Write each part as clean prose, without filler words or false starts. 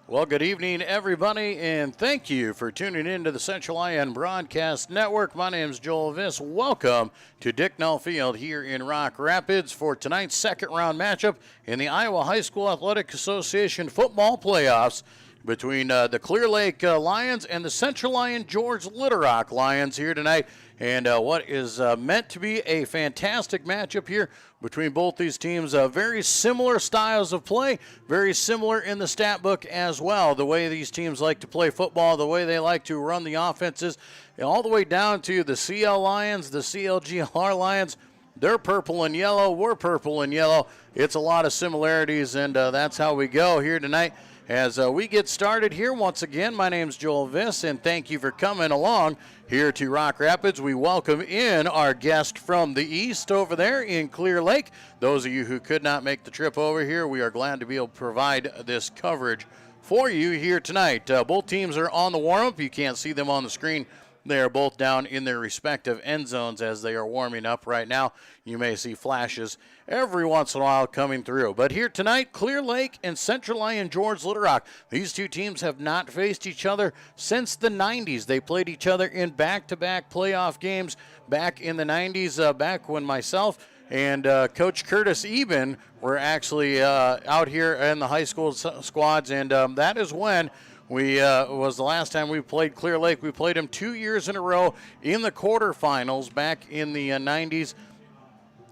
Well, good evening, everybody, and thank you for tuning in to the Central Lyon Broadcast Network. My name is Joel Viss. Welcome to Dicknall Field here in Rock Rapids for tonight's second-round matchup in the Iowa High School Athletic Association football playoffs between the Clear Lake Lions and the Central Lyon George Little Rock Lions here tonight. And what is meant to be a fantastic matchup here between both these teams. Very similar styles of play, very similar in the stat book as well. The way these teams like to play football, the way they like to run the offenses, all the way down to the CL Lions, the CLGLR Lions. They're purple and yellow, we're purple and yellow. It's a lot of similarities, and that's how we go here tonight. As we get started here, once again, my name's Joel Viss, and thank you for coming along here to Rock Rapids. We welcome in our guest from the east over there in Clear Lake. Those of you who could not make the trip over here, we are glad to be able to provide this coverage for you here tonight. Both teams are on the warm-up. You can't see them on the screen. They are both down in their respective end zones as they are warming up right now. You may see flashes every once in a while coming through. But here tonight, Clear Lake and Central Lyon George Little Rock. These two teams have not faced each other since the 90s. They played each other in back-to-back playoff games back in the 90s, back when myself and Coach Curtis Eben were actually out here in the high school squads, and that is when we was the last time we played Clear Lake. We played them 2 years in a row in the quarterfinals back in the 90s.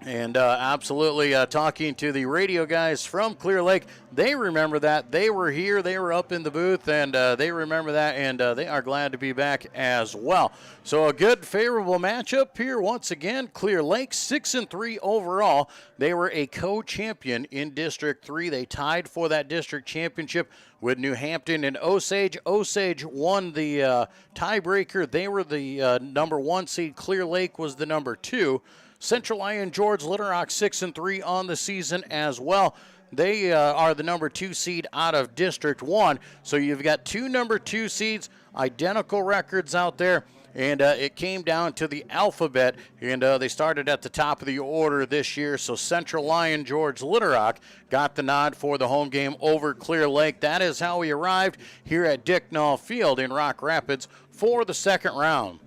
And absolutely talking to the radio guys from Clear Lake, they remember that. They were here, they were up in the booth, and they remember that, and they are glad to be back as well. So a good, favorable matchup here once again. Clear Lake 6-3 overall. They were a co-champion in District 3. They tied for that district championship with New Hampton and Osage. Osage won the tiebreaker. They were the number 1 seed. Clear Lake was the number 2. Central Lyon George Little Rock 6-3 on the season as well. They are the number 2 seed out of District 1. So you've got two number 2 seeds, identical records out there. And it came down to the alphabet, and they started at the top of the order this year. So Central Lyon George Little Rock got the nod for the home game over Clear Lake. That is how we arrived here at Dicknall Field in Rock Rapids for the second round.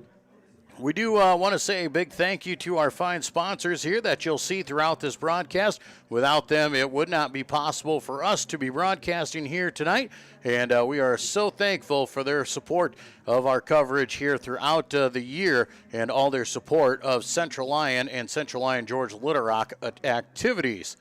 We do want to say a big thank you to our fine sponsors here that you'll see throughout this broadcast. Without them, it would not be possible for us to be broadcasting here tonight, and we are so thankful for their support of our coverage here throughout the year and all their support of Central Lyon and Central Lyon George Little Rock activities.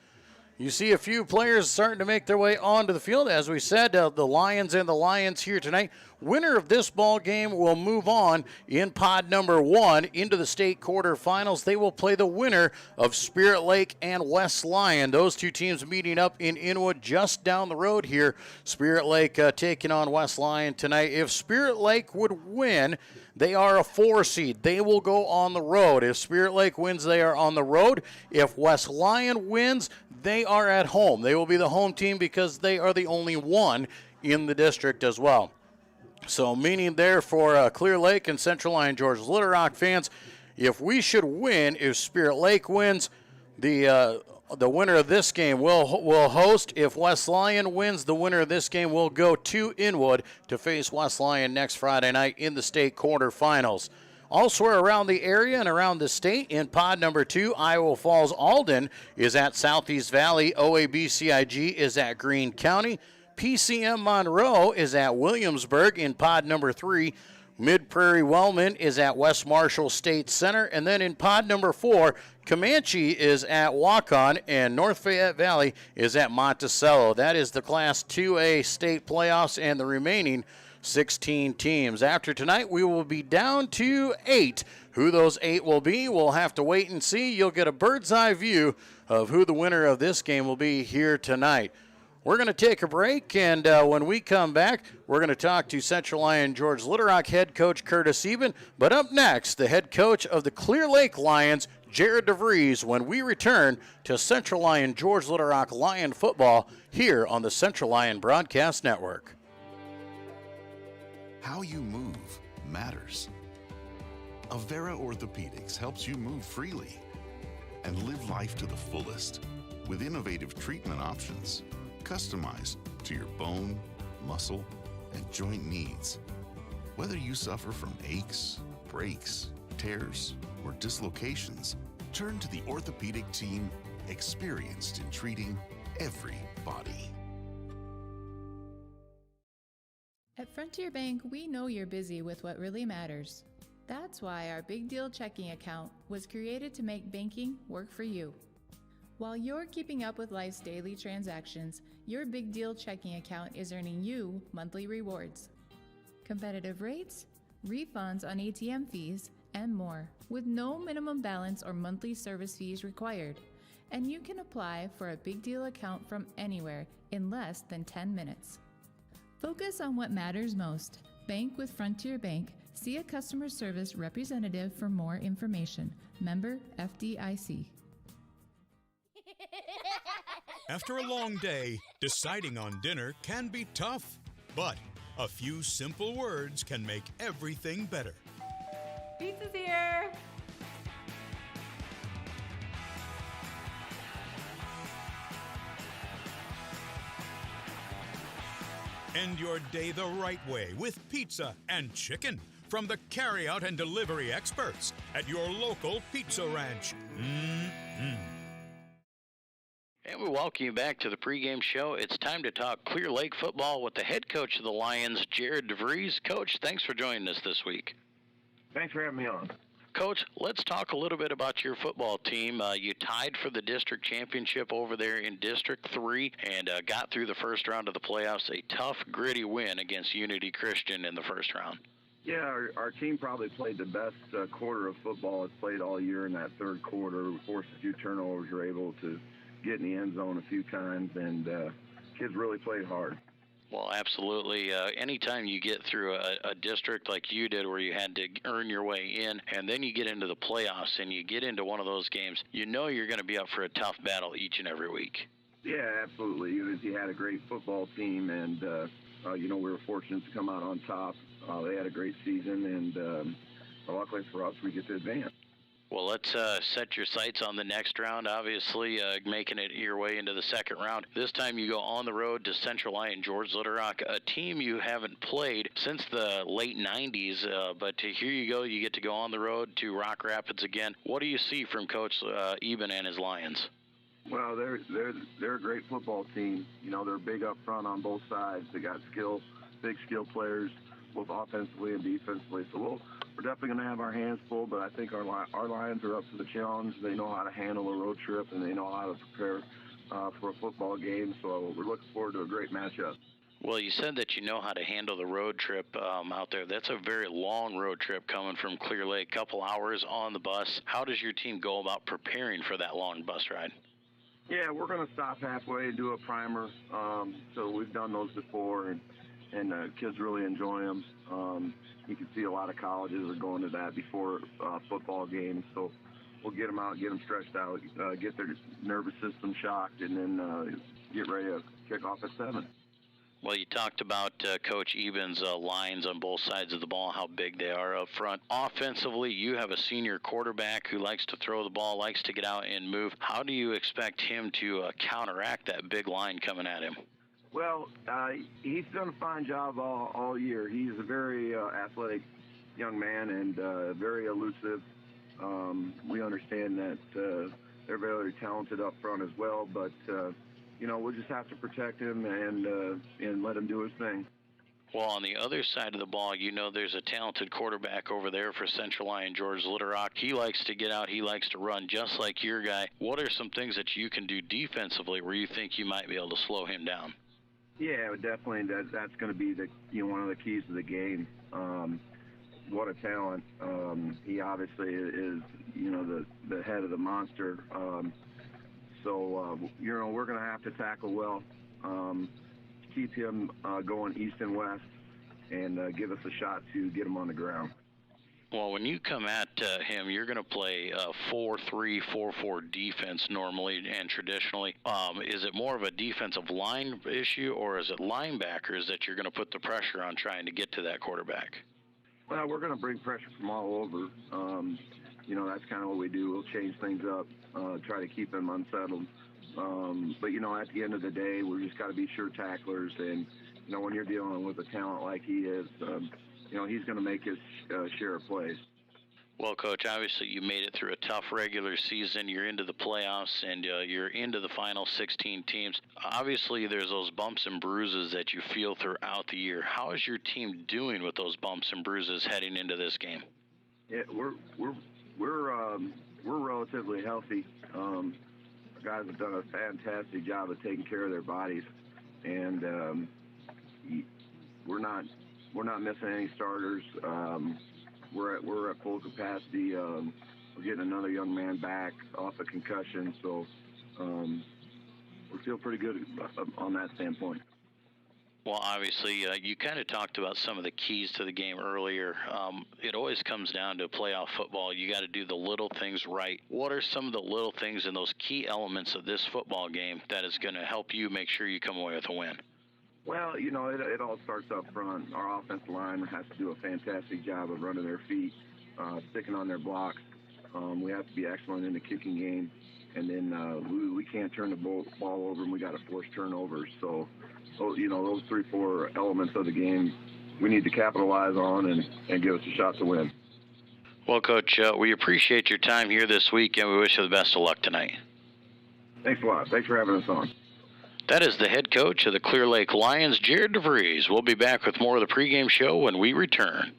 You see a few players starting to make their way onto the field. As we said, the Lions and the Lions here tonight. Winner of this ball game will move on in pod number 1 into the state quarterfinals. They will play the winner of Spirit Lake and West Lyon. Those two teams meeting up in Inwood just down the road here. Spirit Lake taking on West Lyon tonight. If Spirit Lake would win, they are a 4 seed. They will go on the road. If Spirit Lake wins, they are on the road. If West Lyon wins, they are at home. They will be the home team because they are the only one in the district as well. So meaning there for Clear Lake and Central Lyon George Little Rock fans, if we should win, if Spirit Lake wins, the winner of this game will host. If West Lyon wins, the winner of this game will go to Inwood to face West Lyon next Friday night in the state quarterfinals. Elsewhere around the area and around the state, in pod number 2, Iowa Falls Alden is at Southeast Valley. OABCIG is at Greene County. PCM Monroe is at Williamsburg in pod number 3. Mid-Prairie Wellman is at West Marshall State Center. And then in pod number 4, Comanche is at Waukon, and North Fayette Valley is at Monticello. That is the Class 2A state playoffs and the remaining 16 teams. After tonight, we will be down to 8. Who those 8 will be, we'll have to wait and see. You'll get a bird's eye view of who the winner of this game will be here tonight. We're going to take a break, and when we come back, we're going to talk to Central Lyon George Little Rock head coach Curtis Eben. But up next, the head coach of the Clear Lake Lions, Jared DeVries, when we return to Central Lyon George Little Rock Lion football here on the Central Lyon Broadcast Network. How you move matters. Avera Orthopedics helps you move freely and live life to the fullest with innovative treatment options customized to your bone, muscle, and joint needs. Whether you suffer from aches, breaks, tears, or dislocations, turn to the orthopedic team experienced in treating every body. At Frontier Bank, we know you're busy with what really matters. That's why our Big Deal checking account was created to make banking work for you. While you're keeping up with life's daily transactions, your Big Deal checking account is earning you monthly rewards. Competitive rates, refunds on ATM fees, and more, with no minimum balance or monthly service fees required. And you can apply for a Big Deal account from anywhere in less than 10 minutes. Focus on what matters most. Bank with Frontier Bank. See a customer service representative for more information. Member FDIC. After a long day, deciding on dinner can be tough, but a few simple words can make everything better. Pizza's here! End your day the right way with pizza and chicken from the carryout and delivery experts at your local Pizza Ranch. And we welcome you back to the pregame show. It's time to talk Clear Lake football with the head coach of the Lions, Jared DeVries. Coach, thanks for joining us this week. Thanks for having me on. Coach, let's talk a little bit about your football team. You tied for the district championship over there in District 3 and got through the first round of the playoffs. A tough, gritty win against Unity Christian in the first round. Yeah, our team probably played the best quarter of football it's played all year in that third quarter. We forced a few turnovers. We were able to get in the end zone a few times, and kids really played hard. Well, absolutely. Anytime you get through a district like you did where you had to earn your way in, and then you get into the playoffs and you get into one of those games, you know you're going to be up for a tough battle each and every week. Yeah, absolutely. You had a great football team, and, we were fortunate to come out on top. They had a great season, and luckily for us, we get to advance. Well, let's set your sights on the next round, obviously making it your way into the second round. This time you go on the road to Central Lyon, George Little Rock, a team you haven't played since the late 90s, but here you go, you get to go on the road to Rock Rapids again. What do you see from Coach Eben and his Lions? Well, they're a great football team. You know, they're big up front on both sides. They got big skill players, both offensively and defensively. So we're definitely going to have our hands full, but I think our Lions are up to the challenge. They know how to handle a road trip, and they know how to prepare for a football game. So we're looking forward to a great matchup. Well, you said that you know how to handle the road trip out there. That's a very long road trip coming from Clear Lake, couple hours on the bus. How does your team go about preparing for that long bus ride? Yeah, we're going to stop halfway and do a primer. So we've done those before, and kids really enjoy them. You can see a lot of colleges are going to that before football games. So we'll get them out, get them stretched out, get their nervous system shocked, and then get ready to kick off at 7. Well, you talked about Coach Eben's lines on both sides of the ball, how big they are up front. Offensively, you have a senior quarterback who likes to throw the ball, likes to get out and move. How do you expect him to counteract that big line coming at him? Well, he's done a fine job all year. He's a very athletic young man and very elusive. We understand that they're very talented up front as well, but we'll just have to protect him and let him do his thing. Well, on the other side of the ball, there's a talented quarterback over there for Central Lyon, George Little Rock. He likes to get out. He likes to run just like your guy. What are some things that you can do defensively where you think you might be able to slow him down? Yeah, definitely. That's going to be one of the keys to the game. What a talent! He obviously is, the head of the monster. So we're going to have to tackle well, keep him going east and west, and give us a shot to get him on the ground. Well, when you come at him, you're going to play 4-3, 4-4 defense normally and traditionally. Is it more of a defensive line issue, or is it linebackers that you're going to put the pressure on trying to get to that quarterback? Well, we're going to bring pressure from all over. That's kind of what we do. We'll change things up, try to keep them unsettled. But at the end of the day, we're just got to be sure tacklers and when you're dealing with a talent like he is, he's going to make his share of plays. Well, Coach, obviously you made it through a tough regular season. You're into the playoffs, and you're into the final 16 teams. Obviously, there's those bumps and bruises that you feel throughout the year. How is your team doing with those bumps and bruises heading into this game? Yeah, we're relatively healthy. Our guys have done a fantastic job of taking care of their bodies, and we're not missing any starters. We're at full capacity. We're getting another young man back off a concussion, so we feel pretty good on that standpoint. Well, obviously, you kind of talked about some of the keys to the game earlier. It always comes down to playoff football. You got to do the little things right. What are some of the little things and those key elements of this football game that is going to help you make sure you come away with a win? Well, it all starts up front. Our offensive line has to do a fantastic job of running their feet, sticking on their blocks. We have to be excellent in the kicking game. And then we can't turn the ball over, and we got to force turnovers. So, those 3-4 elements of the game we need to capitalize on and give us a shot to win. Well, Coach, we appreciate your time here this week, and we wish you the best of luck tonight. Thanks a lot. Thanks for having us on. That is the head coach of the Clear Lake Lions, Jared DeVries. We'll be back with more of the pregame show when we return.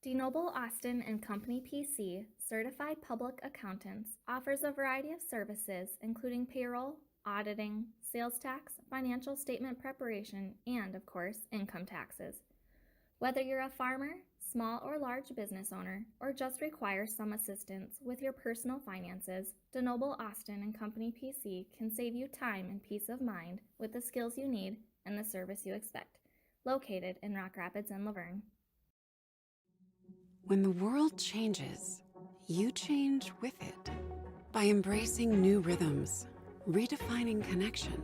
DeNoble Austin & Company PC, certified public accountants, offers a variety of services including payroll, auditing, sales tax, financial statement preparation, and, of course, income taxes. Whether you're a farmer, small or large business owner, or just require some assistance with your personal finances, DeNoble Austin & Company PC can save you time and peace of mind with the skills you need and the service you expect. Located in Rock Rapids and Laverne. When the world changes, you change with it. By embracing new rhythms, redefining connection,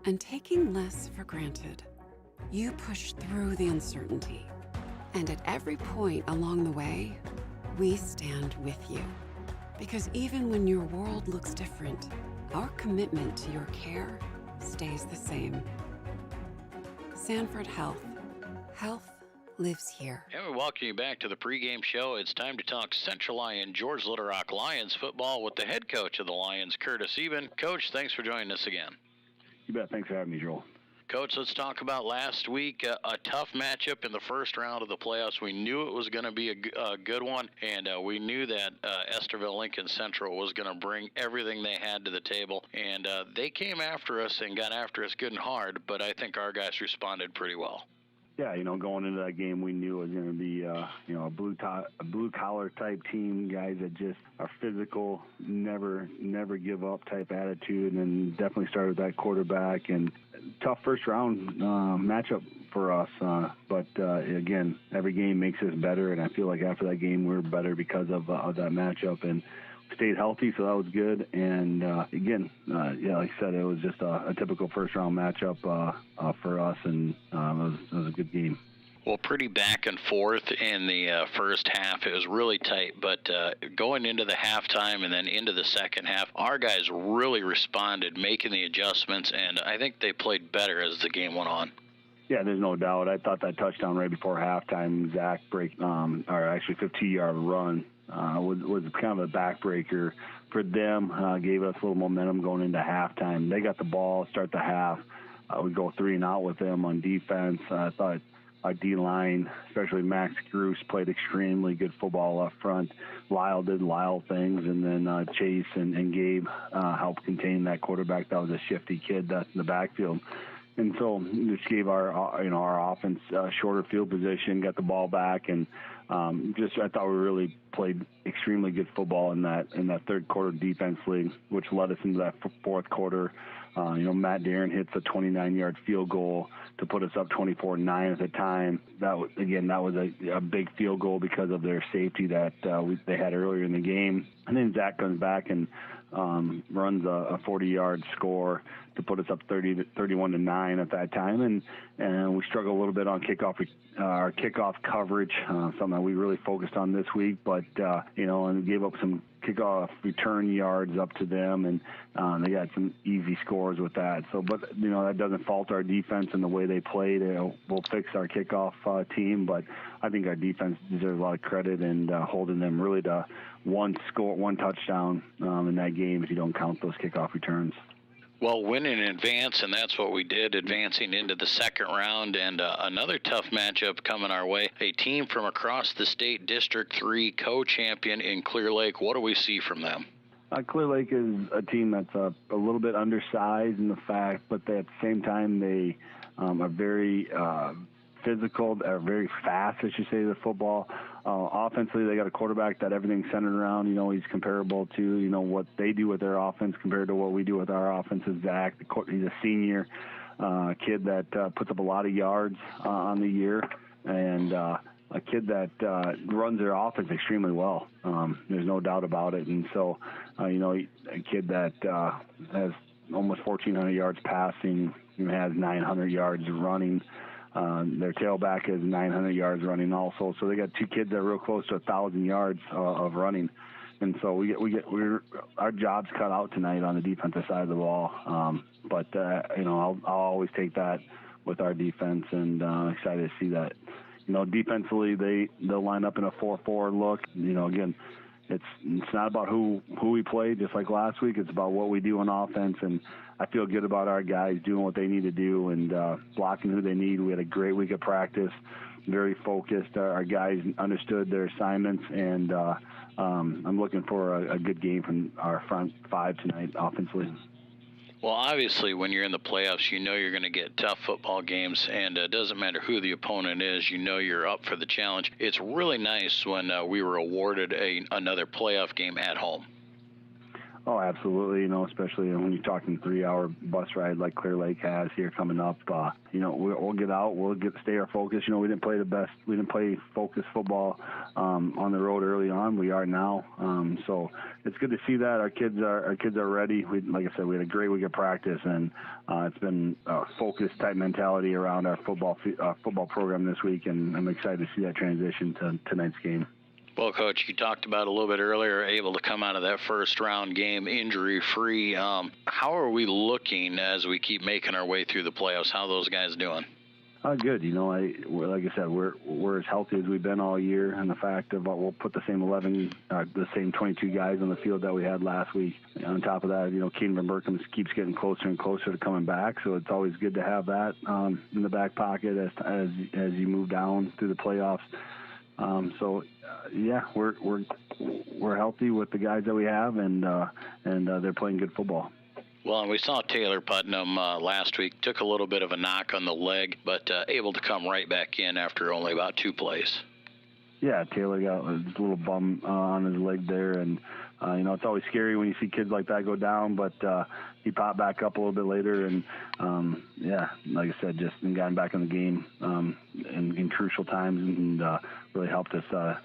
and taking less for granted, you push through the uncertainty. And at every point along the way, we stand with you. Because even when your world looks different, our commitment to your care stays the same. Sanford Health. Health lives here. And we welcome you back to the pregame show. It's time to talk Central Lyon, George Little Rock Lions football with the head coach of the Lions, Curtis Eben. Coach, thanks for joining us again. You bet. Thanks for having me, Joel. Coach, let's talk about last week, a tough matchup in the first round of the playoffs. We knew it was going to be a good one, and we knew that Esterville Lincoln Central was going to bring everything they had to the table, and they came after us and got after us good and hard, but I think our guys responded pretty well. Yeah, going into that game, we knew it was going to be, a blue-collar type team, guys that just are physical, never give up type attitude, and definitely started with that quarterback. And tough first-round matchup for us. But again, every game makes us better, and I feel like after that game, we're better because of that matchup. And stayed healthy, so that was good. And again, like I said, it was just a typical first-round matchup for us, and it was a good game. Well, pretty back and forth in the first half. It was really tight, but going into the halftime and then into the second half, our guys really responded, making the adjustments, and I think they played better as the game went on. Yeah, there's no doubt. I thought that touchdown right before halftime, Zach break, or actually 15-yard run, was kind of a backbreaker for them. Gave us a little momentum going into halftime. They got the ball, start the half. We go 3-and-out with them on defense. I thought our D-line, especially Max Gruce, played extremely good football up front. Lyle did Lyle things, and then Chase and Gabe helped contain that quarterback. That was a shifty kid that's in the backfield. And so just gave our offense shorter field position, got the ball back, and I thought we really played extremely good football in that third quarter defensively, which led us into that fourth quarter. Matt Darren hits a 29-yard field goal to put us up 24-9 at the time. That was a big field goal because of their safety that they had earlier in the game. And then Zach comes back and runs a 40-yard score to put us up 31-9 at that time. And we struggled a little bit on our kickoff coverage, something that we really focused on this week. But and gave up some kickoff return yards up to them, and they got some easy scores with that. So, but that doesn't fault our defense and the way they played. We'll fix our kickoff team, but I think our defense deserves a lot of credit and holding them really to one touchdown in that game if you don't count those kickoff returns. Well, win in advance, and that's what we did, advancing into the second round. And another tough matchup coming our way, a team from across the state, District 3 co-champion in Clear Lake. What do we see from them? Clear Lake is a team that's a little bit undersized in the fact, but at the same time they are very physical, are very fast, I should say, the football. Offensively, they got a quarterback that everything's centered around. He's comparable to, what they do with their offense compared to what we do with our offense. Is Zach. He's a senior kid that puts up a lot of yards on the year, and a kid that runs their offense extremely well. There's no doubt about it. And so, a kid that has almost 1,400 yards passing, has 900 yards running. Their tailback is 900 yards running also. So they got two kids that are real close to 1,000 yards of running. And so our job's cut out tonight on the defensive side of the ball. But I'll always take that with our defense, and excited to see that. Defensively, they'll line up in a 4-4 look. Again, it's not about who we play, just like last week. It's about what we do on offense, and I feel good about our guys doing what they need to do and blocking who they need. We had a great week of practice, very focused. Our guys understood their assignments, and I'm looking for a good game from our front five tonight offensively. Well, obviously, when you're in the playoffs, you're going to get tough football games, and it doesn't matter who the opponent is. You're up for the challenge. It's really nice when we were awarded another playoff game at home. Oh, absolutely. Especially when you're talking 3-hour bus ride like Clear Lake has here coming up. We'll get out. We'll stay our focus. We didn't play focused football on the road early on. We are now. So it's good to see that our kids are ready. Like I said, we had a great week of practice, and it's been a focused type mentality around our football program this week, and I'm excited to see that transition to tonight's game. Well, Coach, you talked about a little bit earlier, able to come out of that first round game injury-free. How are we looking as we keep making our way through the playoffs? How are those guys doing? Good. Like I said, we're as healthy as we've been all year, and the fact of we'll put the same 22 guys on the field that we had last week. On top of that, Keenan Van Berkom keeps getting closer and closer to coming back, so it's always good to have that in the back pocket as you move down through the playoffs. We're healthy with the guys that we have, and they're playing good football. Well, and we saw Taylor Putnam last week, took a little bit of a knock on the leg, but able to come right back in after only about 2 plays. Yeah, Taylor got a little bum on his leg there, and it's always scary when you see kids like that go down, but he popped back up a little bit later, and like I said, just gotten back in the game in crucial times, and really helped us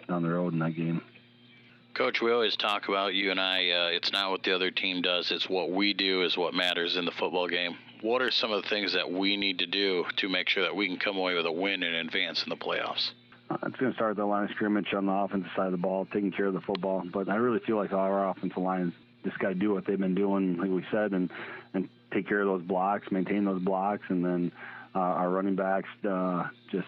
down the road in that game. Coach, we always talk about, you and I, it's not what the other team does, it's what we do is what matters in the football game. What are some of the things that we need to do to make sure that we can come away with a win and advance in the playoffs? It's going to start at the line of scrimmage on the offensive side of the ball, taking care of the football. But I really feel like our offensive lines just got to do what they've been doing, like we said, and take care of those blocks, maintain those blocks, and then our running backs just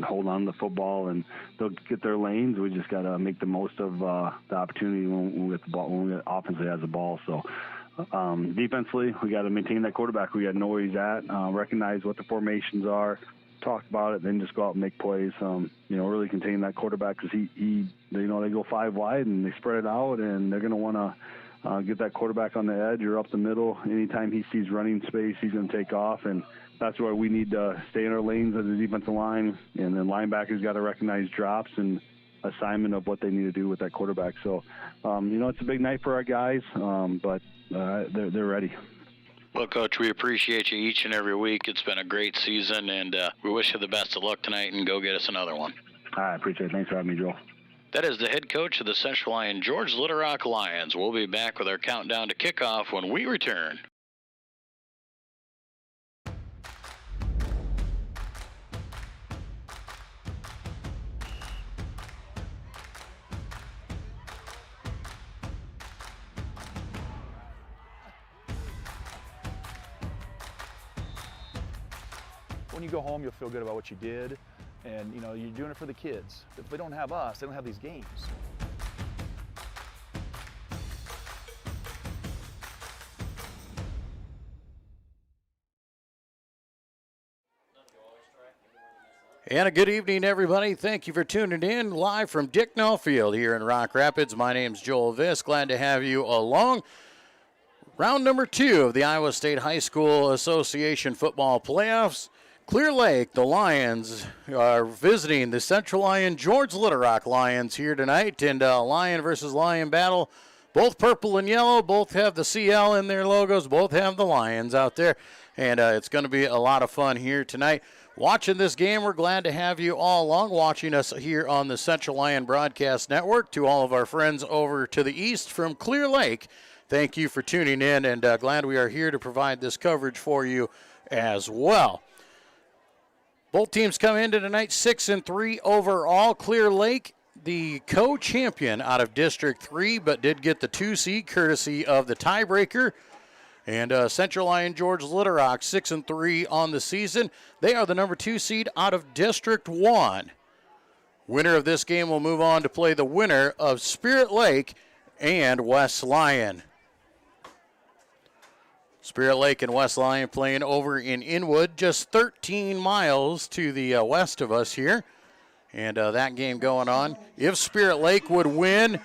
hold on to the football, and they'll get their lanes. We just got to make the most of the opportunity when we get the ball, when we offensively has the ball. So defensively, we got to maintain that quarterback. We got to know where he's at, recognize what the formations are, talk about it, then just go out and make plays. Really contain that quarterback, because they go 5 wide and they spread it out, and they're going to want to get that quarterback on the edge or up the middle. Anytime he sees running space, he's going to take off, and that's where we need to stay in our lanes as a defensive line. And then linebackers got to recognize drops and assignment of what they need to do with that quarterback. So, it's a big night for our guys, but they're ready. Well, Coach, we appreciate you each and every week. It's been a great season, and we wish you the best of luck tonight, and go get us another one. I appreciate it. Thanks for having me, Joel. That is the head coach of the Central Lyon, George Little Rock Lions. We'll be back with our countdown to kickoff when we return. When you go home, you'll feel good about what you did, and you're doing it for the kids. If they don't have us, they don't have these games. And a good evening, everybody. Thank you for tuning in live from Dicknall Field here in Rock Rapids. My name's Joel Viss. Glad to have you along. Round number 2 of the Iowa State High School Association football playoffs. Clear Lake, the Lions, are visiting the Central Lyon George Little Rock Lions here tonight. And Lion versus Lion battle. Both purple and yellow. Both have the CL in their logos. Both have the Lions out there. And it's going to be a lot of fun here tonight. Watching this game, we're glad to have you all along watching us here on the Central Lyon Broadcast Network. To all of our friends over to the east from Clear Lake, thank you for tuning in, and glad we are here to provide this coverage for you as well. Both teams come into tonight 6-3 overall. Clear Lake, the co-champion out of District 3, but did get the 2 seed courtesy of the tiebreaker. And Central Lyon George Little Rock 6-3 on the season. They are the number 2 seed out of District 1. Winner of this game will move on to play the winner of Spirit Lake and West Lyon. Spirit Lake and West Lyon playing over in Inwood, just 13 miles to the west of us here. And that game going on. If Spirit Lake would win,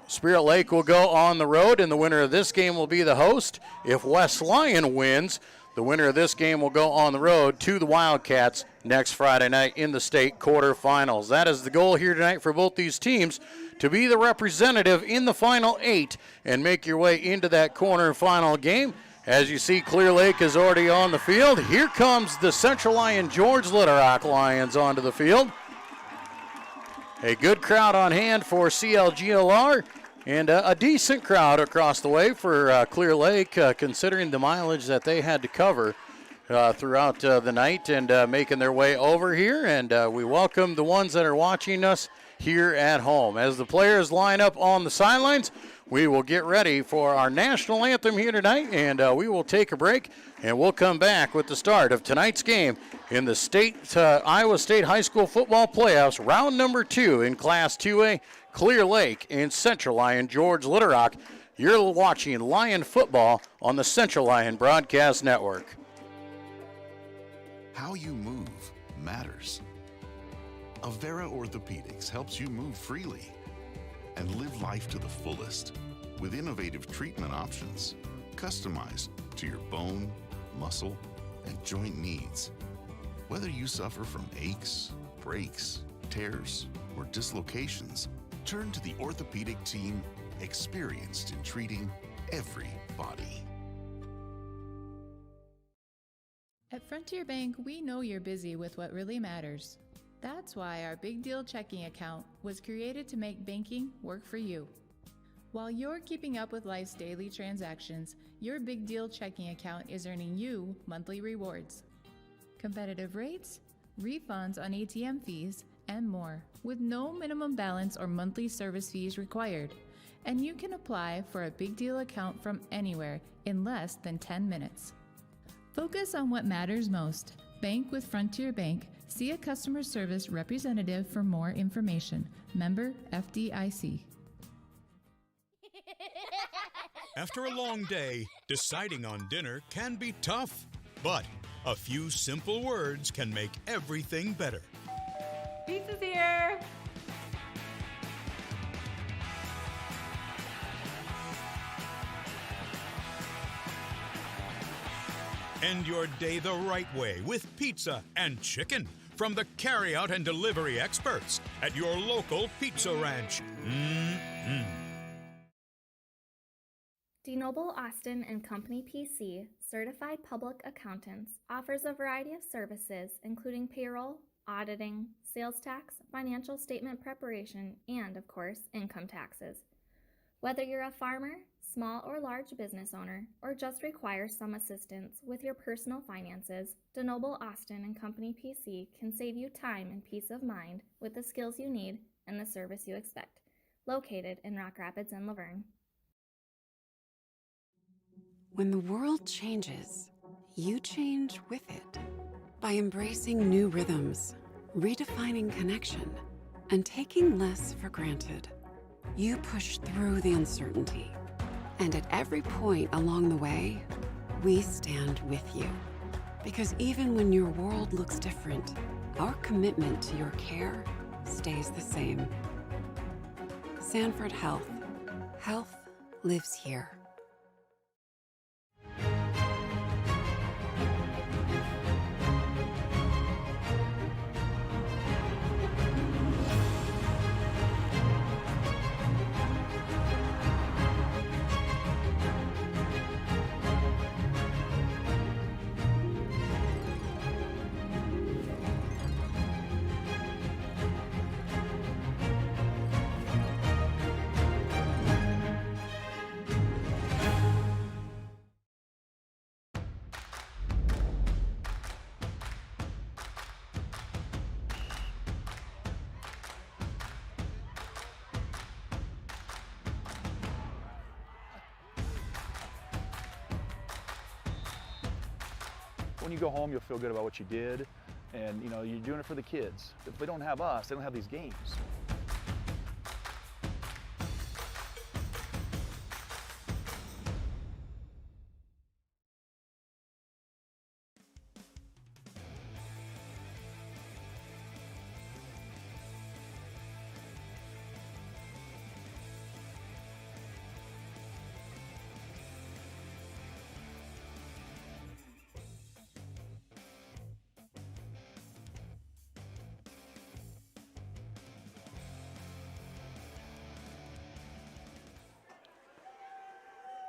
Spirit Lake will go on the road, and the winner of this game will be the host. If West Lyon wins, the winner of this game will go on the road to the Wildcats next Friday night in the state quarterfinals. That is the goal here tonight for both these teams, to be the representative in the final 8 and make your way into that quarterfinal game. As you see, Clear Lake is already on the field. Here comes the Central Lyon George Little Rock Lions onto the field. A good crowd on hand for CLGLR, and a decent crowd across the way for Clear Lake, considering the mileage that they had to cover throughout the night and making their way over here. And we welcome the ones that are watching us here at home. As the players line up on the sidelines, we will get ready for our national anthem here tonight, and we will take a break, and we'll come back with the start of tonight's game in the Iowa State High School football playoffs, round number 2 in Class 2A, Clear Lake and Central Lyon George Little Rock. You're watching Lion football on the Central Lyon Broadcast Network. How you move matters. Avera Orthopedics helps you move freely and live life to the fullest with innovative treatment options customized to your bone, muscle, and joint needs. Whether you suffer from aches, breaks, tears, or dislocations, turn to the orthopedic team experienced in treating every body. At Frontier Bank, we know you're busy with what really matters. That's why our Big Deal checking account was created to make banking work for you. While you're keeping up with life's daily transactions, your Big Deal checking account is earning you monthly rewards. Competitive rates, refunds on ATM fees, and more, with no minimum balance or monthly service fees required. And you can apply for a Big Deal account from anywhere in less than 10 minutes. Focus on what matters most. Bank with Frontier Bank. See a customer service representative for more information. Member FDIC. After a long day, deciding on dinner can be tough, but a few simple words can make everything better. Pizza's here! End your day the right way with pizza and chicken from the carryout and delivery experts at your local pizza ranch. DeNoble Austin and Company PC, certified public accountants, offers a variety of services including payroll, auditing, sales tax, financial statement preparation, and, of course, income taxes. Whether you're a farmer, small or large business owner, or just require some assistance with your personal finances, DeNoble Austin and Company PC can save you time and peace of mind with the skills you need and the service you expect. Located in Rock Rapids and Laverne. When the world changes, you change with it. By embracing new rhythms, redefining connection, and taking less for granted, you push through the uncertainty. And at every point along the way, we stand with you. Because even when your world looks different, our commitment to your care stays the same. Sanford Health. Health lives here. When you go home, you'll feel good about what you did, and you know you're doing it for the kids. If they don't have us, they don't have these games.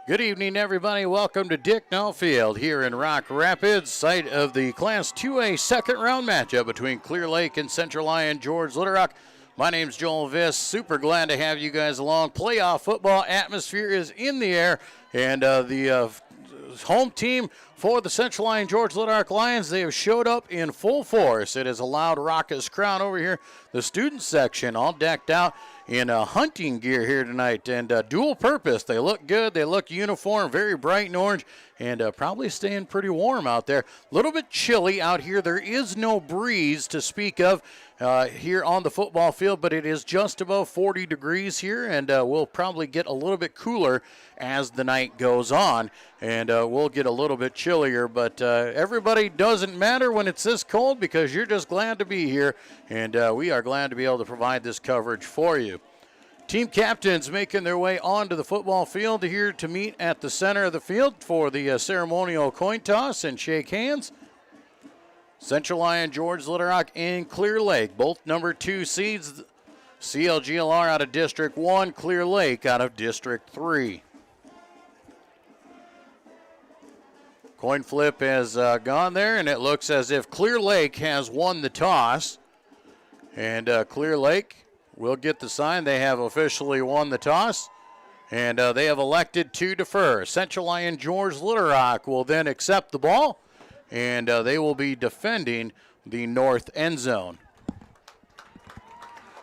Good evening, everybody. Welcome to Dicknall Field here in Rock Rapids, site of the Class 2A second-round matchup between Clear Lake and Central Lyon George Little Rock. My name's Joel Viss. Super glad to have you guys along. Playoff football atmosphere is in the air, and the home team for the Central Lyon George Little Rock Lions, they have showed up in full force. It is a loud raucous crowd over here. The student section all decked out in hunting gear here tonight, and dual purpose. They look good, they look uniform, very bright and orange, and probably staying pretty warm out there. A little bit chilly out here. There is no breeze to speak of here on the football field, but it is just above 40 degrees here, and we'll probably get a little bit cooler as the night goes on, and we'll get a little bit chillier, but everybody, doesn't matter when it's this cold because you're just glad to be here, and we are glad to be able to provide this coverage for you. Team captains making their way onto the football field here to meet at the center of the field for the ceremonial coin toss and shake hands. Central Lyon, George Little Rock, and Clear Lake, both number 2 seeds. CLGLR out of District 1, Clear Lake out of District 3. Coin flip has gone there, and it looks as if Clear Lake has won the toss. And Clear Lake will get the sign. They have officially won the toss, and they have elected to defer. Central Lyon George Little Rock will then accept the ball, and they will be defending the north end zone.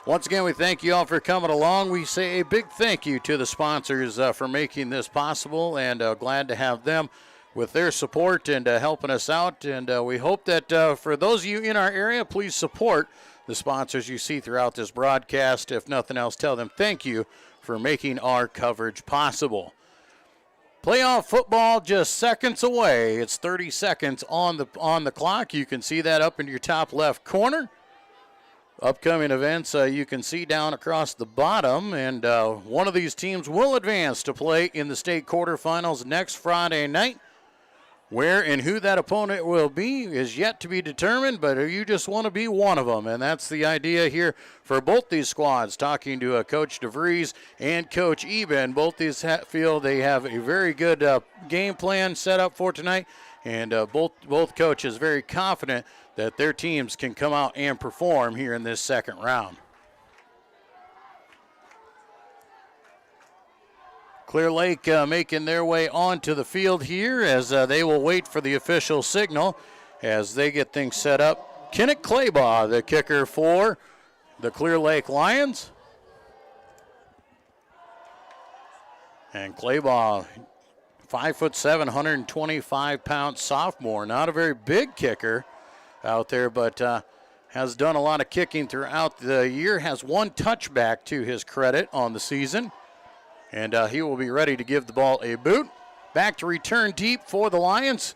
Once again, we thank you all for coming along. We say a big thank you to the sponsors for making this possible, and glad to have them with their support and helping us out. And we hope that for those of you in our area, please support the sponsors you see throughout this broadcast. If nothing else, tell them thank you for making our coverage possible. Playoff football just seconds away. It's 30 seconds on the clock. You can see that up in your top left corner. Upcoming events you can see down across the bottom, and one of these teams will advance to play in the state quarterfinals next Friday night. Where and who that opponent will be is yet to be determined, but you just want to be one of them, and that's the idea here for both these squads. Talking to Coach DeVries and Coach Eben, both these feel they have a very good game plan set up for tonight, and both coaches very confident that their teams can come out and perform here in this second round. Clear Lake making their way onto the field here as they will wait for the official signal as they get things set up. Kenneth Claybaugh, the kicker for the Clear Lake Lions. And Claybaugh, 5'7", 125-pound sophomore. Not a very big kicker out there, but has done a lot of kicking throughout the year. Has one touchback to his credit on the season. And he will be ready to give the ball a boot. Back to return deep for the Lions.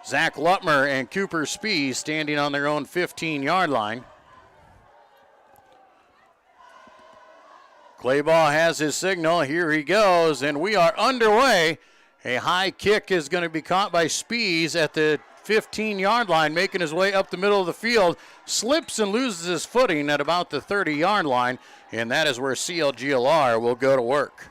Zach Lutmer and Cooper Spee standing on their own 15-yard line. Claybaugh has his signal. Here he goes, and we are underway. A high kick is going to be caught by Spees at the 15-yard line, making his way up the middle of the field. Slips and loses his footing at about the 30-yard line. And that is where CLGLR will go to work.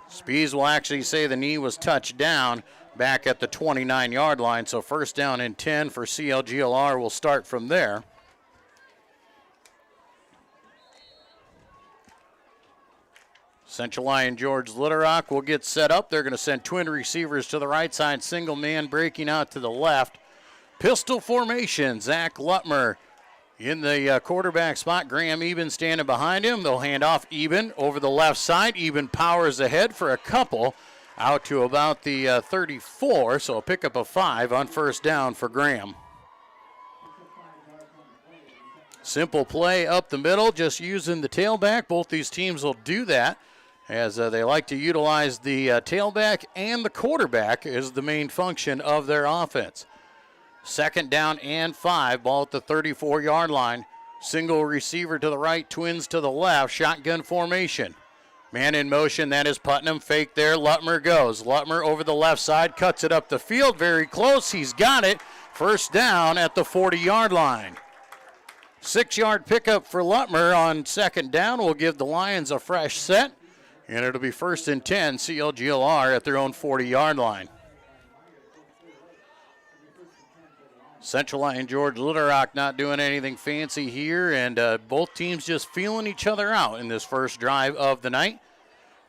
Spees will actually say the knee was touched down back at the 29-yard line, so first down and 10 for CLGLR will start from there. Central Lyon George Litterock will get set up. They're going to send twin receivers to the right side, single man breaking out to the left. Pistol formation, Zach Lutmer in the quarterback spot. Graham Eben standing behind him. They'll hand off Eben over the left side. Eben powers ahead for a couple out to about the 34, so a pickup of 5 on first down for Graham. Simple play up the middle, just using the tailback. Both these teams will do that as they like to utilize the tailback and the quarterback as the main function of their offense. Second down and 5, ball at the 34-yard line. Single receiver to the right, twins to the left, shotgun formation. Man in motion, that is Putnam. Fake there, Lutmer goes. Lutmer over the left side, cuts it up the field, very close, he's got it. First down at the 40-yard line. 6-yard pickup for Lutmer on second down will give the Lions a fresh set, and it'll be first and 10, CLGLR at their own 40-yard line. Central Lyon George Litterock not doing anything fancy here, and both teams just feeling each other out in this first drive of the night.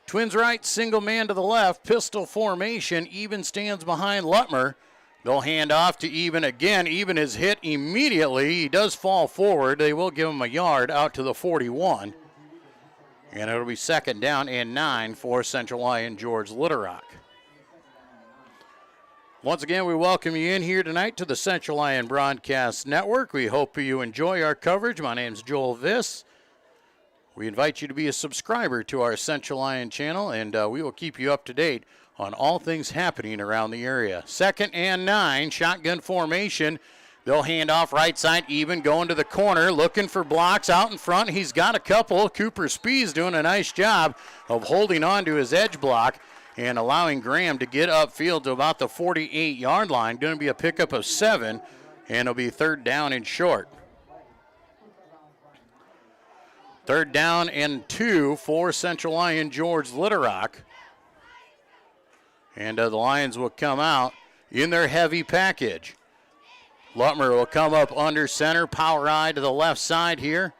Twins right, single man to the left, pistol formation. Eben stands behind Lutmer. They'll hand off to Eben again. Eben is hit immediately. He does fall forward. They will give him a yard out to the 41. And it'll be second down and 9 for Central Lyon George Litterock. Once again, we welcome you in here tonight to the Central Lyon Broadcast Network. We hope you enjoy our coverage. My name's Joel Viss. We invite you to be a subscriber to our Central Lyon channel, and we will keep you up to date on all things happening around the area. Second and 9, shotgun formation. They'll hand off right side, Eben going to the corner, looking for blocks out in front. He's got a couple. Cooper Spees doing a nice job of holding on to his edge block and allowing Graham to get upfield to about the 48-yard line. Going to be a pickup of 7, and it'll be third down and short. Third down and 2 for Central Lyon George Litterock. And the Lions will come out in their heavy package. Lutmer will come up under center, power eye to the left side here.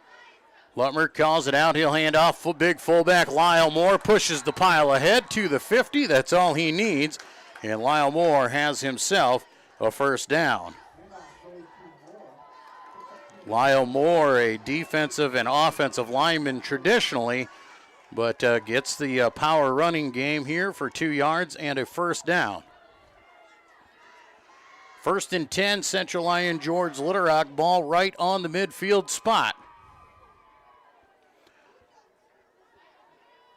Lutmer calls it out. He'll hand off big fullback Lyle Moore, pushes the pile ahead to the 50. That's all he needs. And Lyle Moore has himself a first down. Lyle Moore, a defensive and offensive lineman traditionally, but gets the power running game here for 2 yards and a first down. First and 10, Central Lyon George Litterock, ball right on the midfield spot.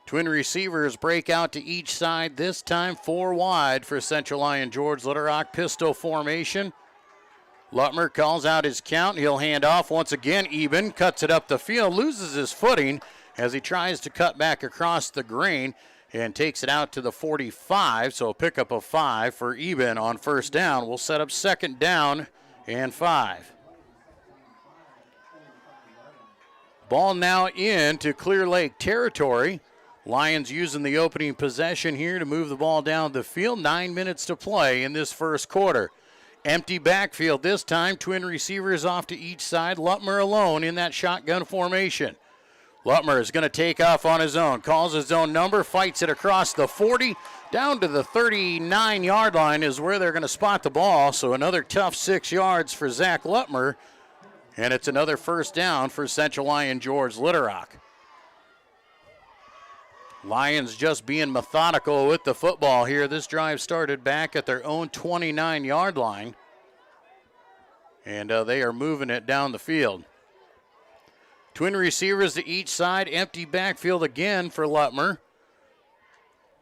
Twin receivers break out to each side, this time 4 wide for Central Lyon George Litterock. Pistol formation. Lutmer calls out his count. He'll hand off once again. Eben cuts it up the field, loses his footing as he tries to cut back across the grain, and takes it out to the 45, so a pickup of 5 for Eben on first down. We'll set up second down and 5. Ball now into Clear Lake territory. Lions using the opening possession here to move the ball down the field. 9 minutes to play in this first quarter. Empty backfield this time. Twin receivers off to each side. Lutmer alone in that shotgun formation. Lutmer is going to take off on his own. Calls his own number. Fights it across the 40. Down to the 39-yard line is where they're going to spot the ball. So another tough 6 yards for Zach Lutmer. And it's another first down for Central Lyon George Litterock. Lions just being methodical with the football here. This drive started back at their own 29-yard line. And they are moving it down the field. Twin receivers to each side. Empty backfield again for Lutmer.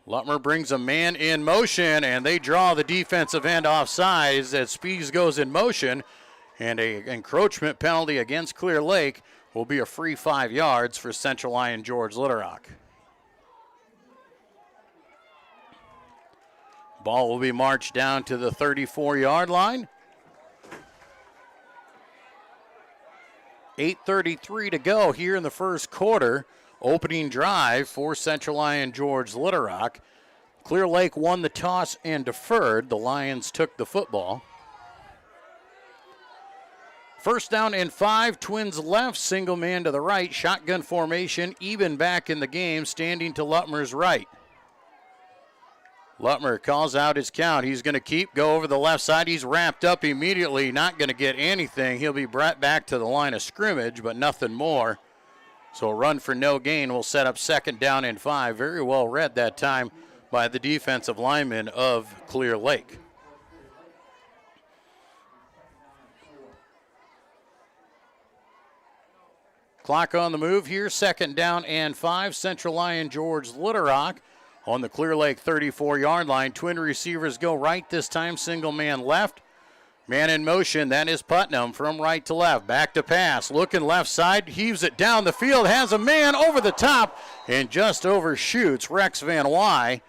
Lutmer brings a man in motion, and they draw the defensive end offside as Spees goes in motion. And an encroachment penalty against Clear Lake will be a free 5 yards for Central Lyon George Litterock. Ball will be marched down to the 34-yard line. 8:33 to go here in the first quarter. Opening drive for Central Lyon George Litterock. Clear Lake won the toss and deferred. The Lions took the football. First down and 5. Twins left, single man to the right. Shotgun formation, Eben back in the game, standing to Lutmer's right. Lutmer calls out his count. He's going to go over the left side. He's wrapped up immediately, not going to get anything. He'll be brought back to the line of scrimmage, but nothing more. So a run for no gain will set up second down and 5. Very well read that time by the defensive lineman of Clear Lake. Clock on the move here, second down and 5. Central Lyon George Litterock on the Clear Lake 34-yard line. Twin receivers go right this time, single man left. Man in motion, that is Putnam from right to left. Back to pass, looking left side, heaves it down the field, has a man over the top, and just overshoots Rex Van Wy.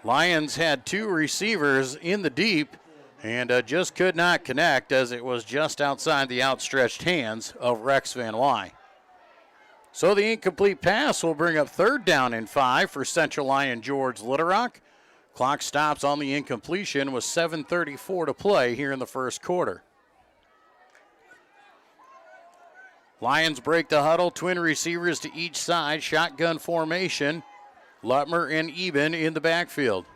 Lions had 2 receivers in the deep, and just could not connect as it was just outside the outstretched hands of Rex Van Wy. So the incomplete pass will bring up third down and 5 for Central Lyon George Litterock. Clock stops on the incompletion with 7:34 to play here in the first quarter. Lions break the huddle, twin receivers to each side, shotgun formation. Lutmer and Eben in the backfield.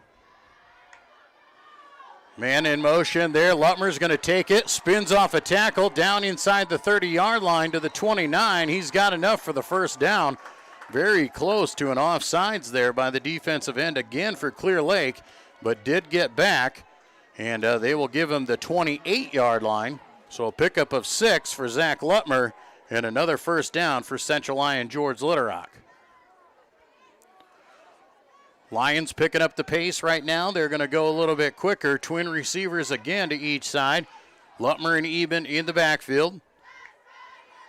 Man in motion there. Lutmer's going to take it. Spins off a tackle down inside the 30-yard line to the 29. He's got enough for the first down. Very close to an offsides there by the defensive end again for Clear Lake, but did get back. And they will give him the 28-yard line. So a pickup of 6 for Zach Lutmer and another first down for Central Lyon George Litterock. Lions picking up the pace right now. They're going to go a little bit quicker. Twin receivers again to each side. Lutmer and Eben in the backfield.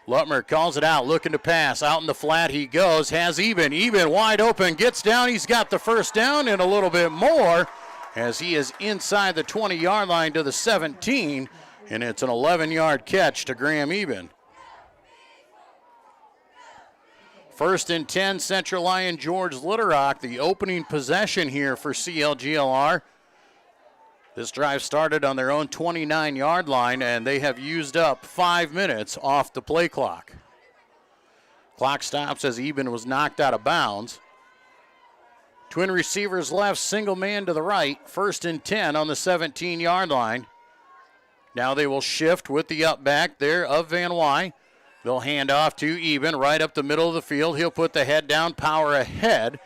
Lutmer calls it out, looking to pass. Out in the flat he goes, has Eben. Eben wide open, gets down. He's got the first down and a little bit more as he is inside the 20-yard line to the 17, and it's an 11-yard catch to Graham Eben. First and 10, Central Lyon George Litterock, the opening possession here for CLGLR. This drive started on their own 29-yard line, and they have used up 5 minutes off the play clock. Clock stops as Eben was knocked out of bounds. Twin receivers left, single man to the right. First and 10 on the 17-yard line. Now they will shift with the up back there of Van Wy. They'll hand off to Eben right up the middle of the field. He'll put the head down, power ahead,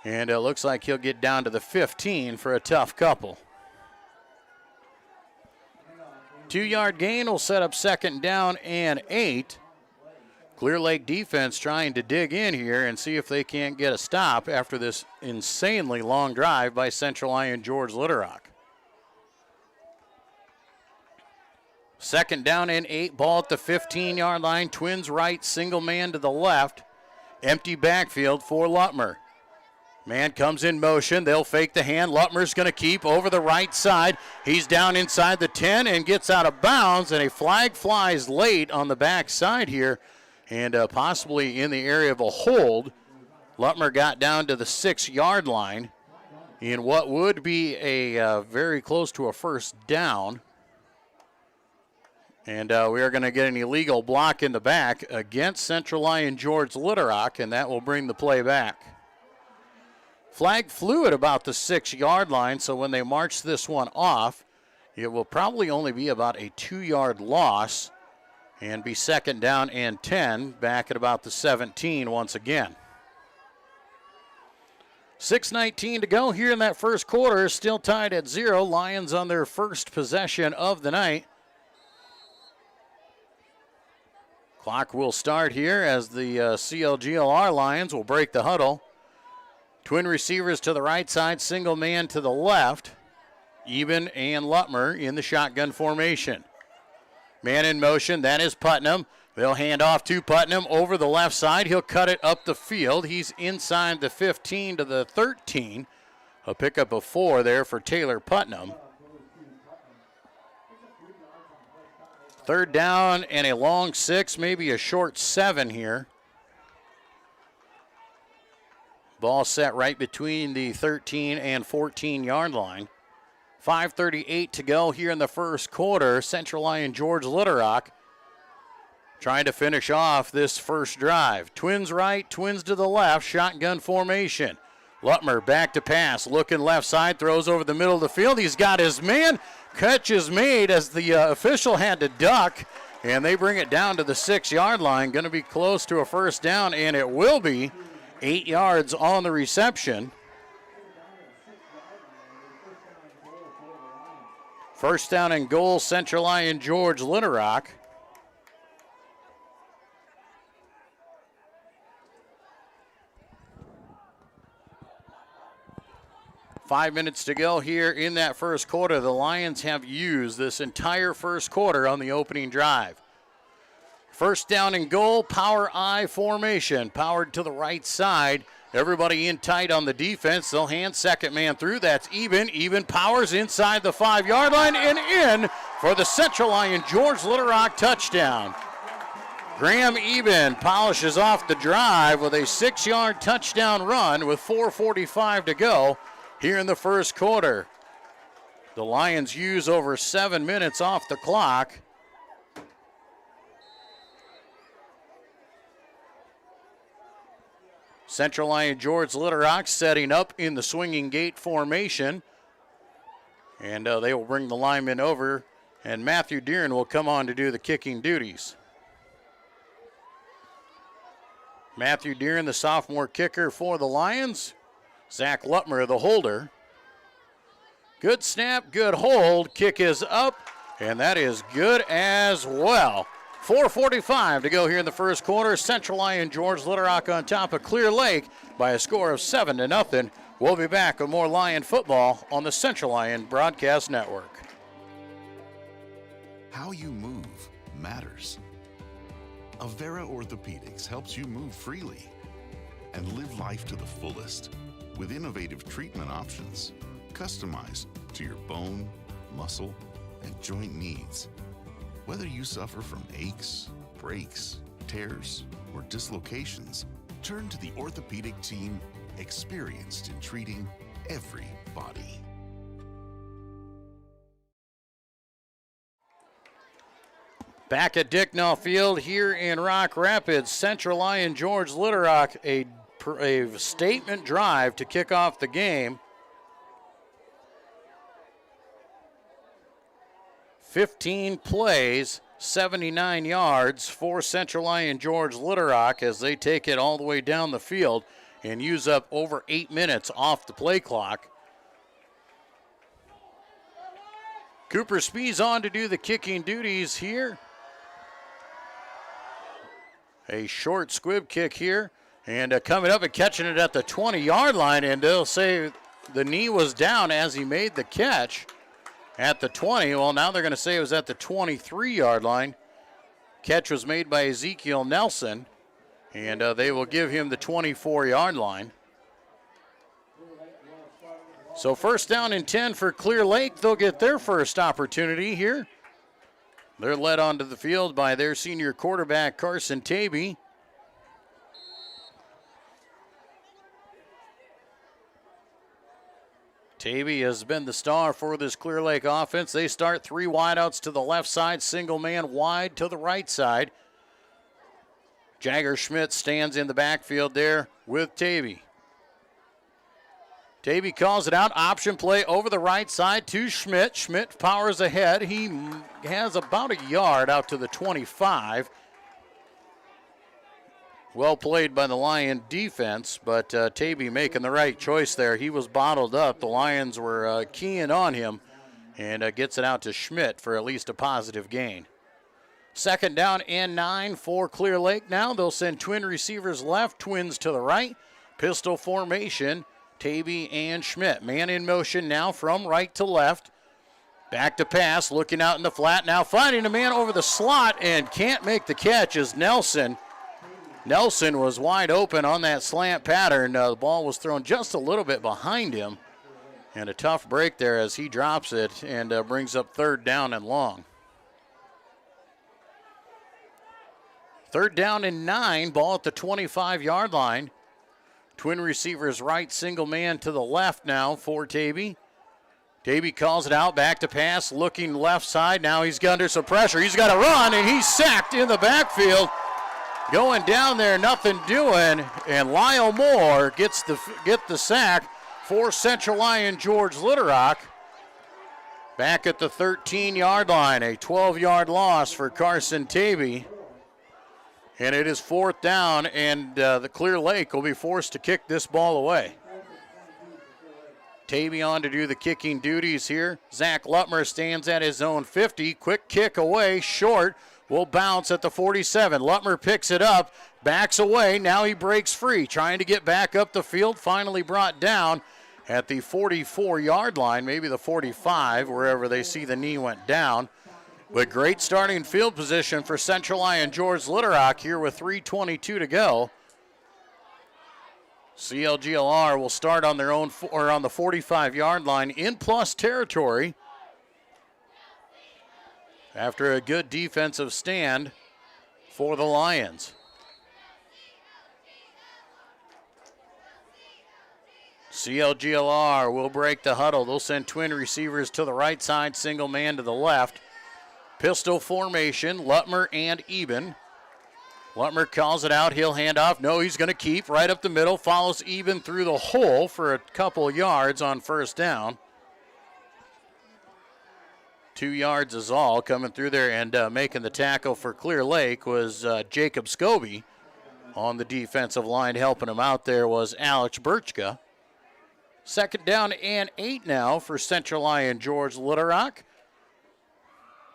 and it looks like he'll get down to the 15 for a tough couple. 2-yard gain will set up second down and 8. Clear Lake defense trying to dig in here and see if they can't get a stop after this insanely long drive by Central Lyon George Litterock. Second down and 8, ball at the 15-yard line. Twins right, single man to the left. Empty backfield for Lutmer. Man comes in motion. They'll fake the hand. Lutmer's going to keep over the right side. He's down inside the 10 and gets out of bounds, and a flag flies late on the back side here, and possibly in the area of a hold. Lutmer got down to the 6-yard line in what would be a very close to a first down. And we are going to get an illegal block in the back against Central Lyon George Litterock, and that will bring the play back. Flag flew at about the 6-yard line, so when they march this one off, it will probably only be about a 2-yard loss and be second down and 10 back at about the 17 once again. 6:19 to go here in that first quarter, still tied at 0. Lions on their first possession of the night. Clock will start here as the CLGLR Lions will break the huddle. Twin receivers to the right side, single man to the left. Eben and Lutmer in the shotgun formation. Man in motion, that is Putnam. They'll hand off to Putnam over the left side. He'll cut it up the field. He's inside the 15 to the 13. A pickup of 4 there for Taylor Putnam. Third down and a long 6, maybe a short 7 here. Ball set right between the 13 and 14-yard line. 5:38 to go here in the first quarter. Central Lyon George Litterock trying to finish off this first drive. Twins right, twins to the left, shotgun formation. Lutmer back to pass, looking left side, throws over the middle of the field. He's got his man. Catch is made as the official had to duck, and they bring it down to the 6-yard line. Going to be close to a first down, and it will be. 8 yards on the reception. First down and goal, Central Lyon George Litterock. Five minutes to go here in that first quarter. The Lions have used this entire first quarter on the opening drive. First down and goal, power I formation, powered to the right side. Everybody in tight on the defense. They'll hand second man through. That's Eben. Eben powers inside the 5-yard line and in for the Central Lyon George Litterock touchdown. Graham Eben polishes off the drive with a 6-yard touchdown run with 4:45 to go here in the first quarter. The Lions use over 7 minutes off the clock. Central Lyon George Litterock setting up in the swinging gate formation. And they will bring the linemen over, and Matthew Deeren will come on to do the kicking duties. Matthew Deeren, the sophomore kicker for the Lions. Zach Lutmer, the holder. Good snap, good hold. Kick is up, and that is good as well. 4:45 to go here in the first quarter. Central Lyon George Litterock on top of Clear Lake by a score of 7-0. We'll be back with more Lion football on the Central Lyon Broadcast Network. How you move matters. Avera Orthopedics helps you move freely and live life to the fullest with innovative treatment options customized to your bone, muscle, and joint needs. Whether you suffer from aches, breaks, tears, or dislocations, turn to the orthopedic team experienced in treating every body. Back at Dicknall Field here in Rock Rapids, Central Lyon George Litterock, a statement drive to kick off the game. 15 plays, 79 yards for Central Lyon George Litterock as they take it all the way down the field and use up over 8 minutes off the play clock. Cooper Spees on to do the kicking duties here. A short squib kick here, and coming up and catching it at the 20-yard line, and they'll say the knee was down as he made the catch at the 20. Well, now they're going to say it was at the 23-yard line. Catch was made by Ezekiel Nelson, and they will give him the 24-yard line. So first down and 10 for Clear Lake. They'll get their first opportunity here. They're led onto the field by their senior quarterback, Carson Tavy. Tavy has been the star for this Clear Lake offense. They start 3 wideouts to the left side, single man wide to the right side. Jagger Schmidt stands in the backfield there with Tavy. Tavy calls it out, option play over the right side to Schmidt. Schmidt powers ahead. He has about a yard out to the 25. Well played by the Lion defense, but Tavy making the right choice there. He was bottled up. The Lions were keying on him, and gets it out to Schmidt for at least a positive gain. Second down and 9 for Clear Lake now. They'll send twin receivers left, twins to the right. Pistol formation, Tavy and Schmidt. Man in motion now from right to left. Back to pass, looking out in the flat. Now finding a man over the slot and can't make the catch is Nelson. Nelson was wide open on that slant pattern. The ball was thrown just a little bit behind him. And a tough break there as he drops it and brings up third down and long. Third down and 9, ball at the 25-yard line. Twin receivers right, single man to the left now for Tavy. Tavy calls it out, back to pass, looking left side. Now he's under some pressure. He's got to run, and he's sacked in the backfield. Going down there, nothing doing, and Lyle Moore gets the sack for Central Lyon George Litterock. Back at the 13-yard line, a 12-yard loss for Carson Tavy. And it is fourth down, and the Clear Lake will be forced to kick this ball away. Tavy on to do the kicking duties here. Zach Lutmer stands at his own 50. Quick kick away, short. Will bounce at the 47. Lutmer picks it up, backs away. Now he breaks free, trying to get back up the field. Finally brought down at the 44-yard line, maybe the 45, wherever they see the knee went down. But great starting field position for Central Lyon George Litterock here with 3:22 to go. CLGLR will start on their own or on the 45-yard line in plus territory after a good defensive stand for the Lions. CLGLR will break the huddle. They'll send twin receivers to the right side, single man to the left. Pistol formation, Lutmer and Eben. Lutmer calls it out. He'll hand off. No, he's going to keep right up the middle. Follows Eben through the hole for a couple yards on first down. 2 yards is all coming through there, and making the tackle for Clear Lake was Jacob Scobie. On the defensive line helping him out there was Alex Birchka. Second down and 8 now for Central Lyon George Litterock.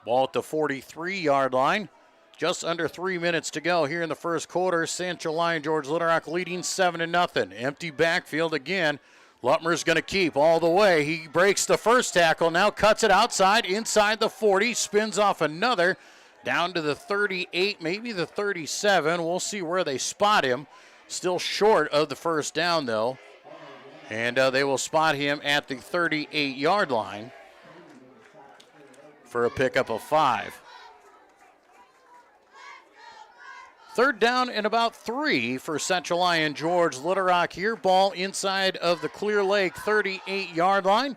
Ball at the 43-yard line. Just under 3 minutes to go here in the first quarter. Central Lyon George Litterock leading 7-0. Empty backfield again. Lutmer's going to keep all the way. He breaks the first tackle, now cuts it outside, inside the 40, spins off another, down to the 38, maybe the 37. We'll see where they spot him. Still short of the first down, though. And they will spot him at the 38-yard line for a pickup of 5. Third down and about 3 for Central Lyon George Litterock here. Ball inside of the Clear Lake 38-yard line.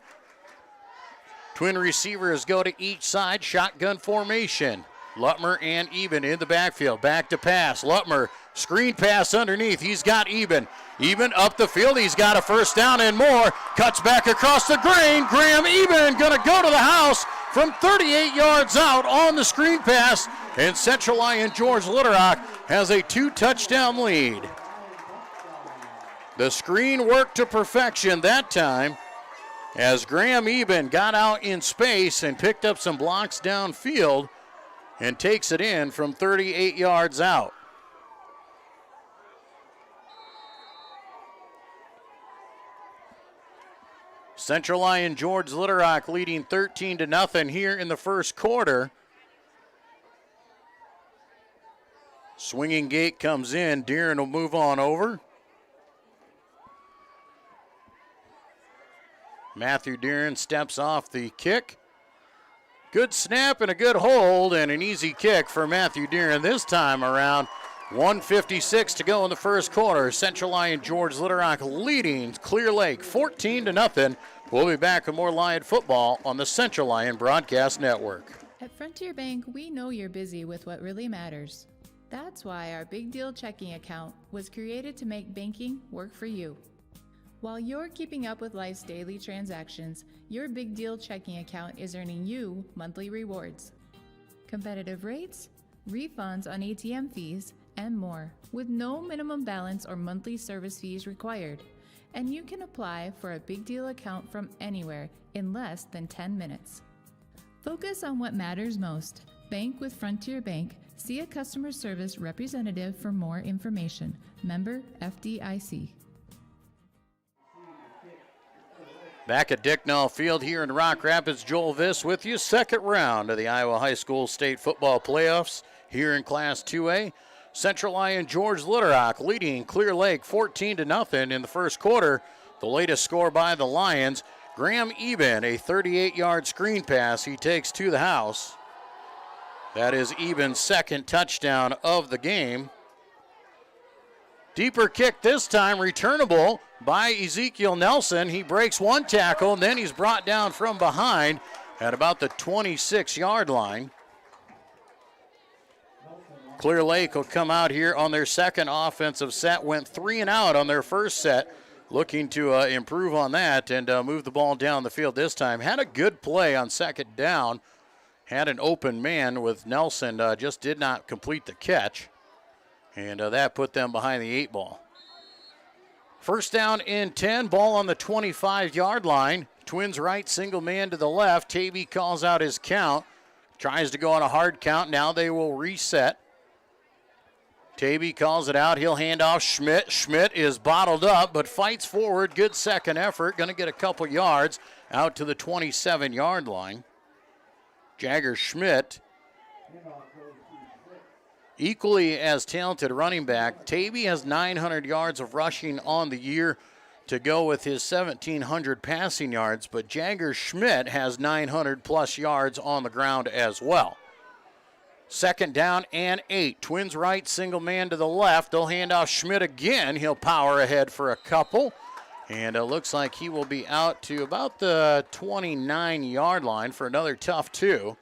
Twin receivers go to each side. Shotgun formation. Lutmer and Eben in the backfield. Back to pass. Lutmer, screen pass underneath. He's got Eben. Eben up the field. He's got a first down and more. Cuts back across the green. Graham Eben going to go to the house from 38 yards out on the screen pass. And Central Lyon George Litterock has a 2-touchdown lead. The screen worked to perfection that time as Graham Eben got out in space and picked up some blocks downfield and takes it in from 38 yards out. Central Lyon George Litterock leading 13-0 here in the first quarter. Swinging gate comes in. Deeren will move on over. Matthew Deeren steps off the kick. Good snap and a good hold and an easy kick for Matthew Deeren this time around. 1:56 to go in the first quarter. Central Lyon George Little leading Clear Lake 14-0. We'll be back with more Lion football on the Central Lyon Broadcast Network. At Frontier Bank, we know you're busy with what really matters. That's why our Big Deal checking account was created to make banking work for you. While you're keeping up with life's daily transactions, your Big Deal checking account is earning you monthly rewards. Competitive rates, refunds on ATM fees, and more, with no minimum balance or monthly service fees required. And you can apply for a Big Deal account from anywhere in less than 10 minutes. Focus on what matters most. Bank with Frontier Bank. See a customer service representative for more information. Member FDIC. Back at Dicknall Field here in Rock Rapids, Joel Viss with you. Second round of the Iowa High School State Football Playoffs here in Class 2A. Central Lyon George Little leading Clear Lake 14-0 in the first quarter. The latest score by the Lions. Graham Eben, a 38-yard screen pass he takes to the house. That is Eben's second touchdown of the game. Deeper kick this time, returnable by Ezekiel Nelson. He breaks one tackle, and then he's brought down from behind at about the 26-yard line. Clear Lake will come out here on their second offensive set. Went 3 and out on their first set. Looking to improve on that and move the ball down the field this time. Had a good play on second down. Had an open man with Nelson. Just did not complete the catch. And that put them behind the 8 ball. First down and 10. Ball on the 25-yard line. Twins right, single man to the left. Tavy calls out his count. Tries to go on a hard count. Now they will reset. Tavy calls it out. He'll hand off Schmidt. Schmidt is bottled up, but fights forward. Good second effort. Going to get a couple yards out to the 27-yard line. Jagger Schmidt, equally as talented running back. Tavy has 900 yards of rushing on the year to go with his 1,700 passing yards, but Jagger Schmidt has 900-plus yards on the ground as well. Second down and 8. Twins right, single man to the left. They'll hand off Schmidt again. He'll power ahead for a couple. And it looks like he will be out to about the 29-yard line for another tough 2.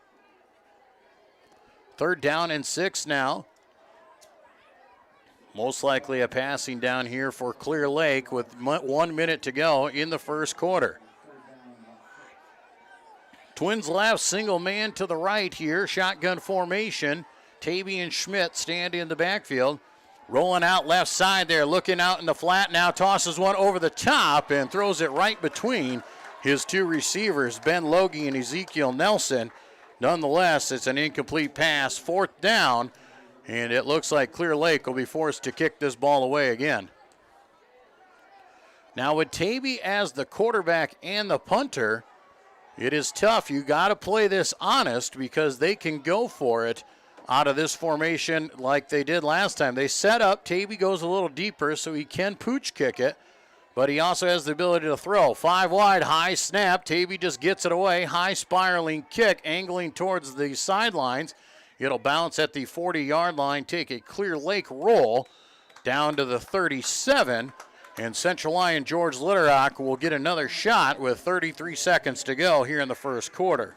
Third down and 6 now. Most likely a passing down here for Clear Lake with 1 minute to go in the first quarter. Twins left, single man to the right here. Shotgun formation. Tavy and Schmidt stand in the backfield. Rolling out left side there, looking out in the flat now. Tosses one over the top and throws it right between his 2 receivers, Ben Logie and Ezekiel Nelson. Nonetheless, it's an incomplete pass. Fourth down, and it looks like Clear Lake will be forced to kick this ball away again. Now with Tavy as the quarterback and the punter, it is tough. You got to play this honest because they can go for it out of this formation like they did last time. They set up. Tavy goes a little deeper so he can pooch kick it, but he also has the ability to throw. 5 wide, high snap. Tavy just gets it away. High spiraling kick, angling towards the sidelines. It'll bounce at the 40-yard line, take a Clear Lake roll down to the 37. And Central Lyon George Little will get another shot with 33 seconds to go here in the first quarter.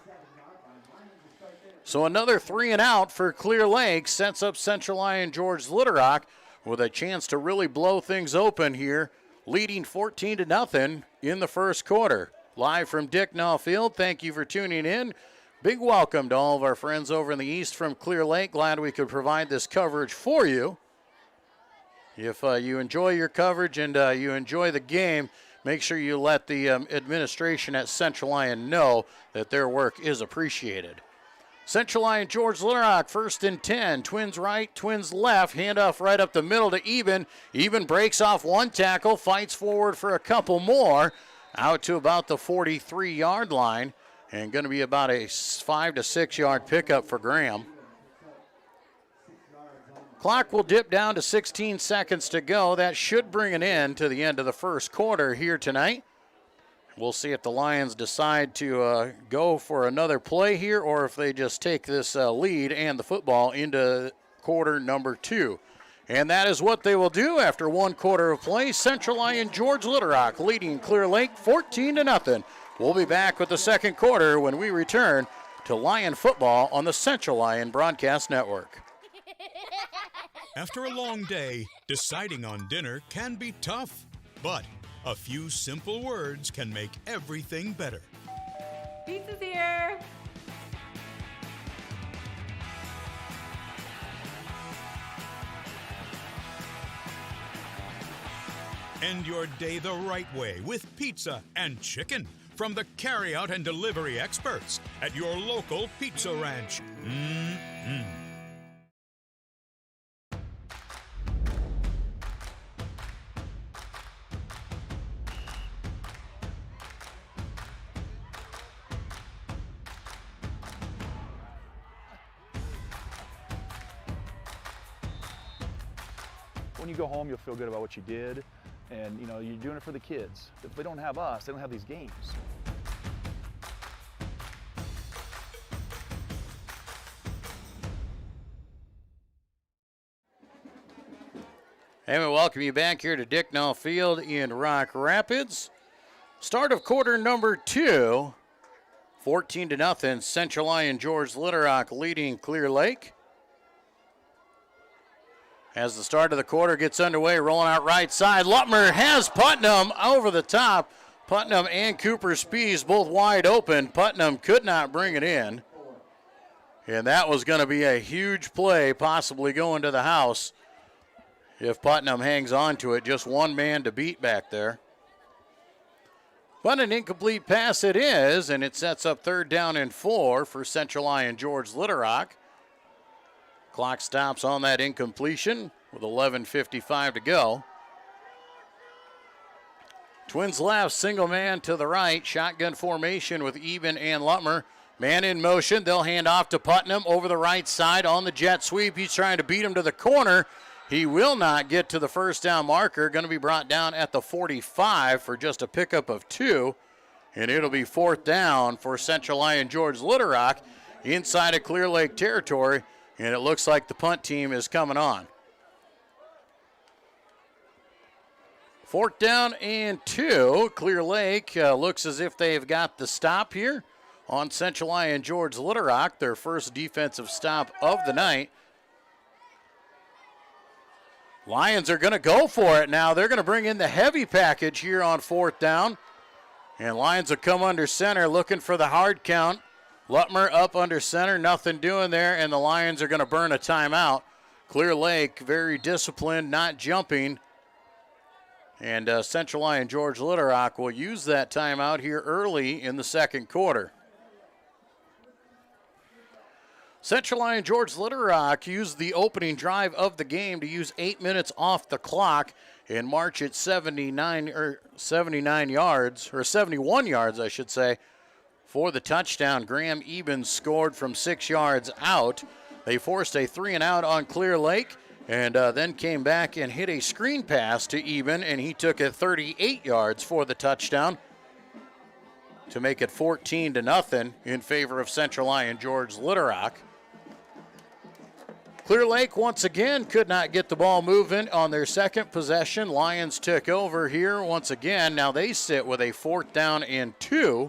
So another 3 and out for Clear Lake sets up Central Lyon George Little with a chance to really blow things open here, leading 14-0 in the first quarter. Live from Dicknall Field, thank you for tuning in. Big welcome to all of our friends over in the east from Clear Lake. Glad we could provide this coverage for you. If you enjoy your coverage and you enjoy the game, make sure you let the administration at Central Lyon know that their work is appreciated. Central Lyon George Little first and 10. Twins right, Twins left. Handoff right up the middle to Eben. Eben breaks off one tackle, fights forward for a couple more, out to about the 43-yard line, and going to be about a 5 to 6 yard pickup for Graham. Clock will dip down to 16 seconds to go. That should bring an end to the end of the first quarter here tonight. We'll see if the Lions decide to go for another play here or if they just take this lead and the football into quarter number 2. And that is what they will do after 1 quarter of play. Central Lyon George Littlerock leading Clear Lake 14-0. We'll be back with the second quarter when we return to Lion football on the Central Lyon Broadcast Network. After a long day, deciding on dinner can be tough, but a few simple words can make everything better. Pizza's here. End your day the right way with pizza and chicken from the carryout and delivery experts at your local Pizza Ranch. When you go home, you'll feel good about what you did. And, you know, you're doing it for the kids. If they don't have us, they don't have these games. And we welcome you back here to Dicknall Field in Rock Rapids. Start of quarter number 2, 14-0. Central Lyon George Littlerock leading Clear Lake. As the start of the quarter gets underway, rolling out right side, Lutmer has Putnam over the top. Putnam and Cooper Spies both wide open. Putnam could not bring it in. And that was going to be a huge play, possibly going to the house if Putnam hangs on to it. Just one man to beat back there. But an incomplete pass it is, and it sets up 3rd down and 4 for Central Lyon George Littlerock. Clock stops on that incompletion with 11:55 to go. Twins left, single man to the right. Shotgun formation with Eben and Lutmer. Man in motion. They'll hand off to Putnam over the right side on the jet sweep. He's trying to beat him to the corner. He will not get to the first down marker. Going to be brought down at the 45 for just a pickup of 2. And it'll be 4th down for Central Lyon George Littlerock inside of Clear Lake territory. And it looks like the punt team is coming on. 4th down and 2. Clear Lake looks as if they've got the stop here on Central Lyon George Littlerock, their first defensive stop of the night. Lions are going to go for it now. They're going to bring in the heavy package here on 4th down. And Lions will come under center looking for the hard count. Lutmer up under center, nothing doing there, and the Lions are going to burn a timeout. Clear Lake, very disciplined, not jumping. And Central Lyon George Littlerock will use that timeout here early in the second quarter. Central Lyon George Littlerock used the opening drive of the game to use 8 minutes off the clock and march at 71 yards, I should say. For the touchdown, Graham Eben scored from 6 yards out. They forced a 3-and-out on Clear Lake and then came back and hit a screen pass to Eben, and he took it 38 yards for the touchdown to make it 14-0 in favor of Central Lyon George Littlerock. Clear Lake once again could not get the ball moving on their second possession. Lions took over here once again. Now they sit with a 4th down and 2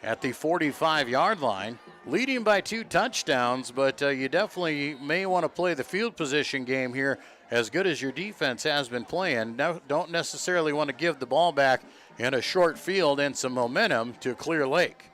at the 45-yard line, leading by 2 touchdowns, but you definitely may want to play the field position game here as good as your defense has been playing. No, don't necessarily want to give the ball back in a short field and some momentum to Clear Lake.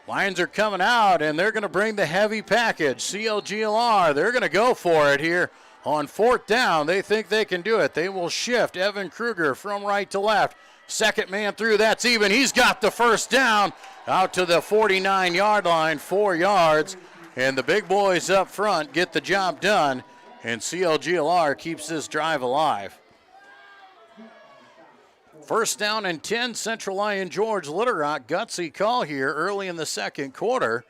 Lions are coming out, and they're going to bring the heavy package. CLGLR, they're going to go for it here. On 4th down, they think they can do it. They will shift Evan Kruger from right to left. Second man through, that's Eben. He's got the first down out to the 49-yard line, 4 yards. And the big boys up front get the job done, and CLGLR keeps this drive alive. 1st down and 10, Central Lyon George Littlerock. Gutsy call here early in the second quarter.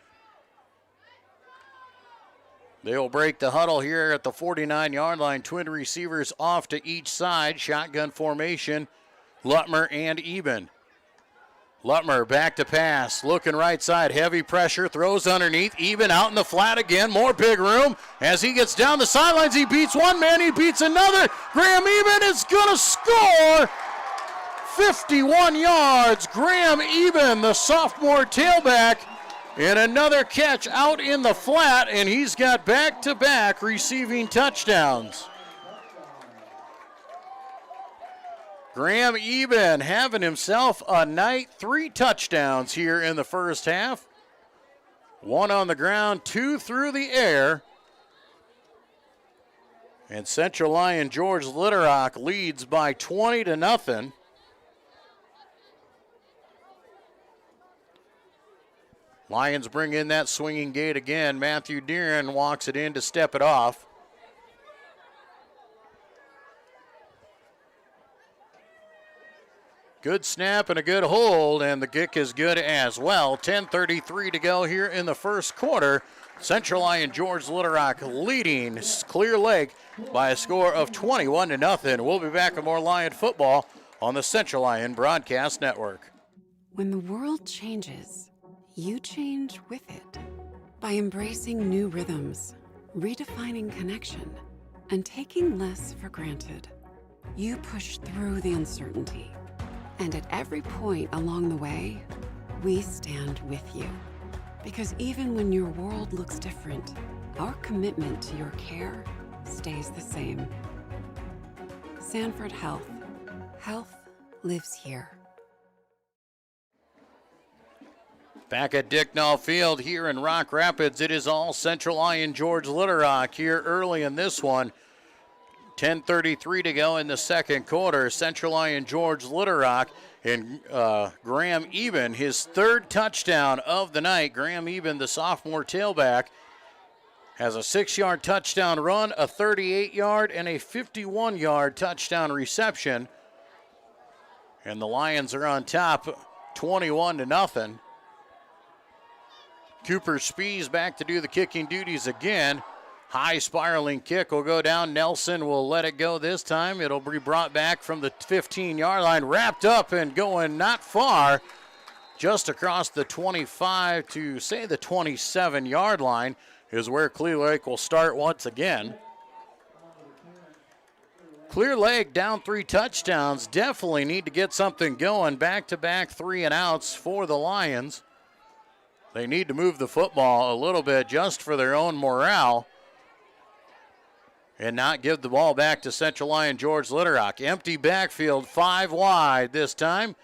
They will break the huddle here at the 49-yard line. Twin receivers off to each side. Shotgun formation, Lutmer and Eben. Lutmer back to pass, looking right side, heavy pressure, throws underneath, Eben out in the flat again, more big room. As he gets down the sidelines, he beats one man, he beats another. Graham Eben is going to score 51 yards. Graham Eben, the sophomore tailback, and another catch out in the flat, and he's got back-to-back receiving touchdowns. Graham Eben having himself a night. 3 touchdowns here in the first half. 1 on the ground, 2 through the air. And Central Lyon George Litterock leads by 20-0. Lions bring in that swinging gate again. Matthew Deeren walks it in to step it off. Good snap and a good hold, and the kick is good as well. 10:33 to go here in the first quarter. Central Lyon George Litterock leading Clear Lake by a score of 21-0. We'll be back with more Lion football on the Central Lyon Broadcast Network. When the world changes, you change with it. By embracing new rhythms, redefining connection, and taking less for granted, you push through the uncertainty. And at every point along the way, we stand with you. Because even when your world looks different, our commitment to your care stays the same. Sanford Health. Health lives here. Back at Dicknall Field here in Rock Rapids, it is all Central Lyon George Litterock here early in this one. 10:33 to go in the second quarter. Central Lyon George Litterock and Graham Eben, his 3rd touchdown of the night. Graham Eben, the sophomore tailback, has a 6-yard touchdown run, a 38-yard, and a 51-yard touchdown reception. And the Lions are on top 21-0. Cooper Spees back to do the kicking duties again. High spiraling kick will go down. Nelson will let it go this time. It'll be brought back from the 15-yard line, wrapped up and going not far, just across the 25 to, say, the 27-yard line is where Clear Lake will start once again. Clear Lake down 3 touchdowns. Definitely need to get something going. Back-to-back 3-and-outs for the Lions. They need to move the football a little bit just for their own morale and not give the ball back to Central Lyon George Litterock. Empty backfield, 5 wide this time.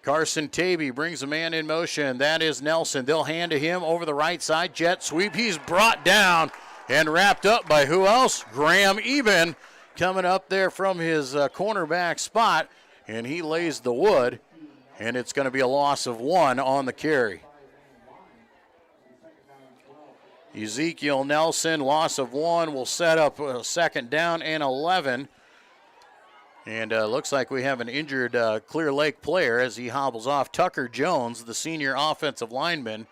Carson Tavy brings a man in motion. That is Nelson. They'll hand to him over the right side. Jet sweep. He's brought down and wrapped up by who else? Graham Eben coming up there from his cornerback spot, and he lays the wood, and it's going to be a loss of 1 on the carry. Ezekiel Nelson, loss of 1, will set up a 2nd down and 11. And looks like we have an injured Clear Lake player as he hobbles off. Tucker Jones, the senior offensive lineman,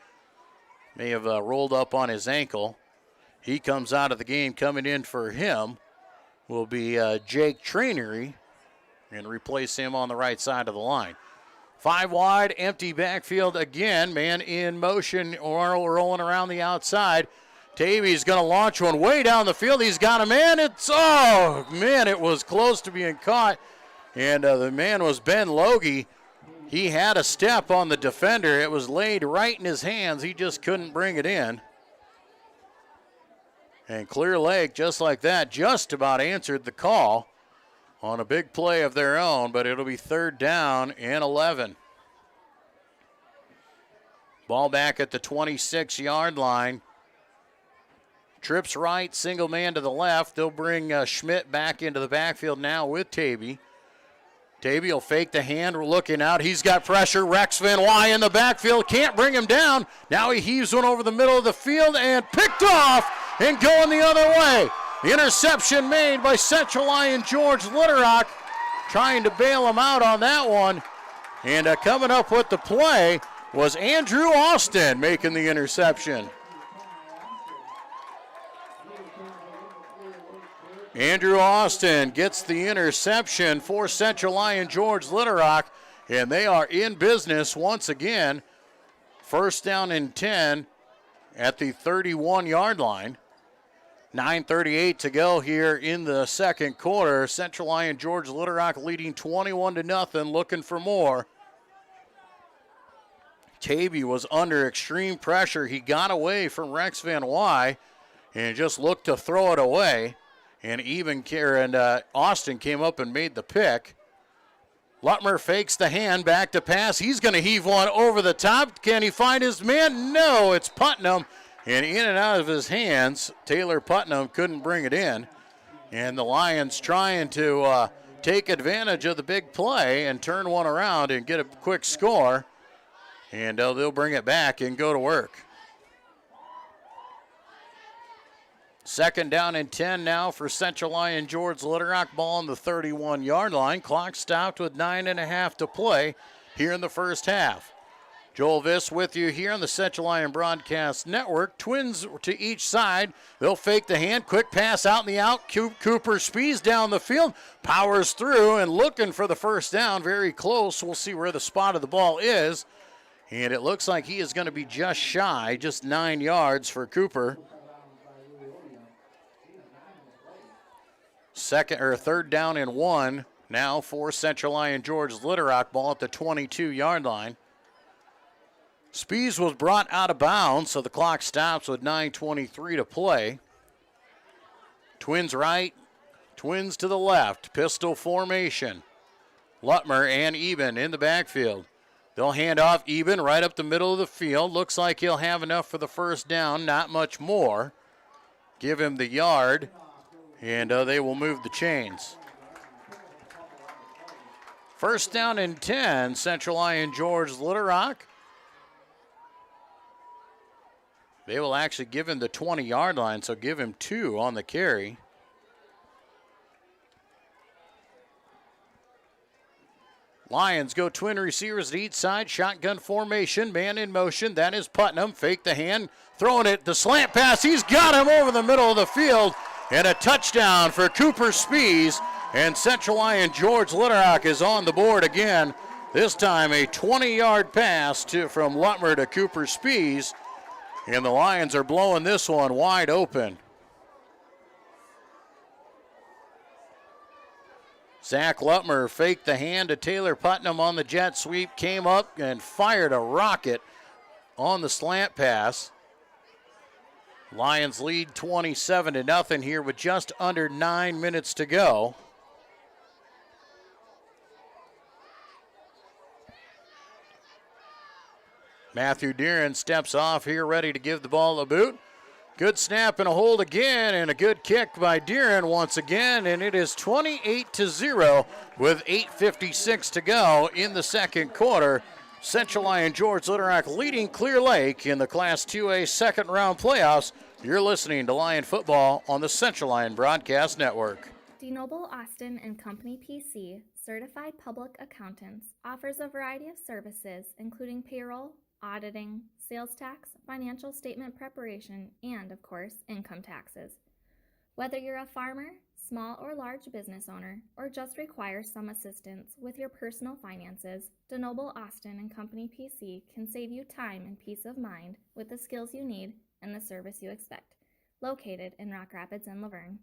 may have rolled up on his ankle. He comes out of the game. Coming in for him will be Jake Trainery, and replace him on the right side of the line. 5 wide, empty backfield again. Man in motion, or rolling around the outside. Tavy's going to launch one way down the field. He's got a man. It was close to being caught. And the man was Ben Logie. He had a step on the defender. It was laid right in his hands. He just couldn't bring it in. And Clear Lake, just like that, just about answered the call on a big play of their own, but it'll be 3rd down and 11. Ball back at the 26-yard line. Trips right, single man to the left. They'll bring Schmidt back into the backfield now with Tavy. Tavy will fake the hand, looking out. He's got pressure. Rex Van Wy in the backfield, can't bring him down. Now he heaves one over the middle of the field and picked off and going the other way. The interception made by Central Lyon George Litterock, trying to bail him out on that one. And coming up with the play was Andrew Austin making the interception. Andrew Austin gets the interception for Central Lyon George Little and they are in business once again. First down and 10 at the 31-yard line. 9:38 to go here in the second quarter. Central Lyon George Little leading 21-0, looking for more. Tavy was under extreme pressure. He got away from Rex Van Wy and just looked to throw it away. And Austin came up and made the pick. Lutmer fakes the hand, back to pass. He's going to heave one over the top. Can he find his man? No, it's Putnam. And in and out of his hands, Taylor Putnam couldn't bring it in. And the Lions trying to take advantage of the big play and turn one around and get a quick score. And they'll bring it back and go to work. Second down and 10 now for Central Lyon George Little ball on the 31-yard line. Clock stopped with 9.5 to play here in the first half. Joel Viss with you here on the Central Lyon Broadcast Network. Twins to each side. They'll fake the hand. Quick pass out in the out. Cooper speeds down the field. Powers through and looking for the first down. Very close. We'll see where the spot of the ball is. And it looks like he is going to be just shy, just 9 yards for Cooper. Third down and 1 now for Central Lyon George Little ball at the 22-yard line. Spees was brought out of bounds, so the clock stops with 9:23 to play. Twins right, Twins to the left, pistol formation. Lutmer and Eben in the backfield. They'll hand off Eben right up the middle of the field. Looks like he'll have enough for the first down, not much more. Give him the yard, and they will move the chains. First down and 10, Central Lyon George Little. They will actually give him the 20-yard line, so give him 2 on the carry. Lions go twin receivers at each side, shotgun formation, man in motion. That is Putnam, fake the hand, throwing it, the slant pass. He's got him over the middle of the field, and a touchdown for Cooper Spees. And Central Lyon George Little is on the board again. This time a 20-yard pass from Lutmer to Cooper Spees. And the Lions are blowing this one wide open. Zach Lutmer faked the hand to Taylor Putnam on the jet sweep, came up and fired a rocket on the slant pass. Lions lead 27-0 here with just under 9 minutes to go. Matthew Deeren steps off here, ready to give the ball a boot. Good snap and a hold again, and a good kick by Deeren once again, and it is 28-0 with 8:56 to go in the second quarter. Central Lyon George Little leading Clear Lake in the Class 2A second round playoffs. You're listening to Lion Football on the Central Lyon Broadcast Network. DeNoble Austin and Company PC, certified public accountants, offers a variety of services including payroll, auditing, sales tax, financial statement preparation, and, of course, income taxes. Whether you're a farmer, small or large business owner, or just require some assistance with your personal finances, DeNoble Austin and Company PC can save you time and peace of mind with the skills you need and the service you expect. Located in Rock Rapids and Laverne.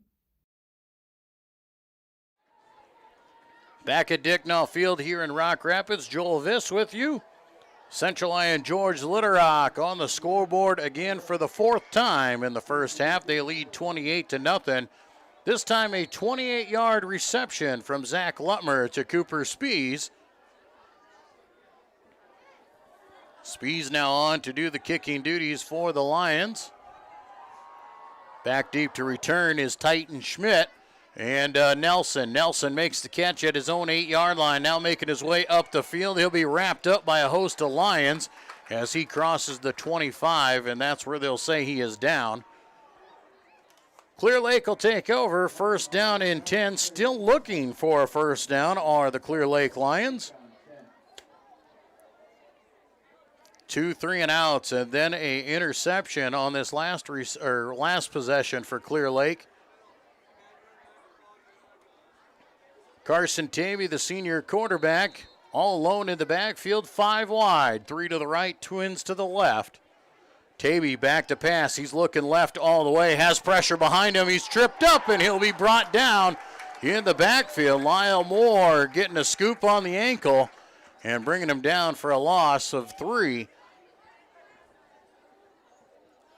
Back at Dicknall Field here in Rock Rapids, Joel Viss with you. Central Lyon George Little on the scoreboard again for the 4th time in the first half. They lead 28-0. This time a 28-yard reception from Zach Lutmer to Cooper Spees. Spees now on to do the kicking duties for the Lions. Back deep to return is Titan Schmidt. And Nelson makes the catch at his own 8-yard line, now making his way up the field. He'll be wrapped up by a host of Lions as he crosses the 25, and that's where they'll say he is down. Clear Lake will take over. First down and 10. Still looking for a first down are the Clear Lake Lions. 2 3-and-outs, and then a interception on this last possession for Clear Lake. Carson Tavy, the senior quarterback, all alone in the backfield, 5 wide, 3 to the right, twins to the left. Tavy back to pass. He's looking left all the way, has pressure behind him. He's tripped up, and he'll be brought down in the backfield. Lyle Moore getting a scoop on the ankle and bringing him down for a loss of 3.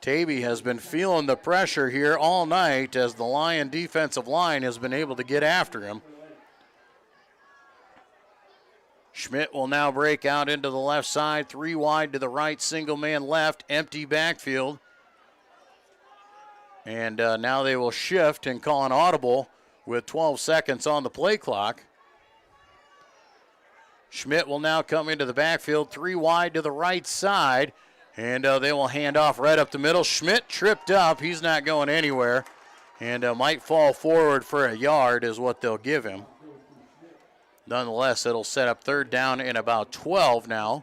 Tavy has been feeling the pressure here all night as the Lyon defensive line has been able to get after him. Schmidt will now break out into the left side, 3 wide to the right, single man left, empty backfield. And now they will shift and call an audible with 12 seconds on the play clock. Schmidt will now come into the backfield, 3 wide to the right side, and they will hand off right up the middle. Schmidt tripped up. He's not going anywhere, and might fall forward for a yard is what they'll give him. Nonetheless, it'll set up 3rd down and about 12 now.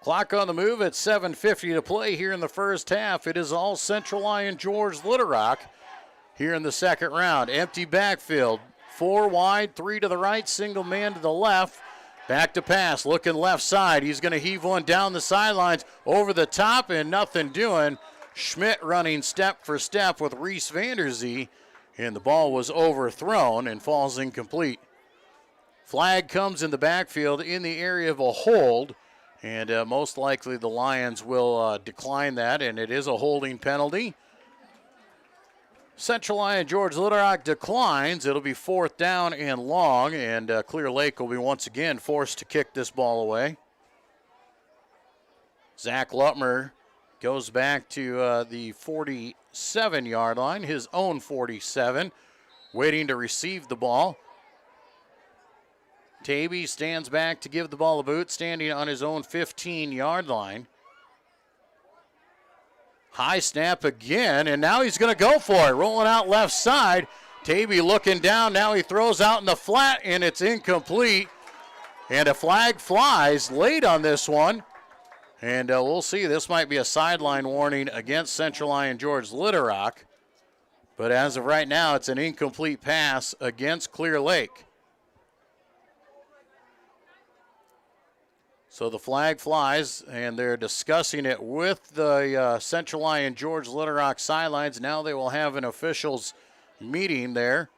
Clock on the move at 7:50 to play here in the first half. It is all Central Lyon George Little Rock here in the second round. Empty backfield, 4 wide, 3 to the right, single man to the left. Back to pass, looking left side. He's going to heave one down the sidelines, over the top, and nothing doing. Schmidt running step for step with Reese Vanderzee, and the ball was overthrown and falls incomplete. Flag comes in the backfield in the area of a hold, and most likely the Lions will decline that, and it is a holding penalty. Central Lyon George Little Rock declines. It'll be 4th down and long, and Clear Lake will be once again forced to kick this ball away. Zach Lutmer goes back to the 47-yard line, his own 47, waiting to receive the ball. Tavy stands back to give the ball a boot, standing on his own 15-yard line. High snap again, and now he's going to go for it. Rolling out left side. Tavy looking down. Now he throws out in the flat, and it's incomplete. And a flag flies late on this one. And we'll see. This might be a sideline warning against Central Lyon George Little Rock. But as of right now, it's an incomplete pass against Clear Lake. So the flag flies, and they're discussing it with the Central Lyon George Little Rock sidelines. Now they will have an officials meeting there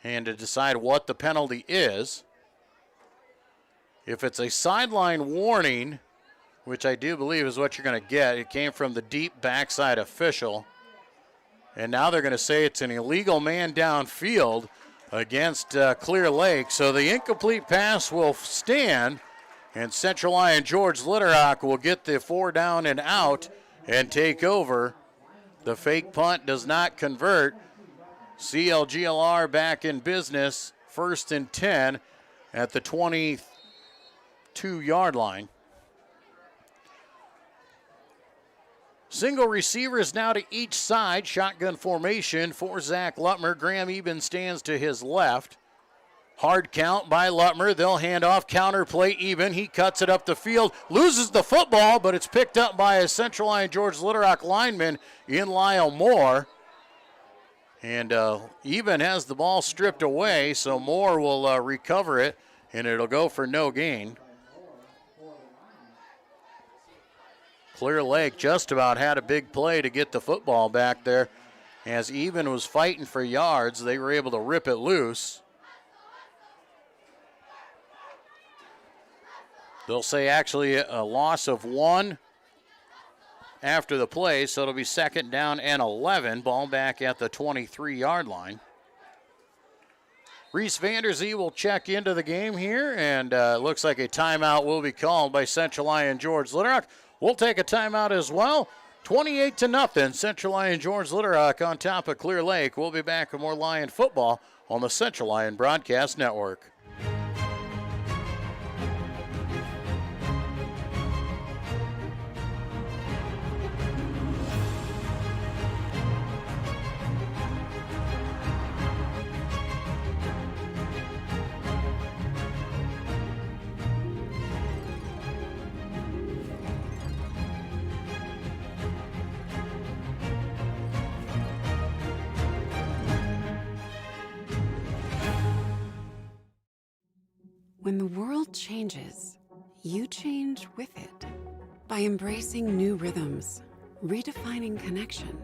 and to decide what the penalty is. If it's a sideline warning, which I do believe is what you're going to get, it came from the deep backside official. And now they're going to say it's an illegal man downfield against Clear Lake. So the incomplete pass will stand. And Central Lyon George Little Rock will get the 4 down and out and take over. The fake punt does not convert. CLGLR back in business, 1st and 10 at the 22-yard line. Single receivers now to each side. Shotgun formation for Zach Lutmer. Graham Eben stands to his left. Hard count by Lutmer. They'll hand off, counter play Eben. He cuts it up the field, loses the football, but it's picked up by a Central Lyon George Little Rock lineman in Lyle Moore. And Eben has the ball stripped away, so Moore will recover it, and it'll go for no gain. Clear Lake just about had a big play to get the football back there. As Eben was fighting for yards, they were able to rip it loose. They'll say actually a loss of 1 after the play, so it'll be 2nd down and 11. Ball back at the 23-yard line. Reese Vanderzee will check into the game here, and looks like a timeout will be called by Central Lyon George Little Rock. We'll take a timeout as well. 28-0, Central Lyon George Little Rock on top of Clear Lake. We'll be back with more Lyon football on the Central Lyon Broadcast Network. When the world changes, you change with it. By embracing new rhythms, redefining connection,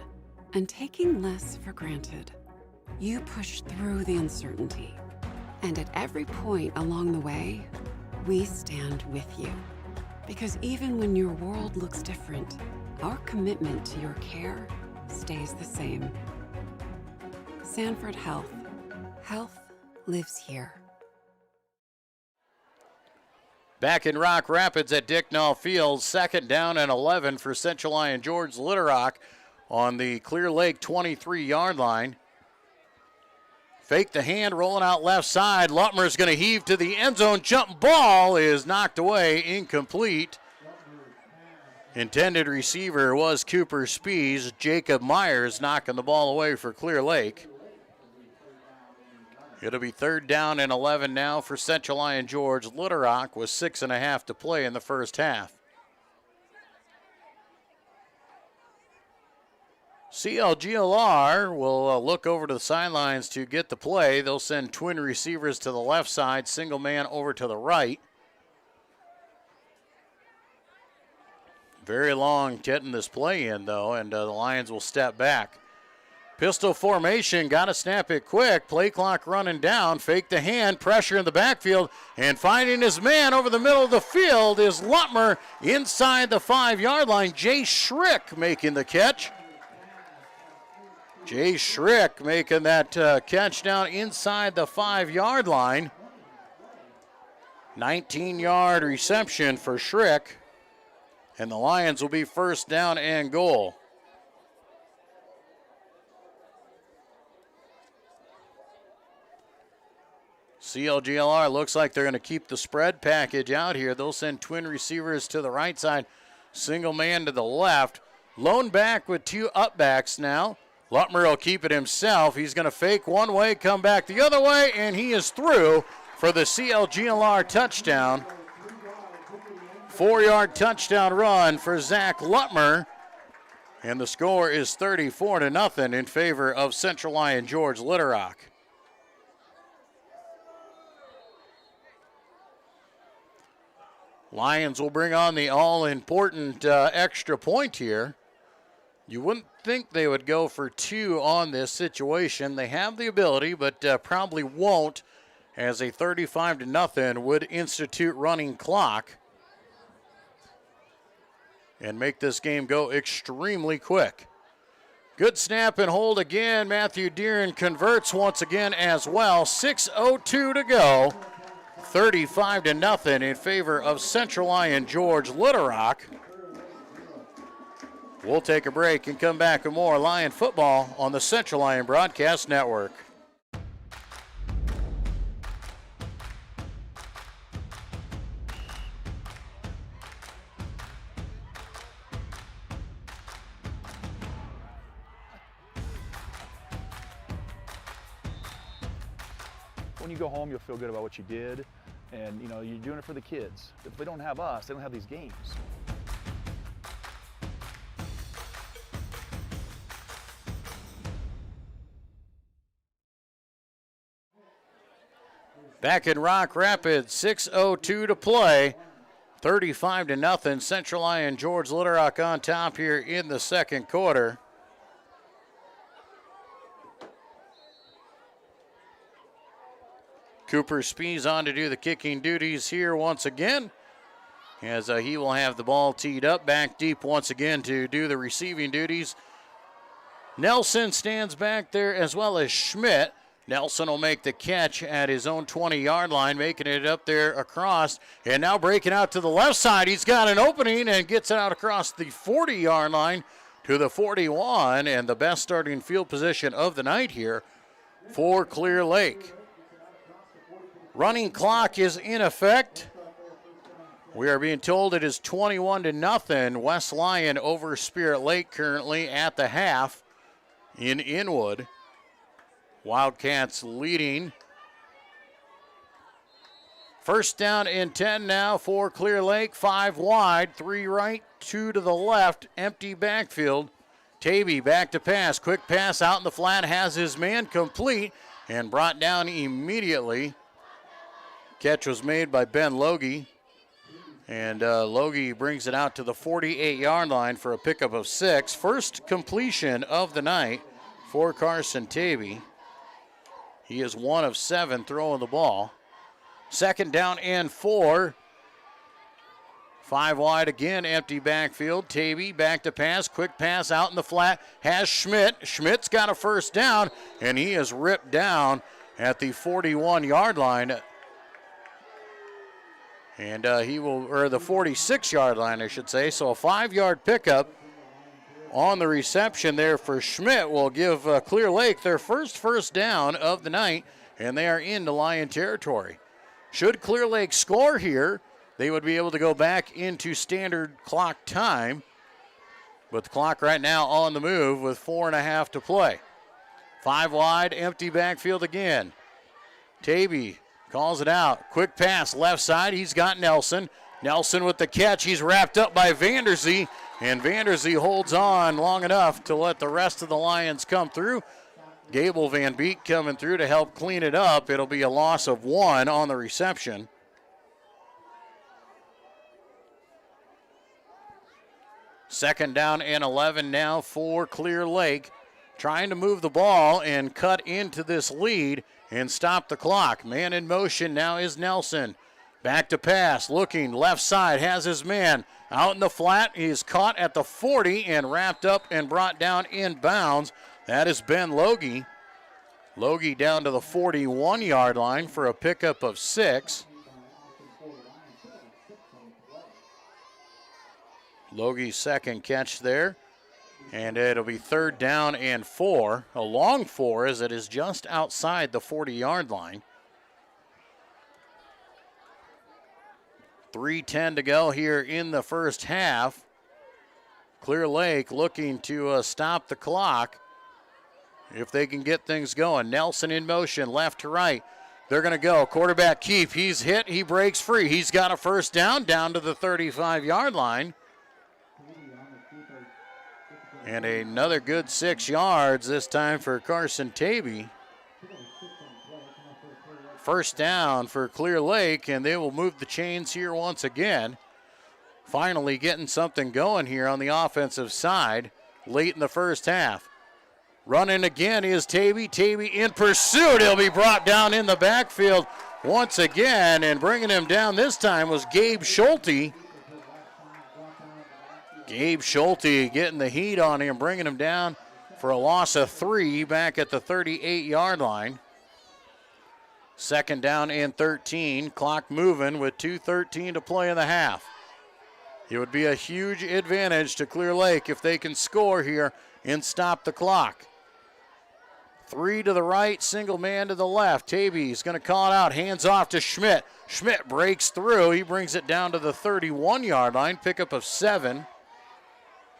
and taking less for granted, you push through the uncertainty. And at every point along the way, we stand with you. Because even when your world looks different, our commitment to your care stays the same. Sanford Health. Health lives here. Back in Rock Rapids at Dicknall Field, 2nd down and 11 for Central Lyon George Litterock on the Clear Lake 23-yard line. Fake the hand, rolling out left side. Lutmer's going to heave to the end zone. Jump ball is knocked away, incomplete. Intended receiver was Cooper Spees. Jacob Myers knocking the ball away for Clear Lake. It'll be 3rd down and 11 now for Central Lyon George Litterock with 6.5 to play in the first half. CLGLR will look over to the sidelines to get the play. They'll send twin receivers to the left side, single man over to the right. Very long getting this play in, though, and the Lions will step back. Pistol formation, got to snap it quick. Play clock running down. Fake the hand, pressure in the backfield, and finding his man over the middle of the field is Lutmer inside the 5-yard line. Jay Schrick making the catch. Jay Schrick making that catch down inside the 5-yard line. 19-yard reception for Schrick, and the Lions will be 1st down and goal. CLGLR looks like they're going to keep the spread package out here. They'll send twin receivers to the right side, single man to the left. Lone back with 2 up backs now. Lutmer will keep it himself. He's going to fake one way, come back the other way, and he is through for the CLGLR touchdown. 4-yard touchdown run for Zach Lutmer. And the score is 34-0 in favor of Central Lyon George Litterock. Lions will bring on the all-important extra point here. You wouldn't think they would go for 2 on this situation. They have the ability, but probably won't, as a 35-0 would institute running clock and make this game go extremely quick. Good snap and hold again. Matthew Deeren converts once again as well. 6:02 to go. 35-0 in favor of Central Lyon George Litterock. We'll take a break and come back with more Lion football on the Central Lyon Broadcast Network. When you go home, you'll feel good about what you did, and you know you're doing it for the kids. If they don't have us, they don't have these games. Back in Rock Rapids, 6:02 to play. 35-0. Central Lyon George Litterock on top here in the second quarter. Cooper Spees on to do the kicking duties here once again, as he will have the ball teed up back deep once again to do the receiving duties. Nelson stands back there as well as Schmidt. Nelson will make the catch at his own 20-yard line, making it up there across, and now breaking out to the left side. He's got an opening and gets it out across the 40-yard line to the 41, and the best starting field position of the night here for Clear Lake. Running clock is in effect. We are being told it is 21-0. West Lyon over Spirit Lake currently at the half in Inwood. Wildcats leading. 1st down and 10 now for Clear Lake. 5 wide, 3 right, 2 to the left. Empty backfield. Tavy back to pass. Quick pass out in the flat. Has his man complete and brought down immediately Catch was made by Ben Logie. And Logie brings it out to the 48-yard line for a pickup of 6. First completion of the night for Carson Tavy. He is 1 of 7 throwing the ball. 2nd down and 4. 5 wide again, empty backfield. Tavy back to pass, quick pass out in the flat. Has Schmidt. Schmidt's got a first down, and he is ripped down at the 41-yard line. And or the 46-yard line, I should say. So a 5-yard pickup on the reception there for Schmidt will give Clear Lake their first down of the night, and they are into Lyon territory. Should Clear Lake score here, they would be able to go back into standard clock time. But the clock right now on the move with 4.5 to play. 5 wide, empty backfield again. Tavy calls it out. Quick pass left side. He's got Nelson. Nelson with the catch. He's wrapped up by Vanderzee. And Vanderzee holds on long enough to let the rest of the Lions come through. Gable Van Beek coming through to help clean it up. It'll be a loss of 1 on the reception. Second down and 11 now for Clear Lake. Trying to move the ball and cut into this lead and stop the clock. Man in motion now is Nelson. Back to pass, looking left side, has his man out in the flat. He's caught at the 40 and wrapped up and brought down in bounds. That is Ben Logie. Logie down to the 41-yard line for a pickup of 6. Logie's second catch there. And it'll be 3rd down and 4. A long 4 as it is just outside the 40-yard line. 3:10 to go here in the first half. Clear Lake looking to stop the clock if they can get things going. Nelson in motion, left to right. They're going to go. Quarterback keep. He's hit. He breaks free. He's got a first down to the 35-yard line. And another good 6 yards this time for Carson Tavy. First down for Clear Lake, and they will move the chains here once again. Finally getting something going here on the offensive side late in the first half. Running again is Tavy. Tavy in pursuit. He'll be brought down in the backfield once again, and bringing him down this time was Gabe Schulte. Gabe Schulte getting the heat on him, bringing him down for a loss of 3 back at the 38-yard line. 2nd down and 13. Clock moving with 2:13 to play in the half. It would be a huge advantage to Clear Lake if they can score here and stop the clock. 3 to the right, single man to the left. Tavy's going to call it out. Hands off to Schmidt. Schmidt breaks through. He brings it down to the 31-yard line. Pickup of 7.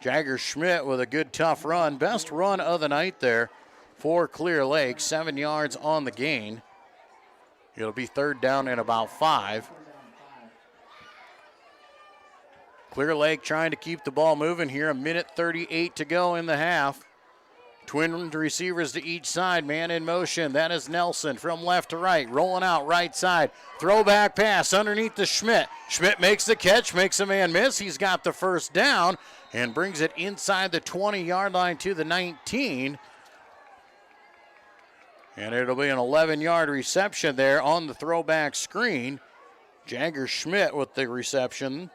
Jagger Schmidt with a good, tough run. Best run of the night there for Clear Lake. 7 yards on the gain. It'll be 3rd down and about 5. Clear Lake trying to keep the ball moving here. 1:38 to go in the half. Twin receivers to each side. Man in motion. That is Nelson from left to right. Rolling out right side. Throwback pass underneath to Schmidt. Schmidt makes the catch. Makes a man miss. He's got the first down and brings it inside the 20-yard line to the 19. And it'll be an 11-yard reception there on the throwback screen. Jagger Schmidt with the reception.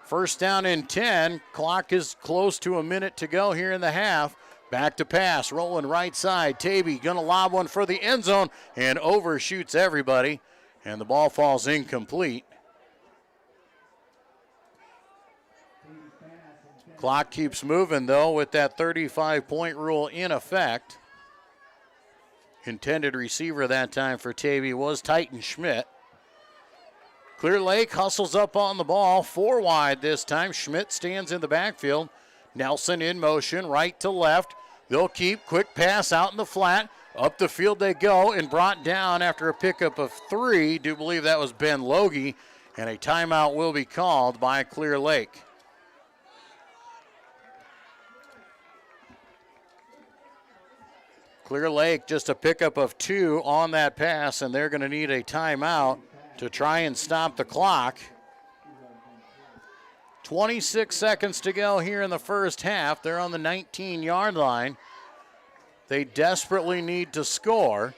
First down and 10. Clock is close to a minute to go here in the half. Back to pass, rolling right side. Tavy gonna lob one for the end zone and overshoots everybody. And the ball falls incomplete. Clock keeps moving, though, with that 35-point rule in effect. Intended receiver that time for Tavy was Titan Schmidt. Clear Lake hustles up on the ball. 4 wide this time. Schmidt stands in the backfield. Nelson in motion, right to left. They'll keep. Quick pass out in the flat. Up the field they go and brought down after a pickup of 3. Do believe that was Ben Logie. And a timeout will be called by Clear Lake. Clear Lake just a pickup of 2 on that pass, and they're going to need a timeout to try and stop the clock. 26 seconds to go here in the first half. They're on the 19-yard line. They desperately need to score.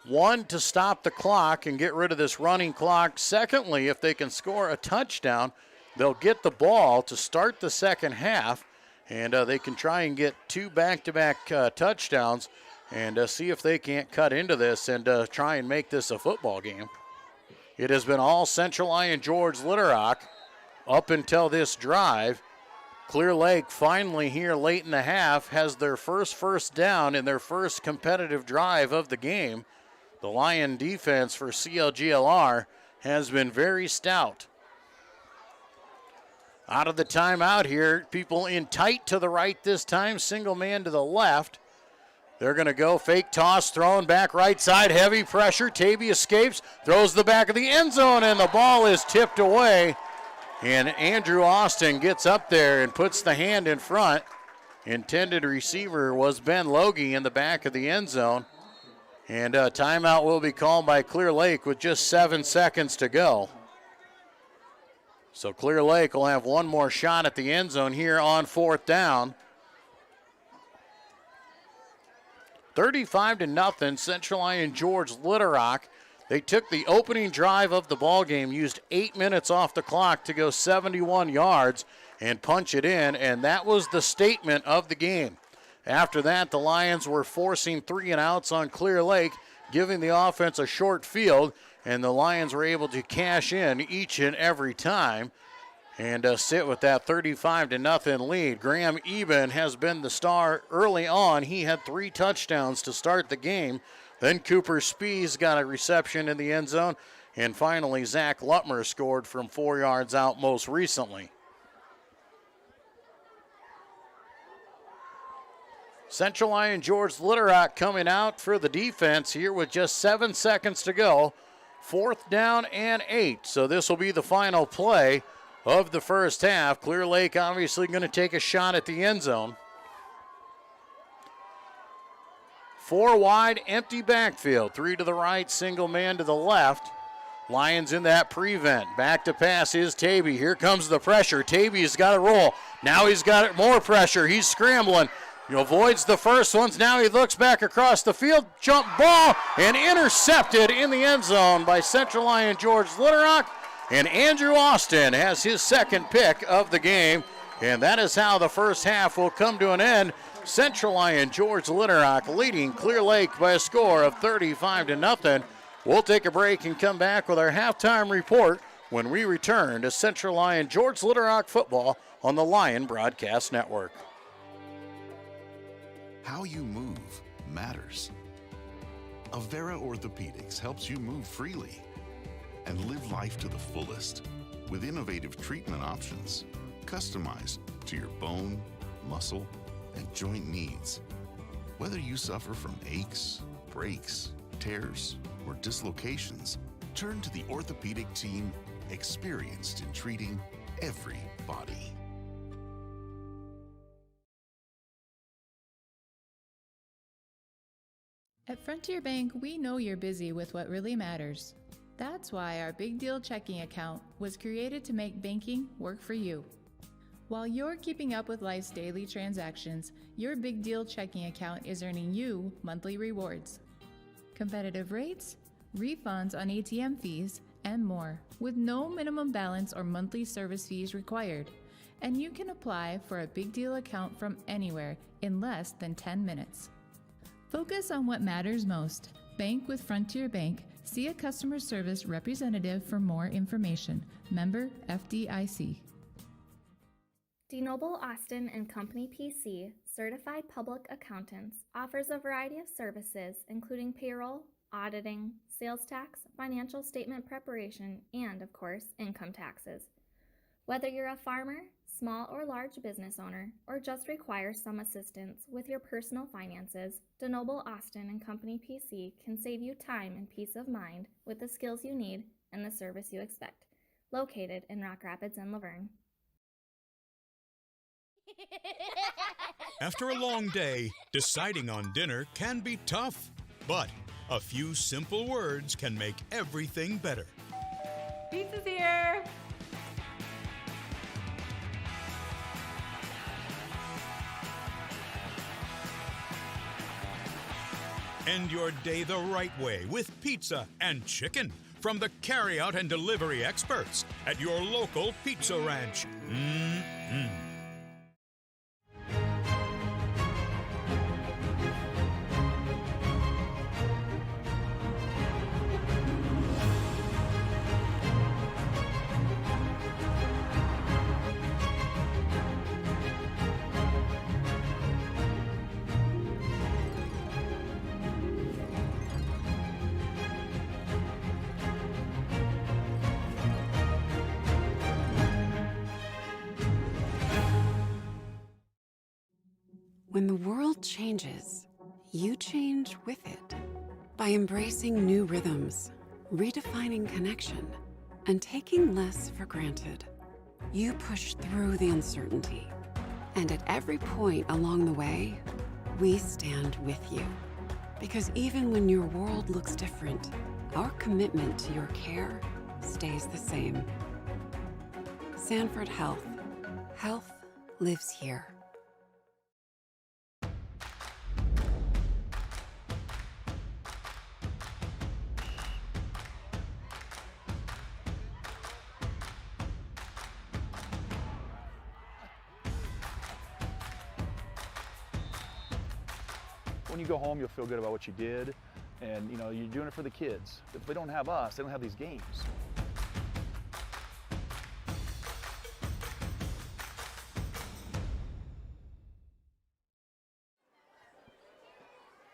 1, to stop the clock and get rid of this running clock. Secondly, if they can score a touchdown, they'll get the ball to start the second half, and they can try and get 2 back-to-back touchdowns and see if they can't cut into this and try and make this a football game. It has been all Central Lyon George Little up until this drive. Clear Lake finally here late in the half has their first down in their first competitive drive of the game. The Lyon defense for CLGLR has been very stout. Out of the timeout here, people in tight to the right this time, single man to the left. They're going to go fake toss, throwing back right side, heavy pressure. Tavy escapes, throws the back of the end zone, and the ball is tipped away. And Andrew Austin gets up there and puts the hand in front. Intended receiver was Ben Logie in the back of the end zone. And a timeout will be called by Clear Lake with just 7 seconds to go. So Clear Lake will have one more shot at the end zone here on 4th down. 35-0, Central Lyon George Little Rock. They took the opening drive of the ball game, used 8 minutes off the clock to go 71 yards and punch it in, and that was the statement of the game. After that, the Lions were forcing 3 and outs on Clear Lake, giving the offense a short field, and the Lions were able to cash in each and every time and sit with that 35-0 lead. Graham Eben has been the star early on. He had 3 touchdowns to start the game. Then Cooper Spees got a reception in the end zone. And finally, Zach Lutmer scored from 4 yards out most recently. Central Lyon George Little Rock coming out for the defense here with just 7 seconds to go. 4th down and 8. So this will be the final play of the first half. Clear Lake obviously going to take a shot at the end zone. 4 wide, empty backfield. 3 to the right, single man to the left. Lions in that prevent. Back to pass is Tavy. Here comes the pressure. Tavy's got to roll. Now he's got more pressure. He's scrambling. He avoids the first ones. Now he looks back across the field. Jump ball and intercepted in the end zone by Central Lyon George Little Rock. And Andrew Austin has his second pick of the game. And that is how the first half will come to an end. Central Lyon George Little Rock leading Clear Lake by a score of 35-0. We'll take a break and come back with our halftime report when we return to Central Lyon George Little Rock football on the Lyon Broadcast Network. How you move matters. Avera Orthopedics helps you move freely and live life to the fullest with innovative treatment options customized to your bone, muscle, and joint needs. Whether you suffer from aches, breaks, tears, or dislocations, turn to the orthopedic team experienced in treating every body. At Frontier Bank, we know you're busy with what really matters. That's why our Big Deal checking account was created to make banking work for you. While you're keeping up with life's daily transactions, your Big Deal checking account is earning you monthly rewards. Competitive rates, refunds on ATM fees, and more, with no minimum balance or monthly service fees required. And you can apply for a Big Deal account from anywhere in less than 10 minutes. Focus on what matters most. Bank with Frontier Bank. See a customer service representative for more information. Member FDIC. DeNoble Austin and Company PC, certified public accountants, offers a variety of services including payroll, auditing, sales tax, financial statement preparation, and, of course, income taxes. Whether you're a farmer, small or large business owner, or just require some assistance with your personal finances, DeNoble Austin and Company PC can save you time and peace of mind with the skills you need and the service you expect. Located in Rock Rapids and Laverne. After a long day, deciding on dinner can be tough, but a few simple words can make everything better. Pizza's here. End your day the right way with pizza and chicken from the carryout and delivery experts at your local Pizza Ranch. When the world changes, you change with it. By embracing new rhythms, redefining connection, and taking less for granted, you push through the uncertainty. And at every point along the way, we stand with you. Because even when your world looks different, our commitment to your care stays the same. Sanford Health. Health lives here. When you go home, you'll feel good about what you did, and you're doing it for the kids. If they don't have us, they don't have these games.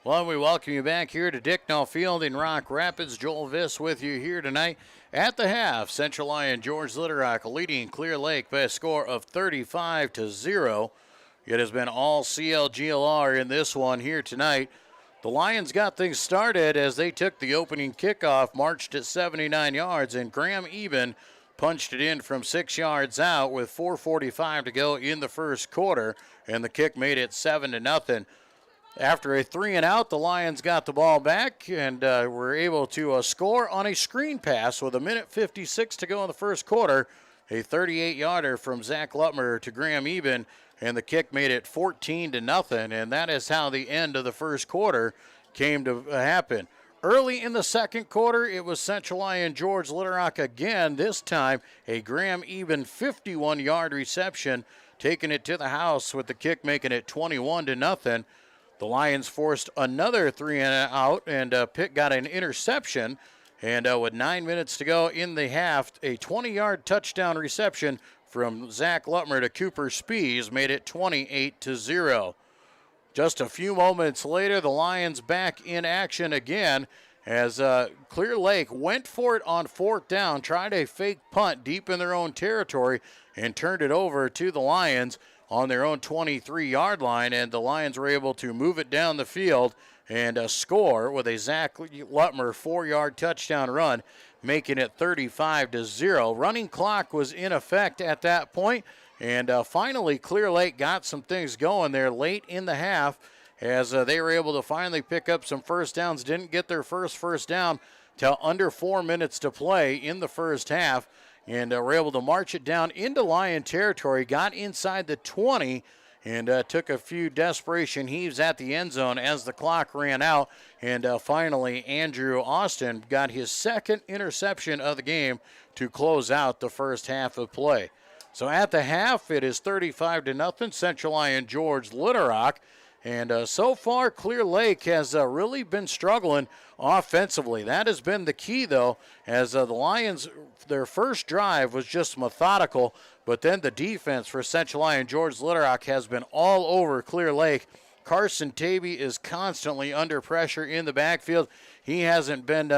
Well, we welcome you back here to Dicknall Field in Rock Rapids. Joel Viss with you here tonight. At the half, Central Lyon George Litterock leading Clear Lake by a score of 35-0. It has been all CLGLR in this one here tonight. The Lions got things started as they took the opening kickoff, marched at 79 yards, and Graham Eben punched it in from 6 yards out with 4:45 to go in the first quarter, and the kick made it 7-0. After a 3-and-out, the Lions got the ball back and were able to score on a screen pass with 1:56 to go in the first quarter. A 38-yarder from Zach Lutmer to Graham Eben, and the kick made it 14-0, and that is how the end of the first quarter came to happen. Early in the second quarter, it was Central Lyon George Litterock again, this time a Graham Eben 51-yard reception, taking it to the house with the kick making it 21-0. The Lions forced another 3-and-out, and Pitt got an interception. And with 9 minutes to go in the half, a 20-yard touchdown reception from Zach Lutmer to Cooper Spees made it 28-0. Just a few moments later, the Lions back in action again as Clear Lake went for it on fourth down, tried a fake punt deep in their own territory, and turned it over to the Lions on their own 23-yard line, and the Lions were able to move it down the field and score with a Zach Lutmer 4-yard touchdown run, making it 35-0. Running clock was in effect at that point, and finally Clear Lake got some things going there late in the half as they were able to finally pick up some first downs. Didn't get their first down till under 4 minutes to play in the first half, and were able to march it down into Lion territory, got inside the 20, and took a few desperation heaves at the end zone as the clock ran out. And finally, Andrew Austin got his second interception of the game to close out the first half of play. So at the half, it is 35-0, Central Lyon George Litterock. And so far, Clear Lake has really been struggling offensively. That has been the key, though, as the Lions, their first drive was just methodical, but then the defense for Central Lyon George Litterock has been all over Clear Lake. Carson Tavy is constantly under pressure in the backfield. He hasn't been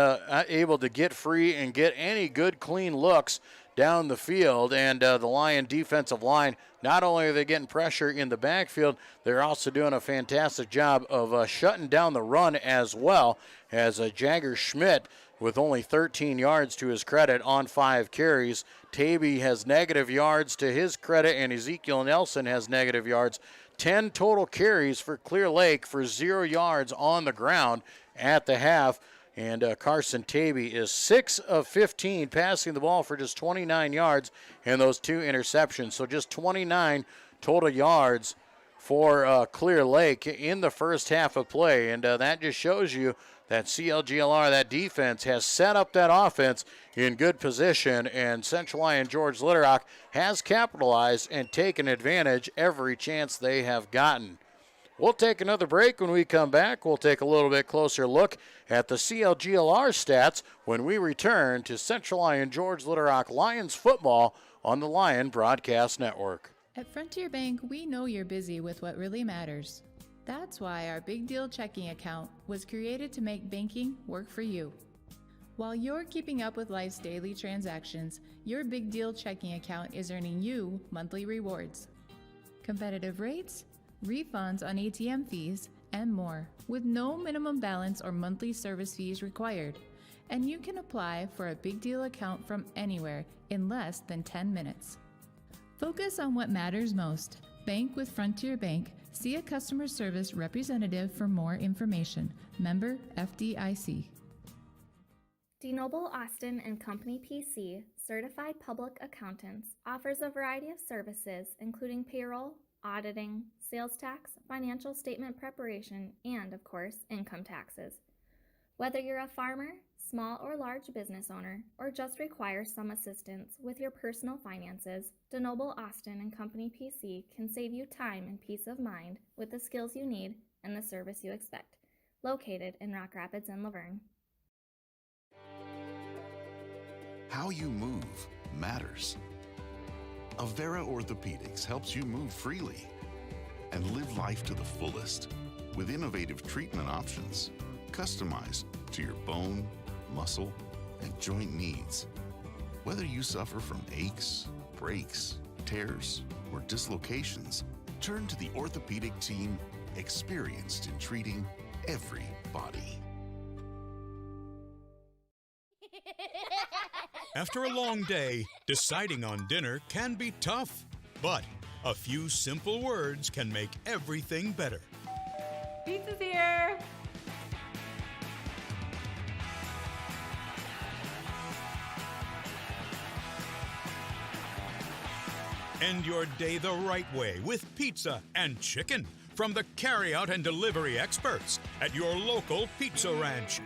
able to get free and get any good, clean looks down the field. And the Lyon defensive line, not only are they getting pressure in the backfield, they're also doing a fantastic job of shutting down the run as well, as Jagger Schmidt with only 13 yards to his credit on 5 carries. Tavy has negative yards to his credit, and Ezekiel Nelson has negative yards. 10 total carries for Clear Lake for 0 yards on the ground at the half. And Carson Tavy is 6 of 15, passing the ball for just 29 yards and those 2 interceptions. So just 29 total yards for Clear Lake in the first half of play. And that just shows you that CLGLR, that defense, has set up that offense in good position, and Central Lyon George Litterock has capitalized and taken advantage every chance they have gotten. We'll take another break. When we come back, we'll take a little bit closer look at the CLGLR stats when we return to Central Lyon George Litterock Lions football on the Lyon Broadcast Network. At Frontier Bank, we know you're busy with what really matters. That's why our Big Deal checking account was created to make banking work for you. While you're keeping up with life's daily transactions, your Big Deal checking account is earning you monthly rewards. Competitive rates, refunds on ATM fees, and more, with no minimum balance or monthly service fees required. And you can apply for a Big Deal account from anywhere in less than 10 minutes. Focus on what matters most. Bank with Frontier Bank. See a customer service representative for more information. Member FDIC. DeNoble Austin and Company PC, certified public accountants, offers a variety of services including payroll, auditing, sales tax, financial statement preparation, and, of course, income taxes. Whether you're a farmer, small or large business owner, or just require some assistance with your personal finances, DeNoble Austin and Company PC can save you time and peace of mind with the skills you need and the service you expect. Located in Rock Rapids and Laverne. How you move matters. Avera Orthopedics helps you move freely and live life to the fullest with innovative treatment options customized to your bone, muscle, and joint needs. Whether you suffer from aches, breaks, tears, or dislocations, turn to the orthopedic team experienced in treating every body. After a long day, deciding on dinner can be tough, but a few simple words can make everything better. Pizza's here! End your day the right way with pizza and chicken from the carry-out and delivery experts at your local Pizza Ranch.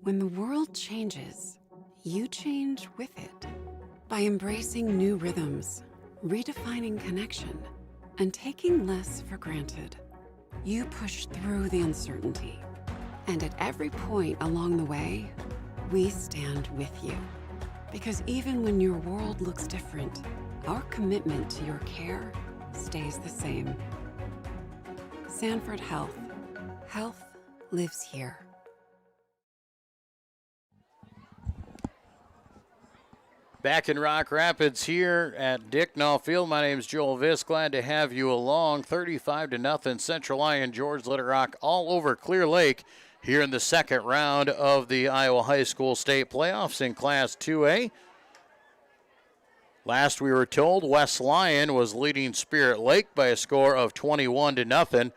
When the world changes, you change with it. By embracing new rhythms, redefining connection, and taking less for granted, you push through the uncertainty. And at every point along the way, we stand with you. Because even when your world looks different, our commitment to your care stays the same. Sanford Health. Health lives here. Back in Rock Rapids here at Dicknall Field. My name is Joel Viss. Glad to have you along. 35-0 Central Lyon George Litterock all over Clear Lake here in the second round of the Iowa High School State Playoffs in Class 2A. Last we were told, West Lyon was leading Spirit Lake by a score of 21-0.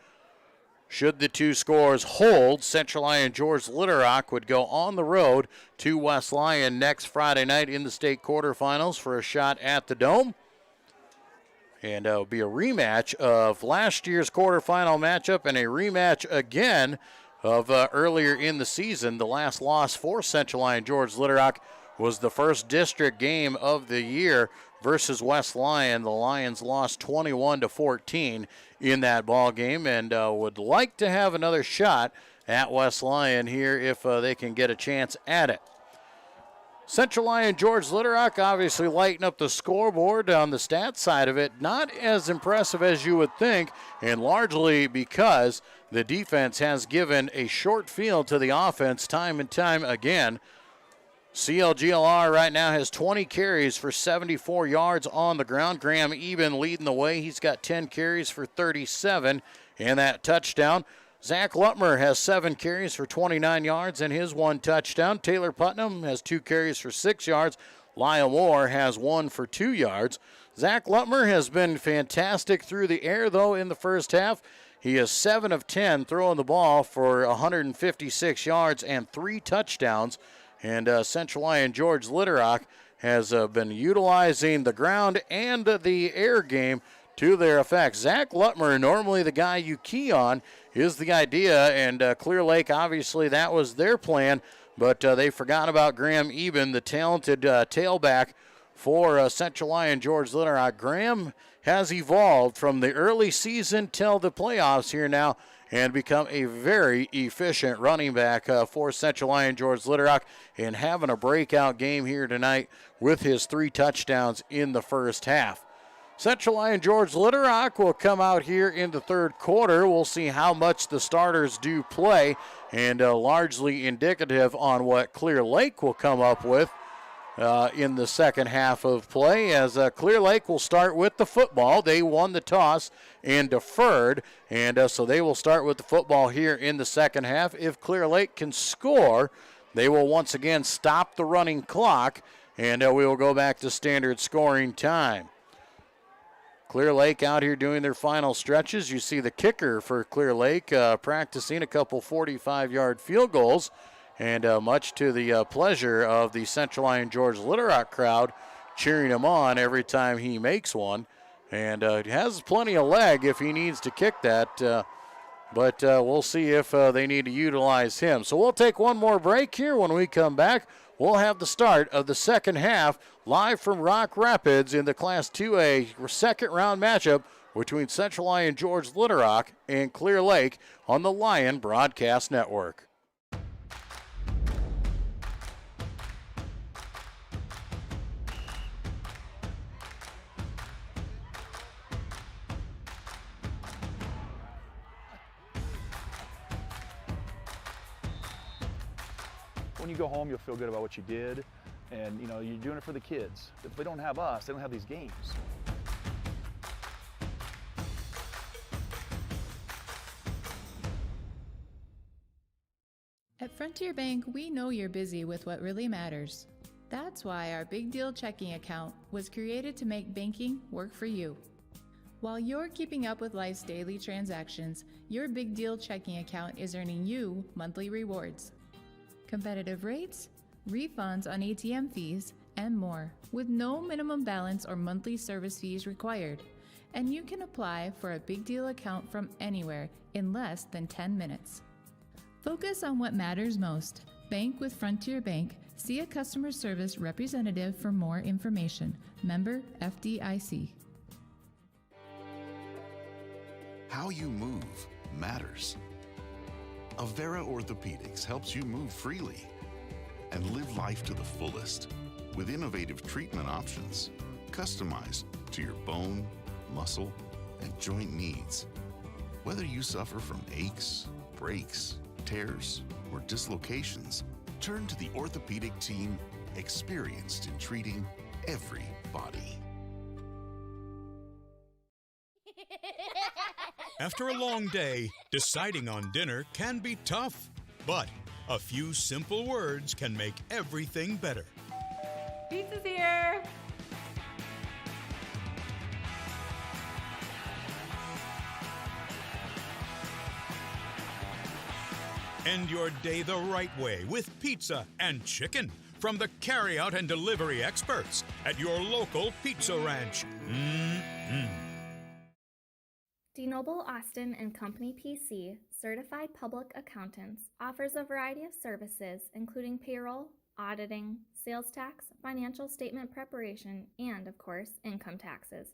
Should the two scores hold, Central Lyon George Litterock would go on the road to West Lyon next Friday night in the state quarterfinals for a shot at the Dome. And it'll be a rematch of last year's quarterfinal matchup and a rematch again of earlier in the season. The last loss for Central Lyon George Little was the first district game of the year versus West Lyon. The Lions lost 21-14 in that ball game, and would like to have another shot at West Lyon here if they can get a chance at it. Central Lyon George Little obviously lighting up the scoreboard on the stats side of it. Not as impressive as you would think, and largely because the defense has given a short field to the offense time and time again. CLGLR right now has 20 carries for 74 yards on the ground. Graham Eben leading the way. He's got 10 carries for 37 and that touchdown. Zach Lutmer has 7 carries for 29 yards and his 1 touchdown. Taylor Putnam has 2 carries for 6 yards. Lyle Moore has 1 for 2 yards. Zach Lutmer has been fantastic through the air, though, in the first half. He is 7 of 10 throwing the ball for 156 yards and 3 touchdowns. And Central Lyon George Little has been utilizing the ground and the air game to their effect. Zach Lutmer, normally the guy you key on, is the idea, and Clear Lake, obviously, that was their plan, but they forgot about Graham Eben, the talented tailback for Central Lyon George Little. Graham has evolved from the early season till the playoffs here now and become a very efficient running back for Central Lyon George Little, and having a breakout game here tonight with his 3 touchdowns in the first half. Central Lyon George Little will come out here in the third quarter. We'll see how much the starters do play, and largely indicative on what Clear Lake will come up with in the second half of play, as Clear Lake will start with the football. They won the toss and deferred, and so they will start with the football here in the second half. If Clear Lake can score, they will once again stop the running clock, and we will go back to standard scoring time. Clear Lake out here doing their final stretches. You see the kicker for Clear Lake practicing a couple 45-yard field goals, and much to the pleasure of the Central Lyon George Little crowd, cheering him on every time he makes one. And he has plenty of leg if he needs to kick that, but we'll see if they need to utilize him. So we'll take one more break here. When we come back, we'll have the start of the second half live from Rock Rapids in the Class 2A second round matchup between Central Lyon George Little and Clear Lake on the Lyon Broadcast Network. When you go home, you'll feel good about what you did, and you're doing it for the kids. If they don't have us, they don't have these games. At Frontier Bank, we know you're busy with what really matters. That's why our Big Deal checking account was created to make banking work for you. While you're keeping up with life's daily transactions, your Big Deal checking account is earning you monthly rewards. Competitive rates, refunds on ATM fees, and more, with no minimum balance or monthly service fees required. And you can apply for a Big Deal account from anywhere in less than 10 minutes. Focus on what matters most. Bank with Frontier Bank. See a customer service representative for more information. Member FDIC. How you move matters. Avera Orthopedics helps you move freely and live life to the fullest with innovative treatment options customized to your bone, muscle, and joint needs. Whether you suffer from aches, breaks, tears, or dislocations, turn to the orthopedic team experienced in treating every body. After a long day, deciding on dinner can be tough, but a few simple words can make everything better. Pizza's here. End your day the right way with pizza and chicken from the carryout and delivery experts at your local Pizza Ranch. DeNoble Austin and Company PC, certified public accountants, offers a variety of services including payroll, auditing, sales tax, financial statement preparation, and, of course, income taxes.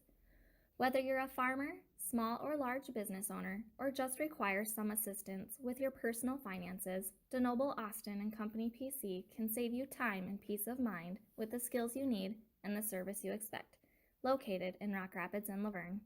Whether you're a farmer, small or large business owner, or just require some assistance with your personal finances, DeNoble Austin and Company PC can save you time and peace of mind with the skills you need and the service you expect. Located in Rock Rapids and Laverne.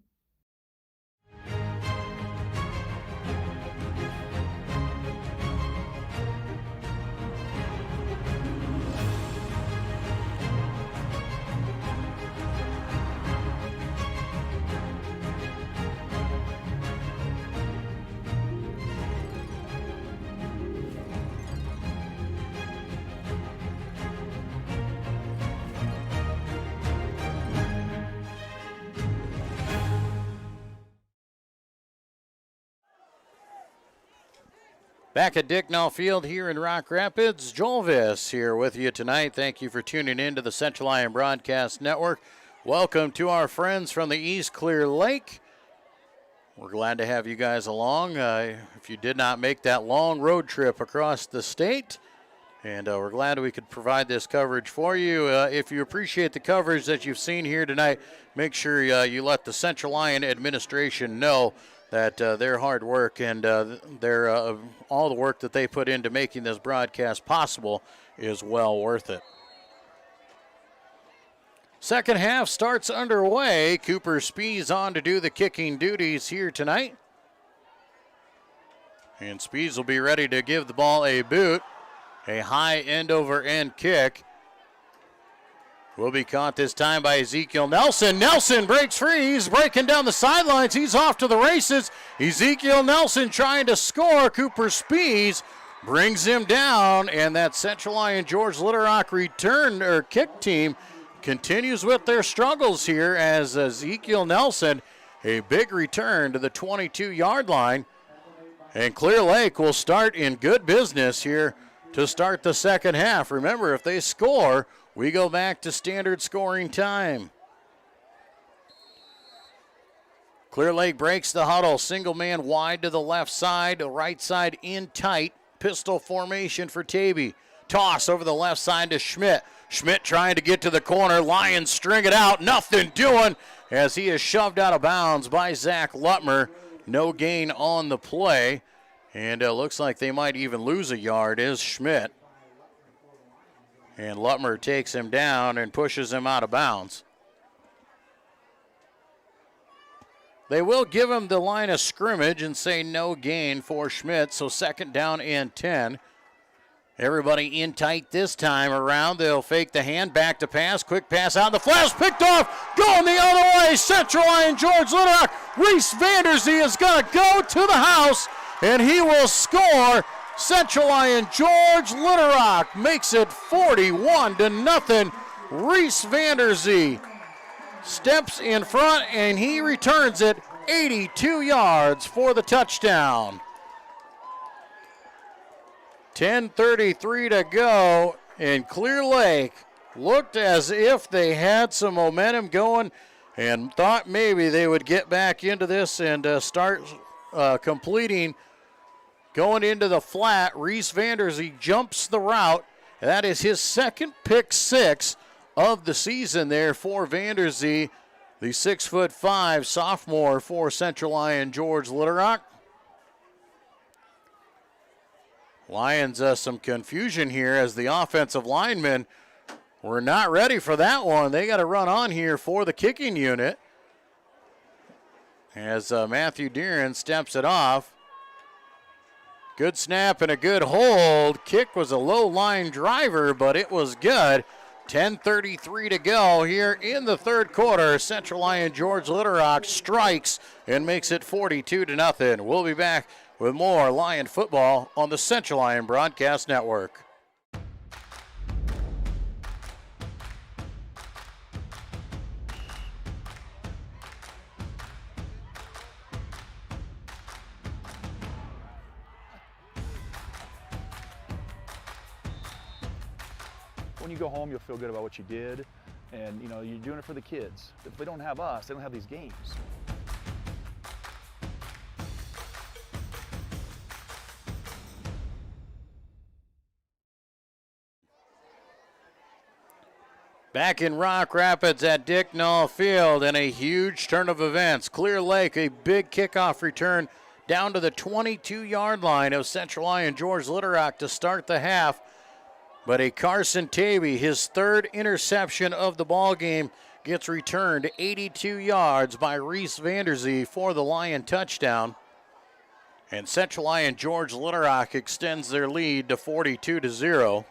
Back at Dicknall Field here in Rock Rapids, Joel Viss here with you tonight. Thank you for tuning in to the Central Lyon Broadcast Network. Welcome to our friends from the East Clear Lake. We're glad to have you guys along. If you did not make that long road trip across the state, and we're glad we could provide this coverage for you. If you appreciate the coverage that you've seen here tonight, make sure you let the Central Lyon administration know that their hard work and all the work that they put into making this broadcast possible is well worth it. Second half starts underway. Cooper Spees on to do the kicking duties here tonight. And Spees will be ready to give the ball a boot. A high end-over-end kick will be caught this time by Ezekiel Nelson. Nelson breaks free. He's breaking down the sidelines. He's off to the races. Ezekiel Nelson trying to score. Cooper Spees brings him down, and that Central Lyon George Little return or kick team continues with their struggles here as Ezekiel Nelson, a big return to the 22-yard line. And Clear Lake will start in good business here to start the second half. Remember, if they score, we go back to standard scoring time. Clear Lake breaks the huddle. Single man wide to the left side, the right side in tight. Pistol formation for Tavy. Toss over the left side to Schmidt. Schmidt trying to get to the corner. Lions string it out. Nothing doing as he is shoved out of bounds by Zach Lutmer. No gain on the play. And it looks like they might even lose a yard is Schmidt. And Lutmer takes him down and pushes him out of bounds. They will give him the line of scrimmage and say no gain for Schmidt, so second down and 10. Everybody in tight this time around. They'll fake the hand, back to pass, quick pass out. The flash picked off, going the other way. Central Lyon George Little. Reese Vanderzee is going to go to the house, and he will score. Central Lyon George Little makes it 41-0. Reese Vanderzee steps in front, and he returns it 82 yards for the touchdown. 10:33 to go, and Clear Lake looked as if they had some momentum going and thought maybe they would get back into this and start completing. Going into the flat, Reese Vanderzee jumps the route. That is his second pick six of the season there for Vanderzee, the 6'5" sophomore for Central Lyon George Little. Lions some confusion here as the offensive linemen were not ready for that one. They got to run on here for the kicking unit as Matthew Deeren steps it off. Good snap and a good hold. Kick was a low line driver, but it was good. 10:33 to go here in the third quarter. Central Lyon George Little strikes and makes it 42-0. We'll be back with more Lion football on the Central Lyon Broadcast Network. When you go home, you'll feel good about what you did, and you're doing it for the kids. If they don't have us, they don't have these games. Back in Rock Rapids at Dicknall Field, and a huge turn of events. Clear Lake, a big kickoff return down to the 22-yard line of Central Lyon George Litterock to start the half. But a Carson Tavy, his third interception of the ball game, gets returned 82 yards by Reese Vanderzee for the Lion touchdown. And Central Lyon George Litterock extends their lead to 42-0.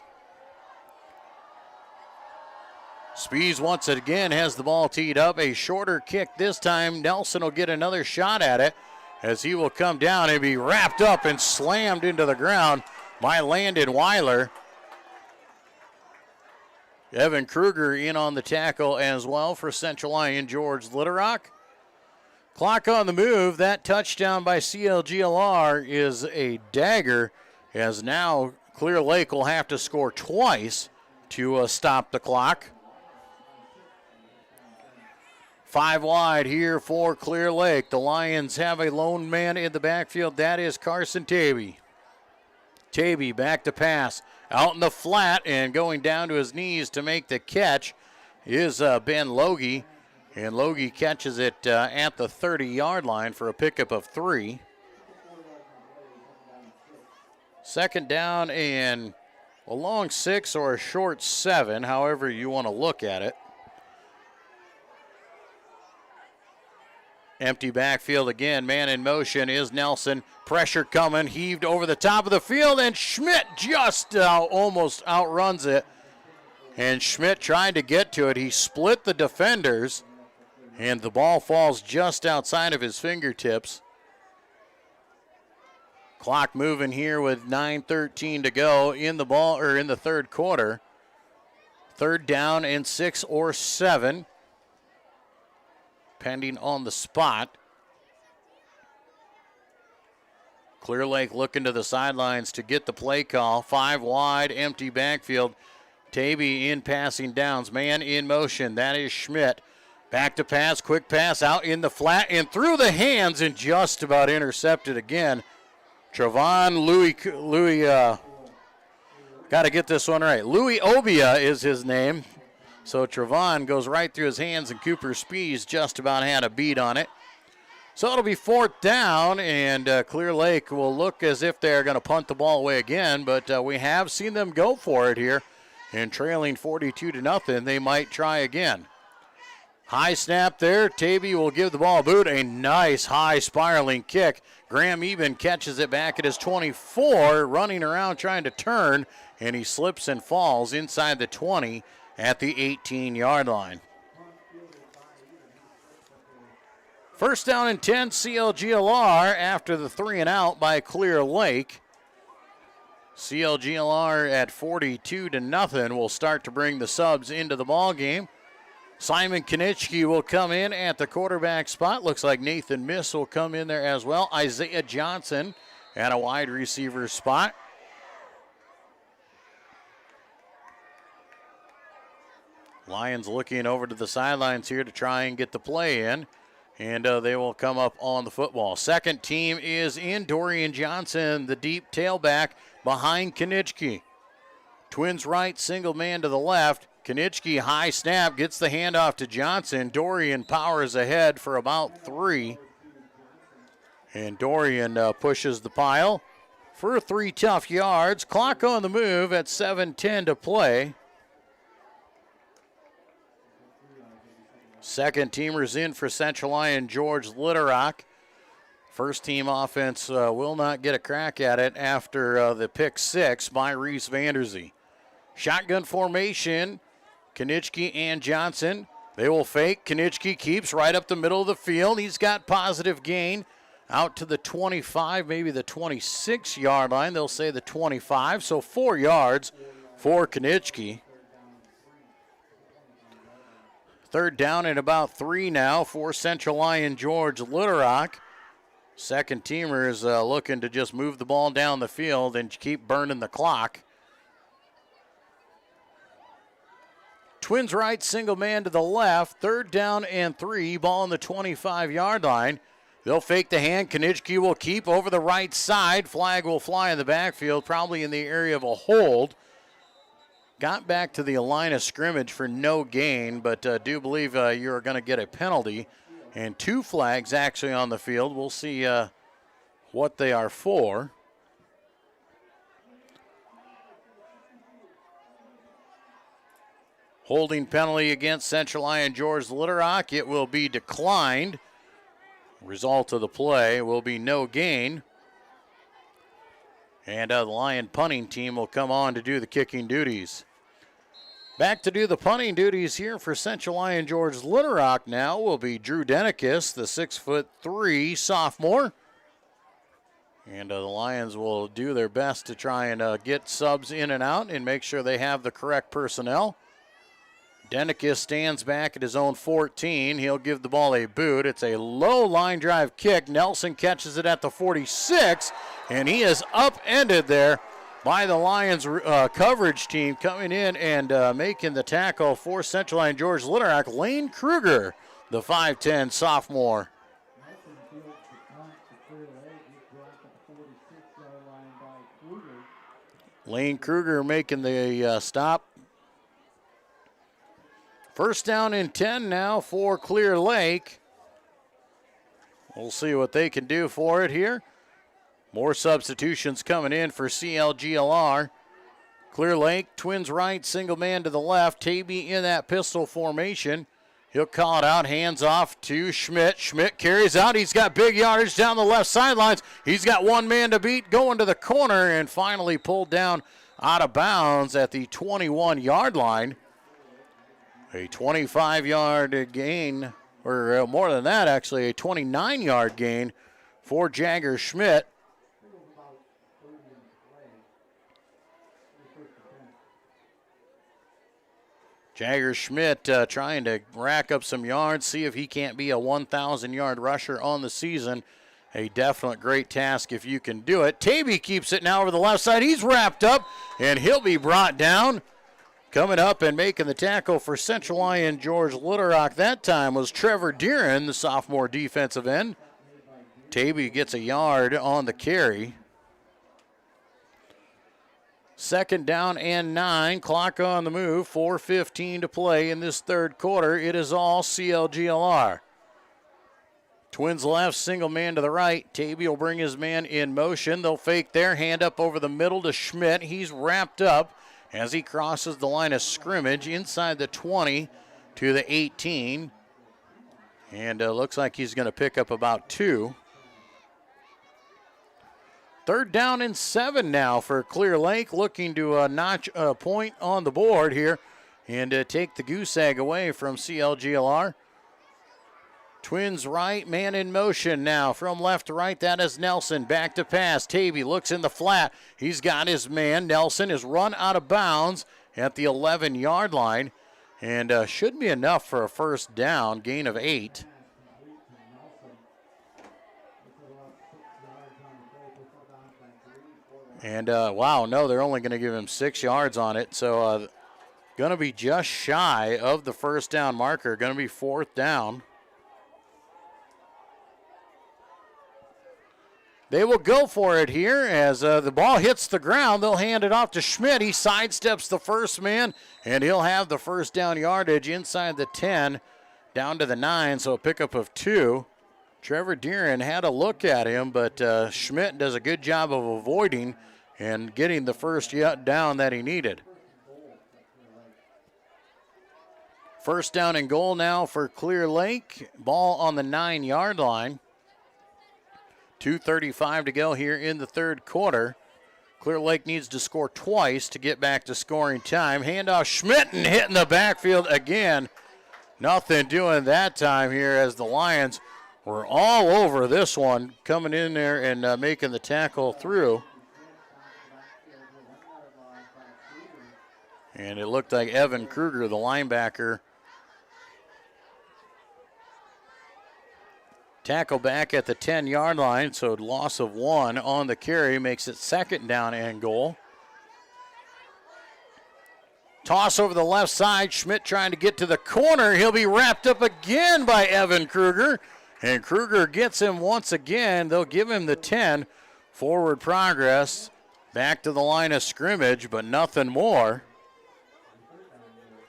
Spees once again has the ball teed up. A shorter kick this time. Nelson will get another shot at it as he will come down and be wrapped up and slammed into the ground by Landon Weiler. Evan Kruger in on the tackle as well for Central Lyon George Litterock. Clock on the move. That touchdown by CLGLR is a dagger, as now Clear Lake will have to score twice to stop the clock. 5 wide here for Clear Lake. The Lions have a lone man in the backfield. That is Carson Tavy. Tavy back to pass. Out in the flat and going down to his knees to make the catch is Ben Logie. And Logie catches it at the 30-yard line for a pickup of 3. Second down and a long 6 or a short 7, however you want to look at it. Empty backfield again. Man in motion is Nelson. Pressure coming. Heaved over the top of the field. And Schmidt just almost outruns it. And Schmidt trying to get to it. He split the defenders. And the ball falls just outside of his fingertips. Clock moving here with 9:13 to go in the ball, or in the third quarter. Third down and 6 or 7. Pending on the spot. Clear Lake looking to the sidelines to get the play call. 5 wide, empty backfield. Tavy in passing downs. Man in motion. That is Schmidt. Back to pass. Quick pass out in the flat and through the hands and just about intercepted again. Trevon Louis got to get this one right. Louis Obia is his name. So Trevon goes right through his hands, and Cooper Spees just about had a beat on it. So it'll be 4th down, and Clear Lake will look as if they're going to punt the ball away again, but we have seen them go for it here. And trailing 42-0, they might try again. High snap there. Tavy will give the ball a boot. A nice high spiraling kick. Graham Eben catches it back at his 24, running around trying to turn, and he slips and falls inside the 20 at the 18-yard line. First down and 10, CLGLR after the 3 and out by Clear Lake. CLGLR at 42-0 will start to bring the subs into the ball game. Simon Konitschke will come in at the quarterback spot. Looks like Nathan Miss will come in there as well. Isaiah Johnson at a wide receiver spot. Lions looking over to the sidelines here to try and get the play in, and they will come up on the football. Second team is in. Dorian Johnson, the deep tailback behind Konitschke. Twins right, single man to the left. Konitschke high snap, gets the handoff to Johnson. Dorian powers ahead for about 3. And Dorian pushes the pile for 3 tough yards. Clock on the move at 7:10 to play. Second teamers in for Central Lyon George Litterock. First team offense will not get a crack at it after the pick 6 by Reese Vanderzee. Shotgun formation, Konitschke and Johnson. They will fake. Konitschke keeps right up the middle of the field. He's got positive gain out to the 25, maybe the 26-yard line. They'll say the 25, so 4 yards for Konitschke. Third down and about 3 now for Central Lyon George Litterock. Second teamers looking to just move the ball down the field and keep burning the clock. Twins right, single man to the left. Third down and 3, ball on the 25-yard line. They'll fake the hand. Konitschke will keep over the right side. Flag will fly in the backfield, probably in the area of a hold. got back to the line of scrimmage for no gain, but do believe you're going to get a penalty. And 2 flags actually on the field. We'll see what they are for. Holding penalty against Central Lyon George Little Rock. It will be declined. Result of the play will be no gain. And the Lion punting team will come on to do the kicking duties. Back to do the punting duties here for Central Lyon George Little Rock now will be Drew Denikis, the 6'3" sophomore. And the Lions will do their best to try and get subs in and out and make sure they have the correct personnel. Denikis stands back at his own 14. He'll give the ball a boot. It's a low line drive kick. Nelson catches it at the 46, and he is upended there by the Lions coverage team coming in and making the tackle for Central Lyon George Little Rock. Lane Kruger, the 5'10" sophomore. Lane Kruger making the stop. First down and 10 now for Clear Lake. We'll see what they can do for it here. More substitutions coming in for CLGLR. Clear Lake, twins right, single man to the left. Tavy in that pistol formation. He'll call it out, hands off to Schmidt. Schmidt carries out. He's got big yardage down the left sidelines. He's got one man to beat, going to the corner, and finally pulled down out of bounds at the 21-yard line. A 25-yard gain, or more than that actually, a 29-yard gain for Jagger Schmidt. Jagger Schmidt trying to rack up some yards, see if he can't be a 1,000-yard rusher on the season. A definite great task if you can do it. Tavy keeps it now over the left side. He's wrapped up, and he'll be brought down. Coming up and making the tackle for Central Lyon George Little Rock that time was Trevor Deeren, the sophomore defensive end. Tavy gets a yard on the carry. Second down and 9, clock on the move, 4:15 to play in this third quarter. It is all CLGLR. Twins left, single man to the right. Tavy will bring his man in motion. They'll fake their hand up over the middle to Schmidt. He's wrapped up as he crosses the line of scrimmage inside the 20 to the 18. And looks like he's going to pick up about 2. Third down and 7 now for Clear Lake, looking to notch a point on the board here and take the goose egg away from CLGLR. Twins right, man in motion now from left to right. That is Nelson. Back to pass. Tavy looks in the flat. He's got his man. Nelson is run out of bounds at the 11-yard line and should be enough for a first down, gain of 8. And, wow, no, they're only going to give him 6 yards on it. So going to be just shy of the first down marker. Going to be 4th down. They will go for it here as the ball hits the ground. They'll hand it off to Schmidt. He sidesteps the first man, and he'll have the first down yardage inside the 10 down to the 9, so a pickup of 2. Trevor Deeren had a look at him, but Schmidt does a good job of avoiding and getting the first down that he needed. First down and goal now for Clear Lake. Ball on the 9-yard line. 2:35 to go here in the third quarter. Clear Lake needs to score twice to get back to scoring time. Handoff Schmidt and hitting the backfield again. Nothing doing that time here as the Lions were all over this one, coming in there and making the tackle through. And it looked like Evan Kruger, the linebacker, tackle back at the 10-yard line, so loss of 1 on the carry makes it second down and goal. Toss over the left side. Schmidt trying to get to the corner. He'll be wrapped up again by Evan Kruger. And Kruger gets him once again. They'll give him the 10. Forward progress. Back to the line of scrimmage, but nothing more.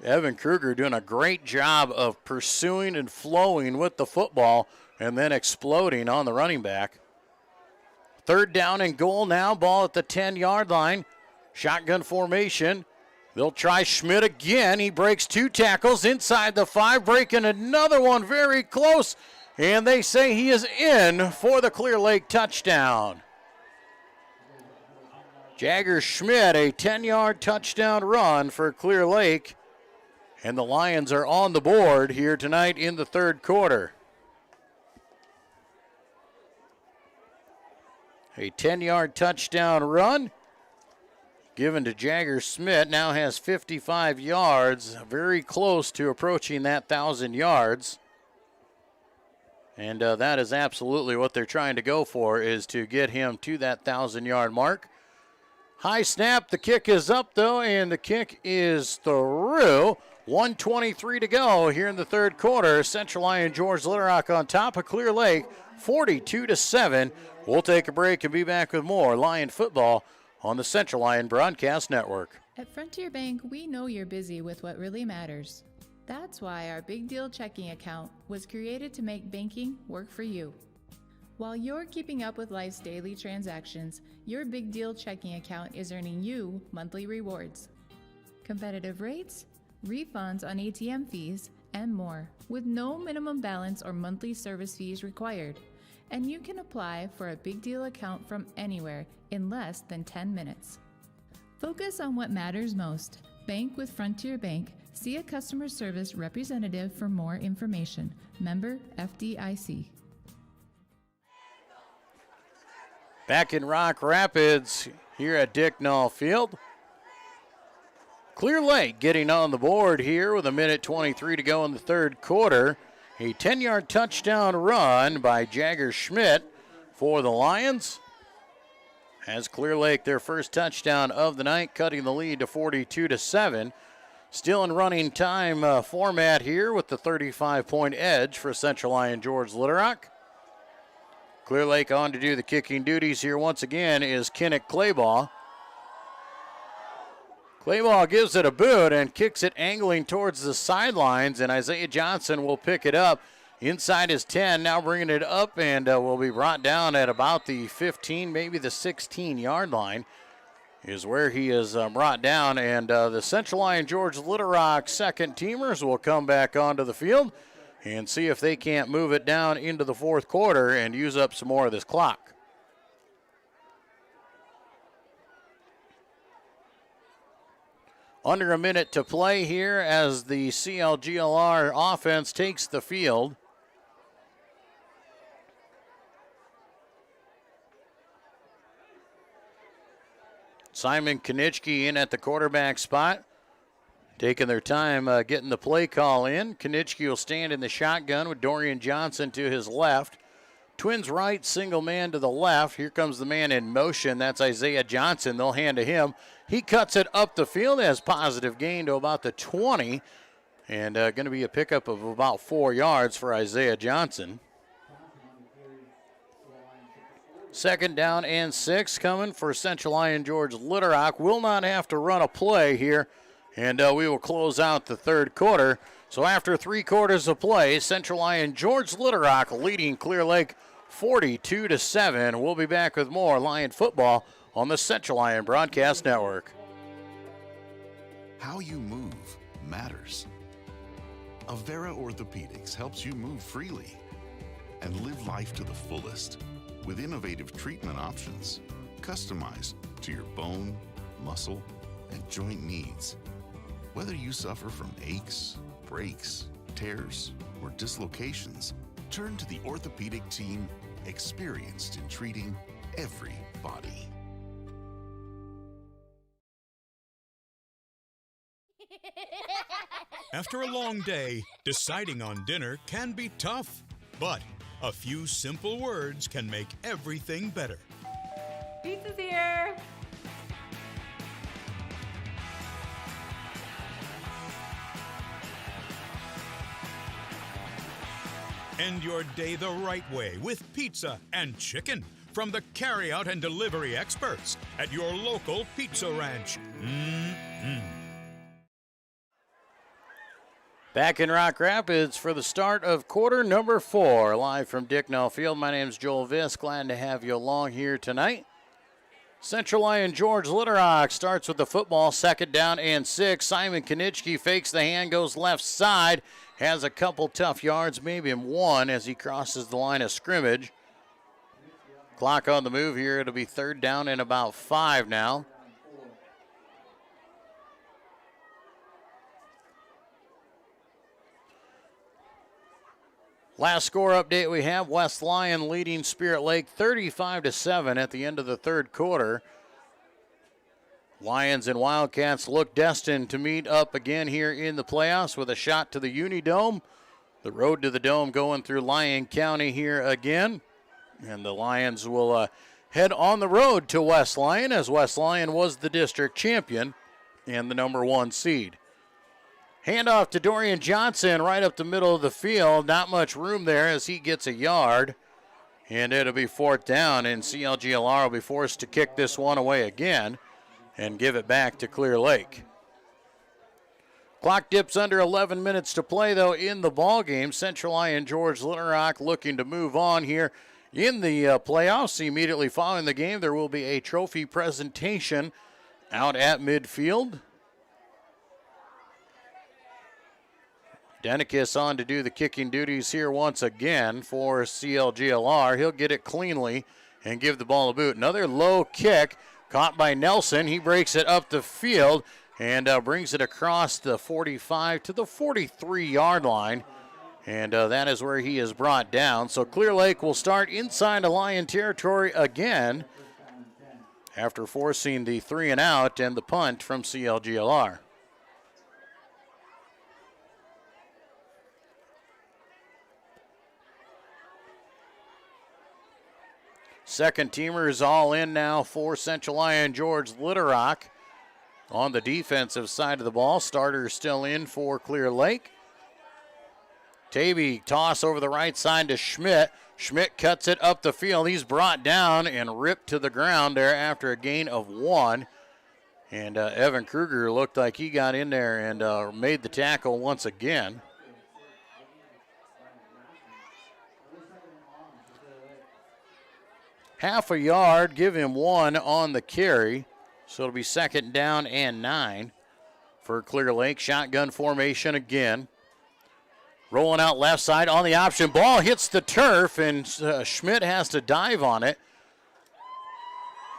Evan Kruger doing a great job of pursuing and flowing with the football and then exploding on the running back. 3rd down and goal now. Ball at the 10-yard line. Shotgun formation. They'll try Schmidt again. He breaks 2 tackles inside the 5, breaking another one very close. And they say he is in for the Clear Lake touchdown. Jagger Schmidt, a 10-yard touchdown run for Clear Lake. And the Lions are on the board here tonight in the 3rd quarter. A 10-yard touchdown run given to Jagger Schmidt. Now has 55 yards, very close to approaching that 1,000 yards. And that is absolutely what they're trying to go for, is to get him to that 1,000-yard mark. High snap, the kick is up though, and the kick is through. 1:23 to go here in the 3rd quarter. Central Lyon George Little Rock on top of Clear Lake, 42-7. We'll take a break and be back with more Lion football on the Central Lyon Broadcast Network. At Frontier Bank, we know you're busy with what really matters. That's why our Big Deal checking account was created to make banking work for you. While you're keeping up with life's daily transactions, your Big Deal checking account is earning you monthly rewards. Competitive rates, refunds on ATM fees, and more, with no minimum balance or monthly service fees required. And you can apply for a Big Deal account from anywhere in less than 10 minutes. Focus on what matters most. Bank with Frontier Bank. See a customer service representative for more information. Member FDIC. Back in Rock Rapids here at Dicknall Field. Clear Lake getting on the board here with 1:23 to go in the 3rd quarter. A 10-yard touchdown run by Jagger Schmidt for the Lions. Has Clear Lake their first touchdown of the night, cutting the lead to 42-7. Still in running time format here with the 35-point edge for Central Lyon George Little Rock. Clear Lake on to do the kicking duties here once again is Kenneth Claybaugh. Claybaugh gives it a boot and kicks it angling towards the sidelines, and Isaiah Johnson will pick it up inside his 10, now bringing it up and will be brought down at about the 15, maybe the 16-yard line is where he is brought down, and the Central Lyon George Little Rock second teamers will come back onto the field and see if they can't move it down into the 4th quarter and use up some more of this clock. Under a minute to play here as the CLGLR offense takes the field. Simon Konitschke in at the quarterback spot, taking their time getting the play call in. Konitschke will stand in the shotgun with Dorian Johnson to his left. Twins right, single man to the left. Here comes the man in motion. That's Isaiah Johnson. They'll hand to him. He cuts it up the field, has positive gain to about the 20, and going to be a pickup of about 4 yards for Isaiah Johnson. 2nd down and 6 coming for Central Lyon George Little Rock. Will not have to run a play here, and we will close out the 3rd quarter. So after 3 quarters of play, Central Lyon George Little Rock leading Clear Lake 42-7. We'll be back with more Lion football on the Central Lyon Broadcast Network. How you move matters. Avera Orthopedics helps you move freely and live life to the fullest with innovative treatment options customized to your bone, muscle, and joint needs. Whether you suffer from aches, breaks, tears, or dislocations, turn to the orthopedic team experienced in treating every body. After a long day, deciding on dinner can be tough, but a few simple words can make everything better. Pizza's here. End your day the right way with pizza and chicken from the carryout and delivery experts at your local Pizza Ranch. Back in Rock Rapids for the start of quarter number 4, live from Dicknall Field. My name's Joel Viss. Glad to have you along here tonight. Central Lyon George Litterock starts with the football, 2nd down and 6. Simon Konitschke fakes the hand, goes left side, has a couple tough yards, maybe 1 as he crosses the line of scrimmage. Clock on the move here. It'll be 3rd down and about 5 now. Last score update we have, West Lyon leading Spirit Lake 35-7 at the end of the 3rd quarter. Lions and Wildcats look destined to meet up again here in the playoffs with a shot to the Unidome. The road to the Dome going through Lyon County here again. And the Lions will head on the road to West Lyon, as West Lyon was the district champion and the number 1 seed. Handoff to Dorian Johnson right up the middle of the field. Not much room there as he gets a yard. And it'll be 4th down, and CLGLR will be forced to kick this one away again and give it back to Clear Lake. Clock dips under 11 minutes to play, though, in the ball game. Central Lyon George Litterock looking to move on here in the playoffs. Immediately following the game, there will be a trophy presentation out at midfield. Denikis on to do the kicking duties here once again for CLGLR. He'll get it cleanly and give the ball a boot. Another low kick caught by Nelson. He breaks it up the field and brings it across the 45 to the 43-yard line. And that is where he is brought down. So Clear Lake will start inside the Lion territory again after forcing the 3-and-out and the punt from CLGLR. Second teamers all in now for Central Lyon George Litterock. On the defensive side of the ball, starters still in for Clear Lake. Tavy toss over the right side to Schmidt. Schmidt cuts it up the field. He's brought down and ripped to the ground there after a gain of 1. And Evan Kruger looked like he got in there and made the tackle once again. Half a yard, give him 1 on the carry. So it'll be 2nd down and 9 for Clear Lake. Shotgun formation again. Rolling out left side on the option. Ball hits the turf, and Schmidt has to dive on it.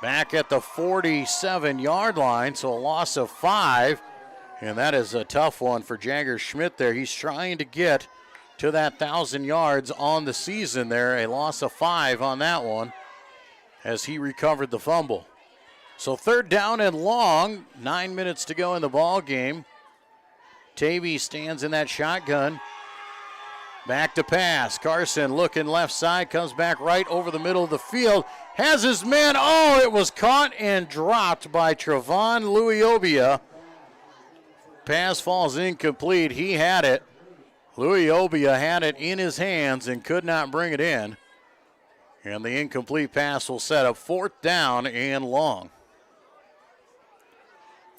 Back at the 47-yard line, so a loss of 5. And that is a tough one for Jagger Schmidt there. He's trying to get to that 1,000 yards on the season there. A loss of 5 on that one as he recovered the fumble. So 3rd down and long, 9 minutes to go in the ball game. Tavy stands in that shotgun. Back to pass. Carson looking left side, comes back right over the middle of the field. Has his man. Oh, it was caught and dropped by Trevon Louiobia. Pass falls incomplete. He had it. Louiobia had it in his hands and could not bring it in. And the incomplete pass will set up 4th down and long.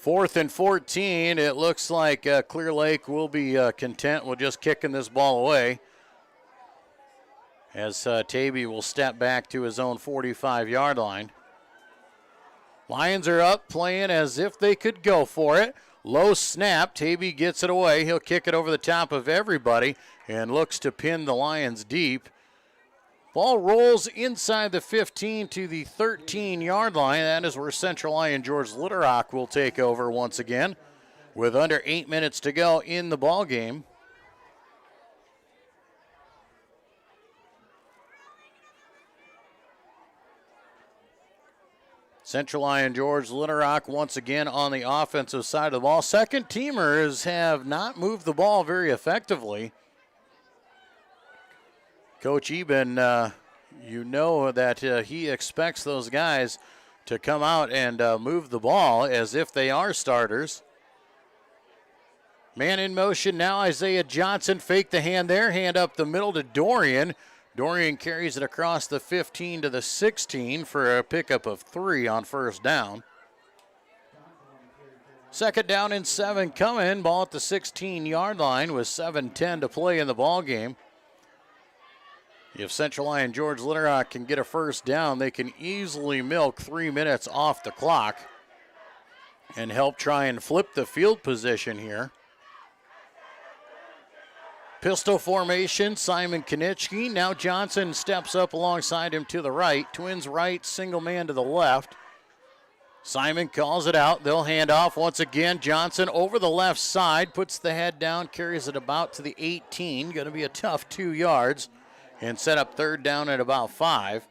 4th and 14. It looks like Clear Lake will be content with just kicking this ball away, as Tavy will step back to his own 45-yard line. Lions are up, playing as if they could go for it. Low snap. Tavy gets it away. He'll kick it over the top of everybody and looks to pin the Lions deep. Ball rolls inside the 15 to the 13-yard line. That is where Central Lyon George Litterock will take over once again with under 8 minutes to go in the ball game. Central Lyon George Litterock once again on the offensive side of the ball. Second teamers have not moved the ball very effectively. Coach Eben, you know that he expects those guys to come out and move the ball as if they are starters. Man in motion now, Isaiah Johnson. Fake the hand there, hand up the middle to Dorian. Dorian carries it across the 15 to the 16 for a pickup of 3 on 1st down. Second down and 7 coming. Ball at the 16-yard line with 7:10 to play in the ball game. If Central Lyon George Litterock can get a first down, they can easily milk 3 minutes off the clock and help try and flip the field position here. Pistol formation, Simon Konitschke. Now Johnson steps up alongside him to the right. Twins right, single man to the left. Simon calls it out. They'll hand off once again. Johnson over the left side, puts the head down, carries it about to the 18. Going to be a tough 2 yards and set up third down at about 5.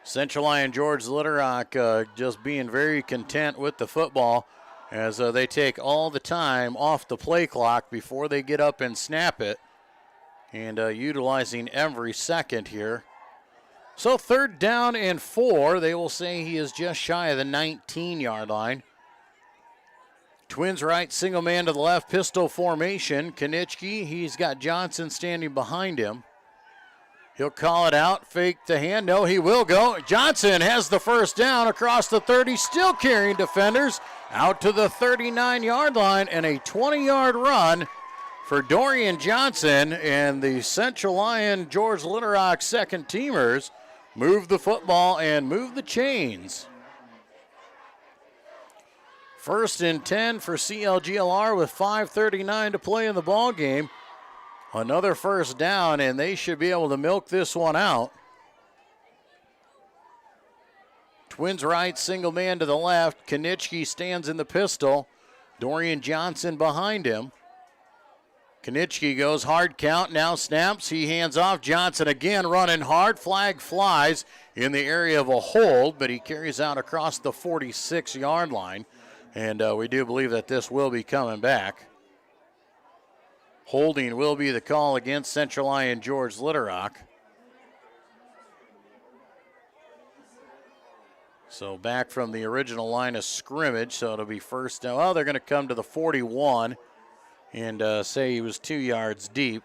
Central Lyon George Litterock just being very content with the football as they take all the time off the play clock before they get up and snap it, and utilizing every second here. So third down and 4. They will say he is just shy of the 19-yard line. Twins right, single man to the left, pistol formation. Konitschke, he's got Johnson standing behind him. He'll call it out, fake the hand. No, he will go. Johnson has the first down across the 30, still carrying defenders out to the 39-yard line, and a 20-yard run for Dorian Johnson, and the Central Lyon George Litterock second teamers move the football and move the chains. First and 10 for CLGLR with 5:39 to play in the ball game. Another first down, and they should be able to milk this one out. Twins right, single man to the left. Konitschke stands in the pistol. Dorian Johnson behind him. Konitschke goes hard count, now snaps. He hands off. Johnson again running hard. Flag flies in the area of a hold, but he carries out across the 46-yard line. And we do believe that this will be coming back. Holding will be the call against Central Lyon George Litterock. So back from the original line of scrimmage, so it'll be first down. Well, they're going to come to the 41 and say he was 2 yards deep.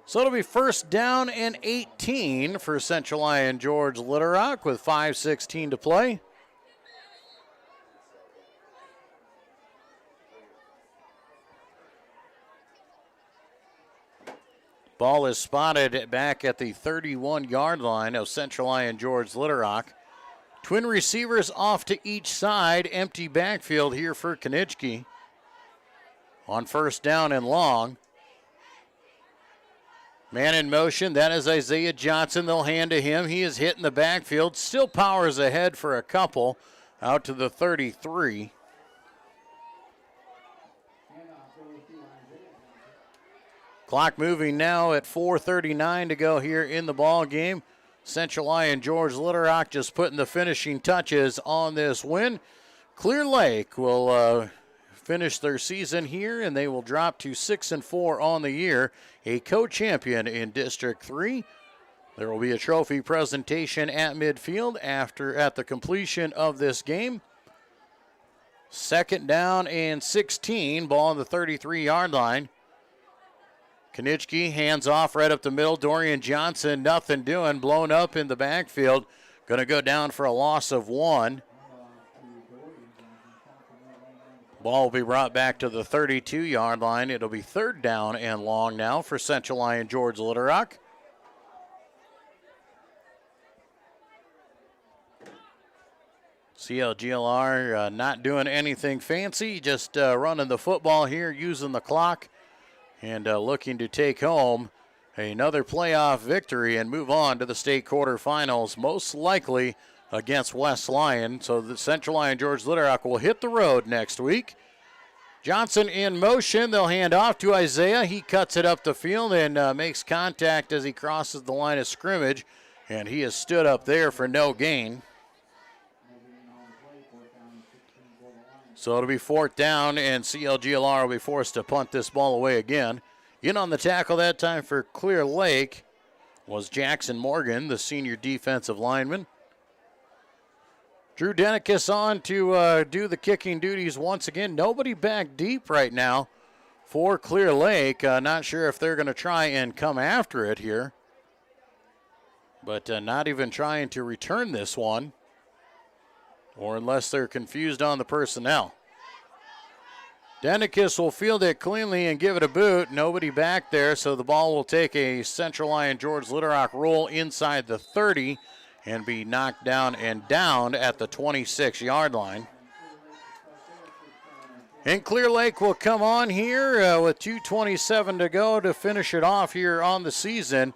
So it'll be first down and 18 for Central Lyon George Litterock with 5:16 to play. Ball is spotted back at the 31-yard line of Central Lyon George Litterock. Twin receivers off to each side. Empty backfield here for Konitschke. On first down and long. Man in motion, that is Isaiah Johnson. They'll hand to him. He is hitting the backfield. Still powers ahead for a couple. Out to the 33. Clock moving now at 4:39 to go here in the ball game. Central Lyon George Litterock just putting the finishing touches on this win. Clear Lake will finish their season here, and they will drop to 6-4 on the year, a co-champion in District 3. There will be a trophy presentation at midfield at the completion of this game. Second down and 16, ball on the 33-yard line. Konitschke hands off right up the middle. Dorian Johnson, nothing doing, blown up in the backfield. Going to go down for a loss of 1. Ball will be brought back to the 32-yard line. It'll be third down and long now for Central Lyon George Litterock. CLGLR not doing anything fancy, just running the football here, using the clock, and looking to take home another playoff victory and move on to the state quarterfinals, most likely against West Lyon. So the Central Lyon George Litterock will hit the road next week. Johnson in motion. They'll hand off to Isaiah. He cuts it up the field and makes contact as he crosses the line of scrimmage, and he has stood up there for no gain. So it'll be fourth down, and CLGLR will be forced to punt this ball away again. In on the tackle that time for Clear Lake was Jackson Morgan, the senior defensive lineman. Drew Denicus on to do the kicking duties once again. Nobody back deep right now for Clear Lake. Not sure if they're going to try and come after it here. but not even trying to return this one, or unless they're confused on the personnel. Denikis will field it cleanly and give it a boot. Nobody back there, so the ball will take a Central Lyon George Little roll inside the 30 and be knocked down and downed at the 26-yard line. And Clear Lake will come on here with 2:27 to go to finish it off here on the season.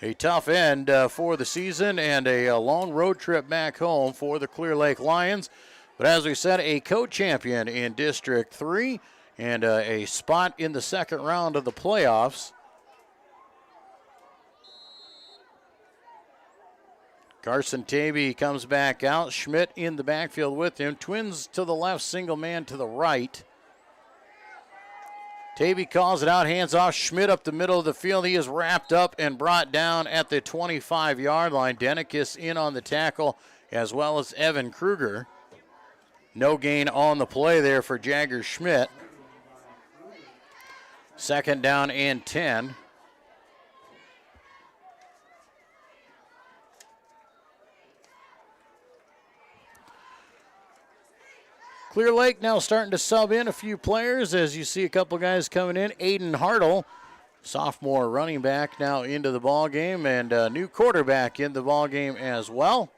A tough end for the season and a long road trip back home for the Clear Lake Lions. But as we said, a co-champion in District 3 and a spot in the second round of the playoffs. Carson Tavy comes back out. Schmidt in the backfield with him. Twins to the left, single man to the right. Tavy calls it out, hands off. Schmidt up the middle of the field. He is wrapped up and brought down at the 25-yard line. Denikis in on the tackle, as well as Evan Kruger. No gain on the play there for Jagger Schmidt. Second down and 10. Clear Lake now starting to sub in a few players as you see a couple guys coming in. Aiden Hartle, sophomore running back, now into the ball game, and a new quarterback in the ball game as well.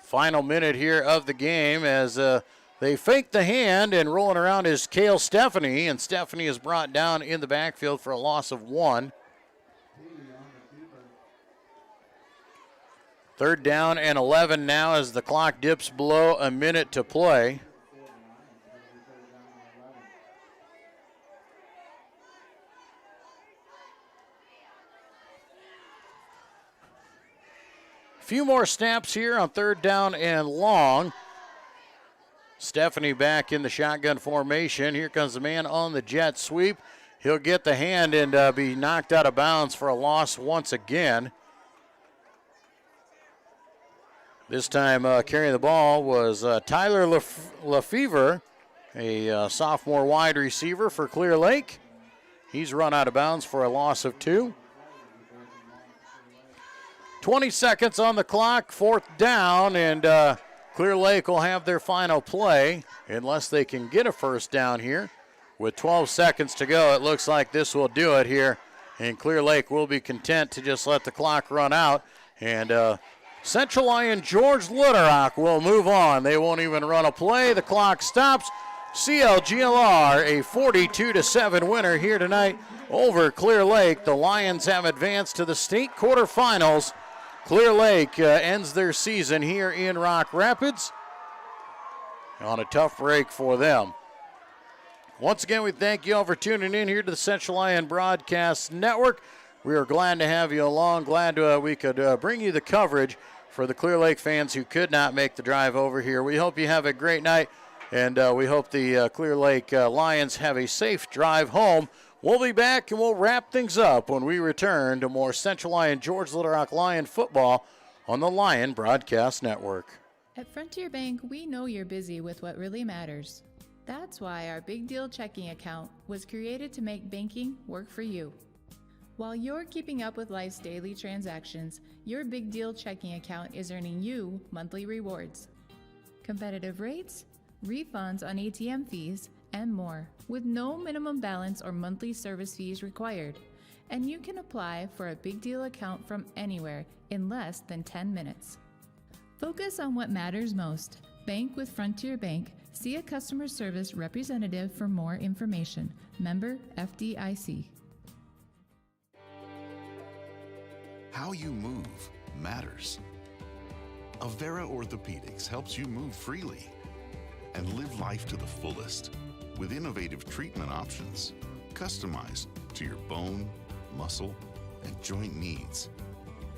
Final minute here of the game as they fake the hand, and rolling around is Cale Stephanie, and Stephanie is brought down in the backfield for a loss of 1. Third down and 11 now as the clock dips below a minute to play. A few more snaps here on third down and long. Stephanie back in the shotgun formation. Here comes the man on the jet sweep. He'll get the hand and be knocked out of bounds for a loss once again. This time carrying the ball was Tyler Lefevre, a sophomore wide receiver for Clear Lake. He's run out of bounds for a loss of 2. 20 seconds on the clock, fourth down, and Clear Lake will have their final play unless they can get a first down here. With 12 seconds to go, it looks like this will do it here, and Clear Lake will be content to just let the clock run out. And Central Lyon George Little will move on. They won't even run a play. The clock stops. CLGLR, a 42-7 winner here tonight over Clear Lake. The Lions have advanced to the state quarterfinals. Clear Lake ends their season here in Rock Rapids on a tough break for them. Once again, we thank you all for tuning in here to the Central Lyon Broadcast Network. We are glad to have you along. Glad we could bring you the coverage for the Clear Lake fans who could not make the drive over here. We hope you have a great night, and we hope the Clear Lake Lions have a safe drive home. We'll be back, and we'll wrap things up when we return to more Central Lyon George Little Rock Lion football on the Lion Broadcast Network. At Frontier Bank, we know you're busy with what really matters. That's why our Big Deal checking account was created to make banking work for you. While you're keeping up with life's daily transactions, your Big Deal checking account is earning you monthly rewards. Competitive rates, refunds on ATM fees, and more, with no minimum balance or monthly service fees required. And you can apply for a Big Deal account from anywhere in less than 10 minutes. Focus on what matters most. Bank with Frontier Bank. See a customer service representative for more information. Member FDIC. How you move matters. Avera Orthopedics helps you move freely and live life to the fullest with innovative treatment options customized to your bone, muscle, and joint needs.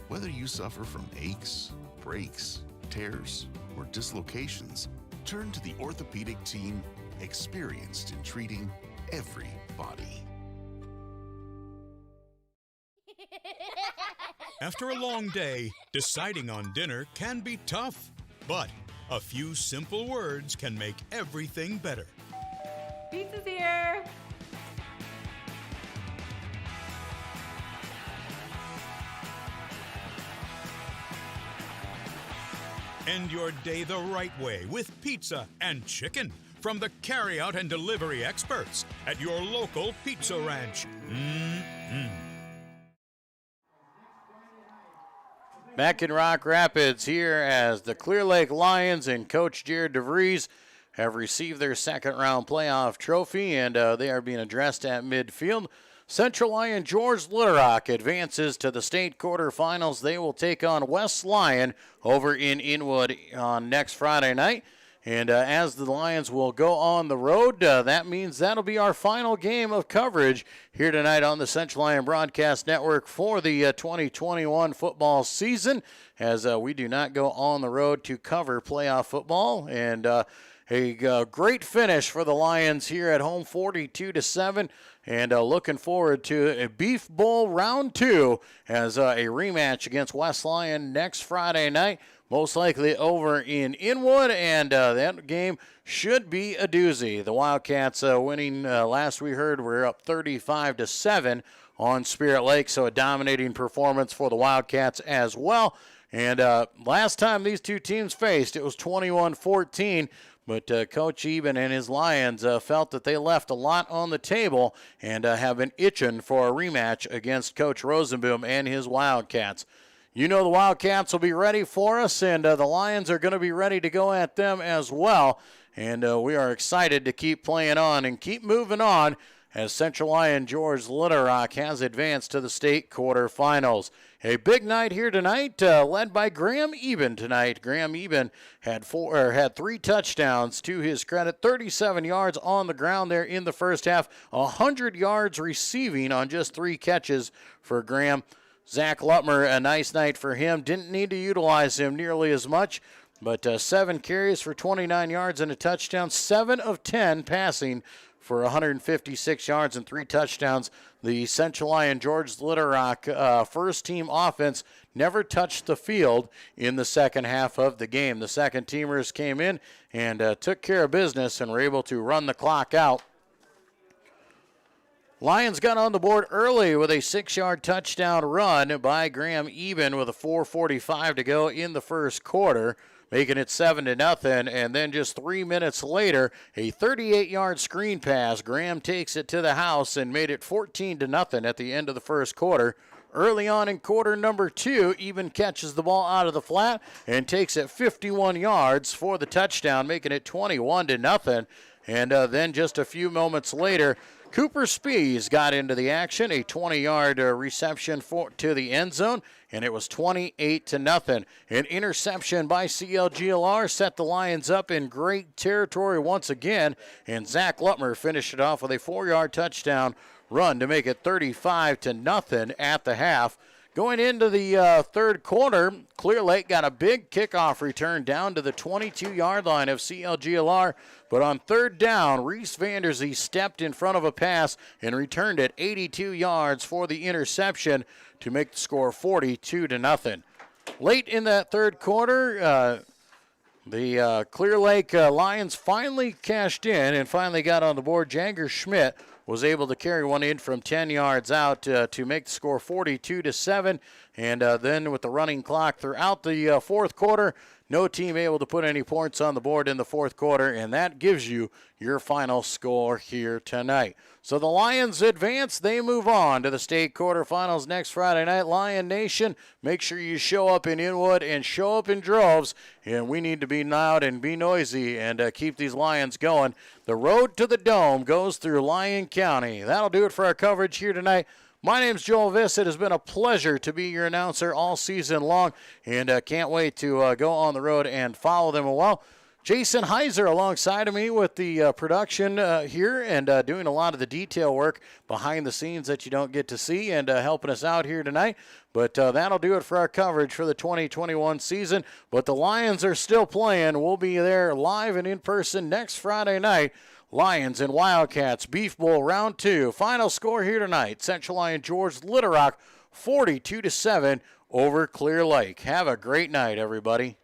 Whether you suffer from aches, breaks, tears, or dislocations, turn to the orthopedic team experienced in treating every body. After a long day, deciding on dinner can be tough, but a few simple words can make everything better. Pizza's here. End your day the right way with pizza and chicken from the carryout and delivery experts at your local Pizza Ranch. Back in Rock Rapids here as the Clear Lake Lions and Coach Jared DeVries have received their second-round playoff trophy, and they are being addressed at midfield. Central Lyon George Little advances to the state quarterfinals. They will take on West Lyon over in Inwood on next Friday night. And as the Lions will go on the road, that means that'll be our final game of coverage here tonight on the Central Lyon Broadcast Network for the 2021 football season, as we do not go on the road to cover playoff football. And a great finish for the Lions here at home, 42-7. And looking forward to a Beef Bowl Round 2 as a rematch against West Lyon next Friday night. Most likely over in Inwood, and that game should be a doozy. The Wildcats winning, last we heard, we're up 35-7 on Spirit Lake, so a dominating performance for the Wildcats as well. And last time these two teams faced, it was 21-14. But Coach Eben and his Lions felt that they left a lot on the table and have been itching for a rematch against Coach Rosenboom and his Wildcats. You know the Wildcats will be ready for us, and the Lions are going to be ready to go at them as well. And we are excited to keep playing on and keep moving on as Central Lyon George Little Rock has advanced to the state quarterfinals. A big night here tonight, led by Graham Eben tonight. Graham Eben had 3 touchdowns to his credit, 37 yards on the ground there in the first half, 100 yards receiving on just 3 catches for Graham. Zach Lutmer, a nice night for him. Didn't need to utilize him nearly as much, but 7 carries for 29 yards and a touchdown, 7 of 10 passing for 156 yards and 3 touchdowns. The Central Lyon George Little Rock first-team offense never touched the field in the second half of the game. The second-teamers came in and took care of business and were able to run the clock out. Lions got on the board early with a 6-yard touchdown run by Graham Eben with a 4:45 to go in the first quarter, making it 7-0. And then just 3 minutes later, a 38-yard screen pass. Graham takes it to the house and made it 14-0 at the end of the first quarter. Early on in quarter number 2, Eben catches the ball out of the flat and takes it 51 yards for the touchdown, making it 21-0. And then just a few moments later, Cooper Spees got into the action, a 20-yard reception to the end zone, and it was 28-0. An interception by CLGLR set the Lions up in great territory once again, and Zach Lutmer finished it off with a 4-yard touchdown run to make it 35-0 at the half. Going into the third quarter, Clear Lake got a big kickoff return down to the 22-yard line of CLGLR, but on third down, Reese Vanderzee stepped in front of a pass and returned it 82 yards for the interception to make the score 42-0. Late in that third quarter, the Clear Lake Lions finally cashed in and finally got on the board. Jagger Schmidt was able to carry one in from 10 yards out to make the score 42-7. And then with the running clock throughout the fourth quarter, no team able to put any points on the board in the fourth quarter, and that gives you your final score here tonight. So the Lions advance. They move on to the state quarterfinals next Friday night. Lion Nation, make sure you show up in Inwood and show up in droves, and we need to be loud and be noisy and keep these Lions going. The road to the Dome goes through Lyon County. That'll do it for our coverage here tonight. My name's Joel Viss. It has been a pleasure to be your announcer all season long, and can't wait to go on the road and follow them well. Jason Heiser alongside of me with the production here and doing a lot of the detail work behind the scenes that you don't get to see and helping us out here tonight. But that'll do it for our coverage for the 2021 season. But the Lions are still playing. We'll be there live and in person next Friday night. Lions and Wildcats, Beef Bowl Round 2. Final score here tonight, Central Lyon George Little Rock 42-7 over Clear Lake. Have a great night, everybody.